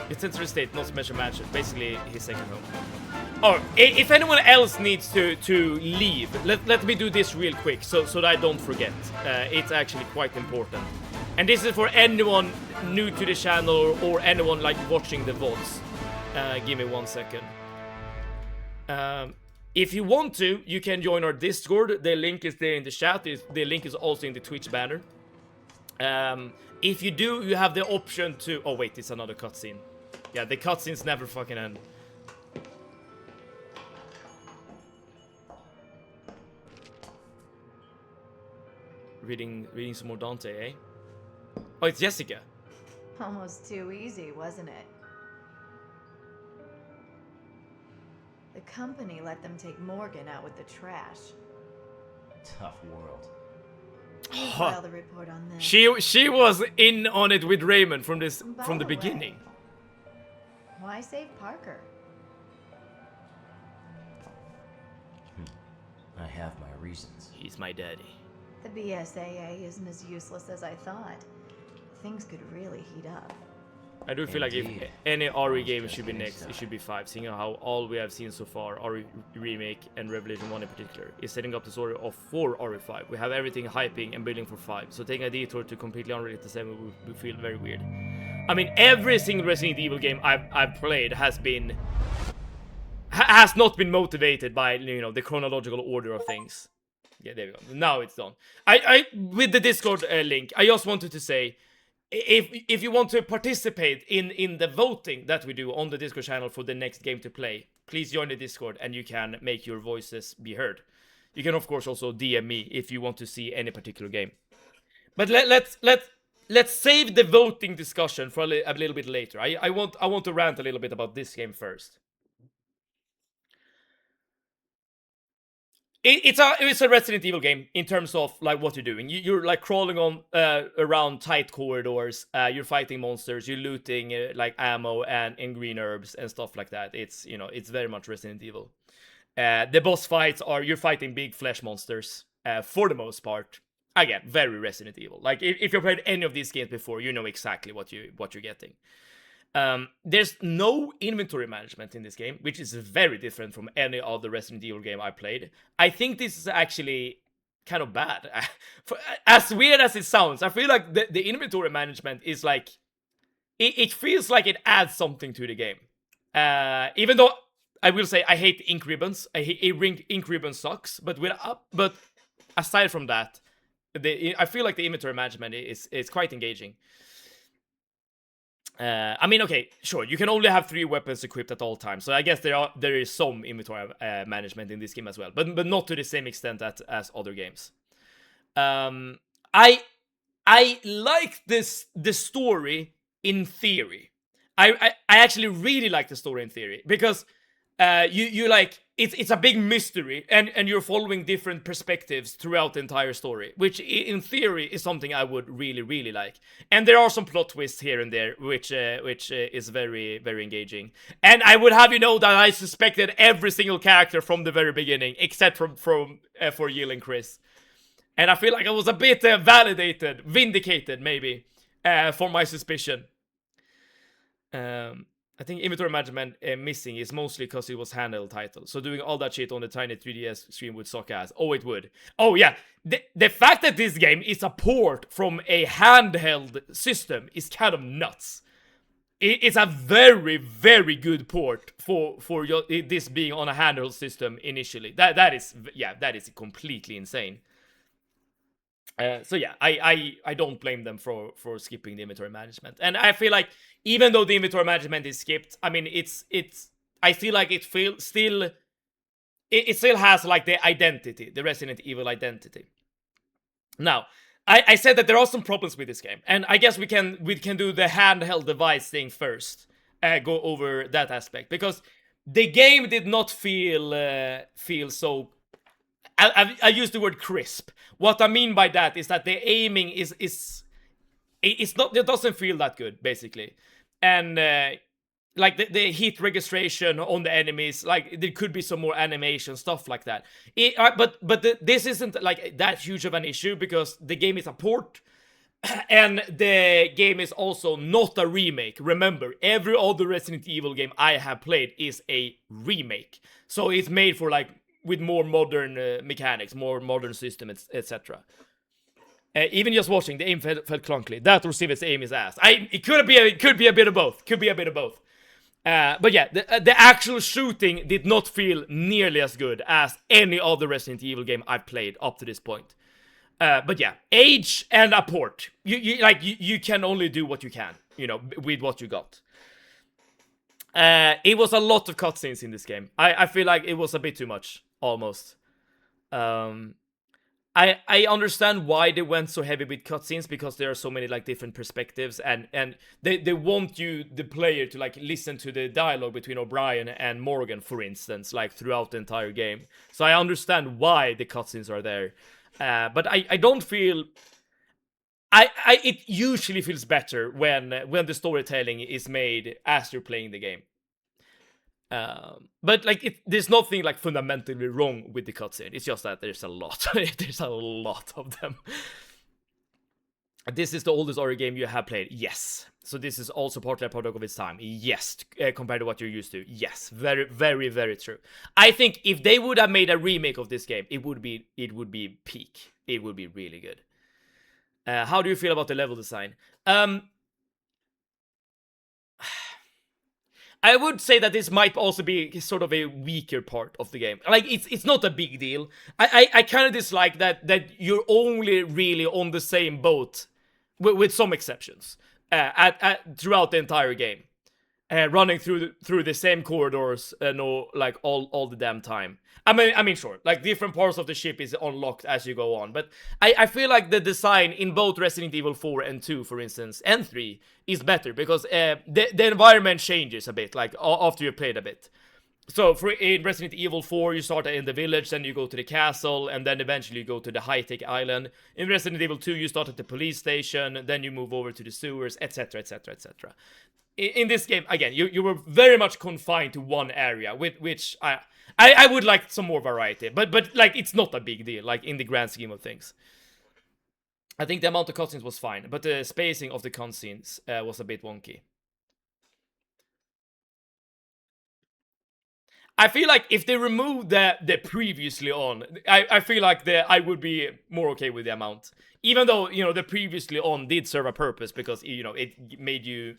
It's Century State, not Spencer Mansion. Basically, his second home. Oh, if anyone else needs to leave, let me do this real quick so that I don't forget. It's actually quite important. And this is for anyone new to the channel or anyone like watching the VODs. Give me 1 second. If you want to, you can join our Discord. The link is there in the chat. The link is also in the Twitch banner. If you do, you have the option to... Oh wait, it's another cutscene. Yeah, the cutscenes never fucking end. Reading some more Dante, eh? Oh, it's Jessica. Almost too easy, wasn't it? The company let them take Morgan out with the trash. Tough world. You filed a report on this. She was in on it with Raymond from the beginning. Why save Parker? I have my reasons. He's my daddy. The BSAA isn't as useless as I thought. Things could really heat up. I do feel like if any RE game should be next, it should be 5, seeing how all we have seen so far, RE Remake and Revelation 1 in particular, is setting up the story of for RE5. We have everything hyping and building for 5, so taking a detour to completely unrelated to 7 would feel very weird. I mean, every single Resident Evil game I've played has not been motivated by, you know, the chronological order of things. Yeah, there we go. Now it's done. I with the Discord link, I just wanted to say, if you want to participate in the voting that we do on the Discord channel for the next game to play, please join the Discord and you can make your voices be heard. You can of course also DM me if you want to see any particular game. But let's save the voting discussion for a little bit later. I want to rant a little bit about this game first. It's a Resident Evil game in terms of like what you're doing. You're like crawling on around tight corridors. You're fighting monsters. You're looting like ammo and green herbs and stuff like that. It's, you know, it's very much Resident Evil. The boss fights are you're fighting big flesh monsters for the most part. Again, very Resident Evil. Like if you've played any of these games before, you know exactly what you're getting. There's no inventory management in this game, which is very different from any other Resident Evil game I played. I think this is actually kind of bad. As weird as it sounds, I feel like the inventory management is like... It feels like it adds something to the game. Even though, I will say, I hate ink ribbons. Ink ribbon sucks, but aside from that, I feel like the inventory management is quite engaging. I mean, okay, sure, you can only have 3 weapons equipped at all times, so I guess there is some inventory management in this game as well, but not to the same extent as other games. I like the story in theory. I actually really like the story in theory because you like it's a big mystery and you're following different perspectives throughout the entire story, which in theory is something I would really like. And there are some plot twists here and there which is very engaging. And I would have you know that I suspected every single character from the very beginning except for Jill and Chris. And I feel like I was a bit vindicated maybe for my suspicion. I think inventory management missing is mostly because it was handheld title. So doing all that shit on the tiny 3DS screen would suck ass. Oh, it would. Oh, yeah. The fact that this game is a port from a handheld system is kind of nuts. It's a very good port for this being on a handheld system initially. That is completely insane. So yeah, I don't blame them for skipping the inventory management. And I feel like even though the inventory management is skipped, I mean I feel like it still has like the identity, the Resident Evil identity. Now, I said that there are some problems with this game, and I guess we can do the handheld device thing first. Go over that aspect because the game did not feel so. I use the word crisp. What I mean by that is that the aiming it's not, it doesn't feel that good basically, and like the hit registration on the enemies, like there could be some more animation stuff like that. This isn't like that huge of an issue because the game is a port. And the game is also not a remake. Remember, every other Resident Evil game I have played is a remake. So it's made for like with more modern mechanics, more modern systems, etc. Even just watching, the aim felt clunky. That or Civet's aim is ass. It could be a bit of both. But yeah, the actual shooting did not feel nearly as good as any other Resident Evil game I've played up to this point. But yeah, age and a port. You can only do what you can, you know, with what you got. It was a lot of cutscenes in this game. I feel like it was a bit too much, almost. I understand why they went so heavy with cutscenes because there are so many like different perspectives and they want you, the player, to like listen to the dialogue between O'Brien and Morgan, for instance, like throughout the entire game. So I understand why the cutscenes are there. But I don't feel... it usually feels better when the storytelling is made as you're playing the game. But like, there's nothing like fundamentally wrong with the cutscene. It's just that there's a lot. There's a lot of them. This is the oldest horror game you have played. Yes. So this is also partly a product of its time. Yes. Compared to what you're used to. Yes. Very, very, very true. I think if they would have made a remake of this game, it would be peak. It would be really good. How do you feel about the level design? I would say that this might also be sort of a weaker part of the game. Like, it's not a big deal. I kind of dislike that you're only really on the same boat, with some exceptions, throughout the entire game. Running through the same corridors, like all the damn time. I mean, sure, like different parts of the ship is unlocked as you go on, but I feel like the design in both Resident Evil 4 and 2, for instance, and 3 is better because the environment changes a bit, like after you played a bit. So in Resident Evil 4, you start in the village, then you go to the castle, and then eventually you go to the high-tech island. In Resident Evil 2, you start at the police station, then you move over to the sewers, etc, etc, etc. In this game, again, you were very much confined to one area, which I would like some more variety, but like, it's not a big deal, like, in the grand scheme of things. I think the amount of cutscenes was fine, but the spacing of the cutscenes was a bit wonky. I feel like if they remove the previously on, I feel like I would be more okay with the amount. Even though, you know, the previously on did serve a purpose because, you know, it made you,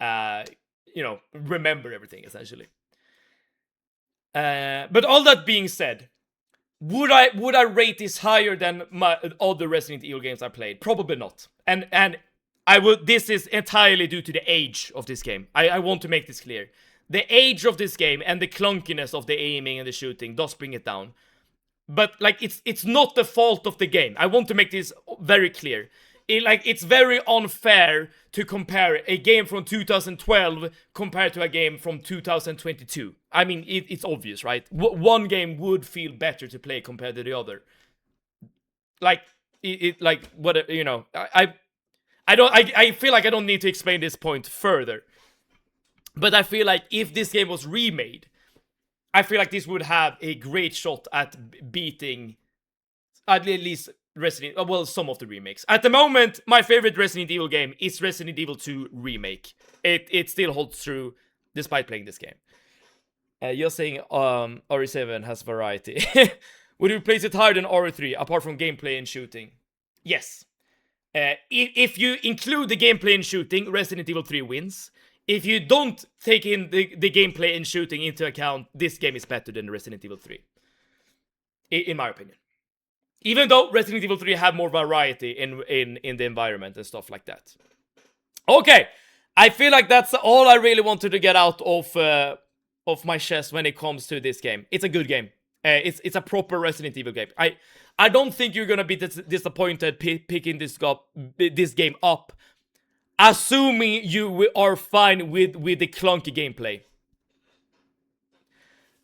you know, remember everything, essentially. But all that being said, would I rate this higher than my other Resident Evil games I played? Probably not. And I would. This is entirely due to the age of this game. I want to make this clear. The age of this game and the clunkiness of the aiming and the shooting does bring it down. But like, it's not the fault of the game. I want to make this very clear. It's very unfair to compare a game from 2012 compared to a game from 2022. I mean, it's obvious, right? One game would feel better to play compared to the other. Like, what, you know, I feel like I don't need to explain this point further. But I feel like if this game was remade, I feel like this would have a great shot at beating at least some of the remakes. At the moment, my favorite Resident Evil game is Resident Evil 2 Remake. It still holds true despite playing this game. You're saying RE7 has variety. Would you place it higher than RE3 apart from gameplay and shooting? Yes. If you include the gameplay and shooting, Resident Evil 3 wins. If you don't take in the gameplay and shooting into account, this game is better than Resident Evil 3. In my opinion. Even though Resident Evil 3 had more variety in the environment and stuff like that. Okay, I feel like that's all I really wanted to get out of my chest when it comes to this game. It's a good game. It's a proper Resident Evil game. I don't think you're gonna be disappointed picking this game up, assuming you are fine with the clunky gameplay.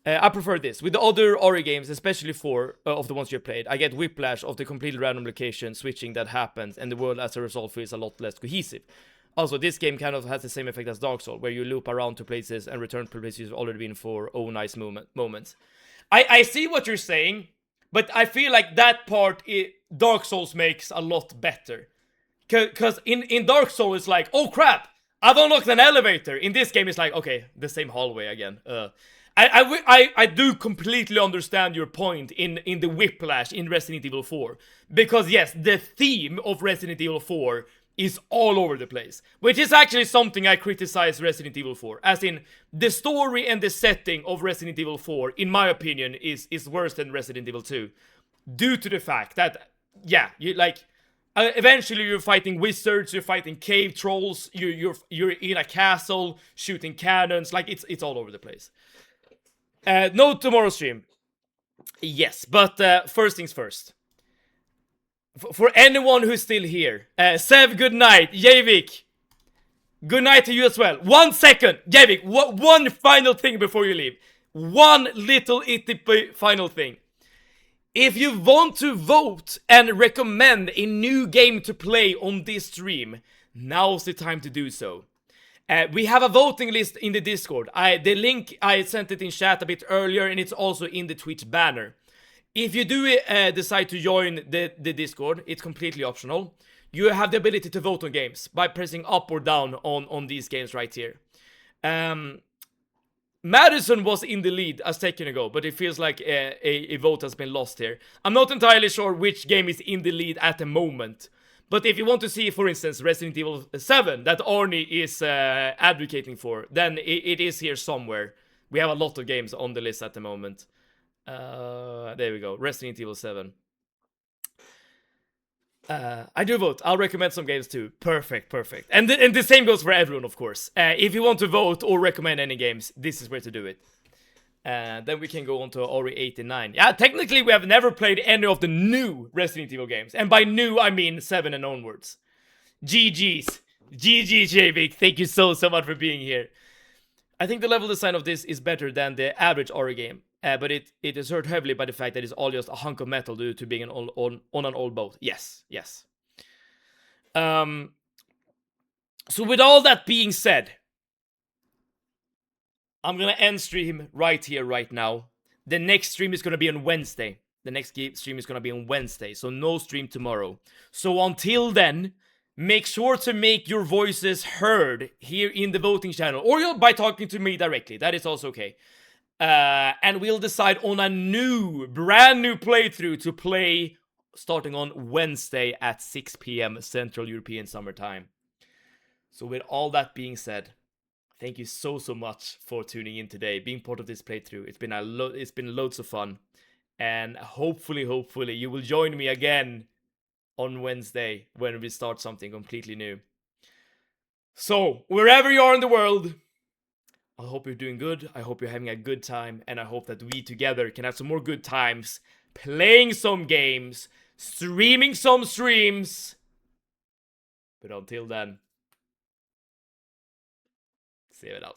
I prefer this. With the other Ori games, especially 4 of the ones you played, I get whiplash of the completely random location switching that happens, and the world as a result feels a lot less cohesive. Also, this game kind of has the same effect as Dark Souls, where you loop around to places and return to places you've already been for nice moments. I see what you're saying, but I feel like that part Dark Souls makes a lot better. Because in Dark Souls, it's like, oh crap, I've unlocked an elevator. In this game, it's like, okay, the same hallway again. I do completely understand your point in the whiplash in Resident Evil 4. Because yes, the theme of Resident Evil 4 is all over the place. Which is actually something I criticize Resident Evil 4. As in, the story and the setting of Resident Evil 4, in my opinion, is worse than Resident Evil 2. Due to the fact that, yeah, you like... eventually you're fighting wizards, you're fighting cave trolls, you're in a castle, shooting cannons, like it's all over the place. No tomorrow stream. Yes, but first things first. For anyone who's still here, Sev, good night. Javik, good night to you as well. 1 second, Javik, one final thing before you leave. One little itty final thing. If you want to vote and recommend a new game to play on this stream, now's the time to do so. We have a voting list in the Discord. The link, I sent it in chat a bit earlier, and it's also in the Twitch banner. If you do decide to join the Discord, it's completely optional. You have the ability to vote on games by pressing up or down on these games right here. Madison was in the lead a second ago, but it feels like a vote has been lost here. I'm not entirely sure which game is in the lead at the moment. But if you want to see, for instance, Resident Evil 7 that Arnie is advocating for, then it is here somewhere. We have a lot of games on the list at the moment. There we go, Resident Evil 7. I do vote. I'll recommend some games too. Perfect. And the same goes for everyone, of course. If you want to vote or recommend any games, this is where to do it. Then we can go on to Ori 89. Yeah, technically we have never played any of the new Resident Evil games. And by new, I mean 7 and onwards. GG's. GG, Javik. Thank you so much for being here. I think the level design of this is better than the average Ori game. But it is hurt heavily by the fact that it's all just a hunk of metal due to being on an old boat. Yes. So with all that being said, I'm gonna end stream right here, right now. The next stream is gonna be on Wednesday. So no stream tomorrow. So until then, make sure to make your voices heard here in the voting channel, or by talking to me directly. That is also okay. And we'll decide on a brand new playthrough to play starting on Wednesday at 6 p.m. Central European Summer Time. So with all that being said, thank you so much for tuning in today, being part of this playthrough. It's been loads of fun, and hopefully you will join me again on Wednesday when we start something completely new. So wherever you are in the world, I hope you're doing good, I hope you're having a good time, and I hope that we together can have some more good times, playing some games, streaming some streams. But until then, save it out.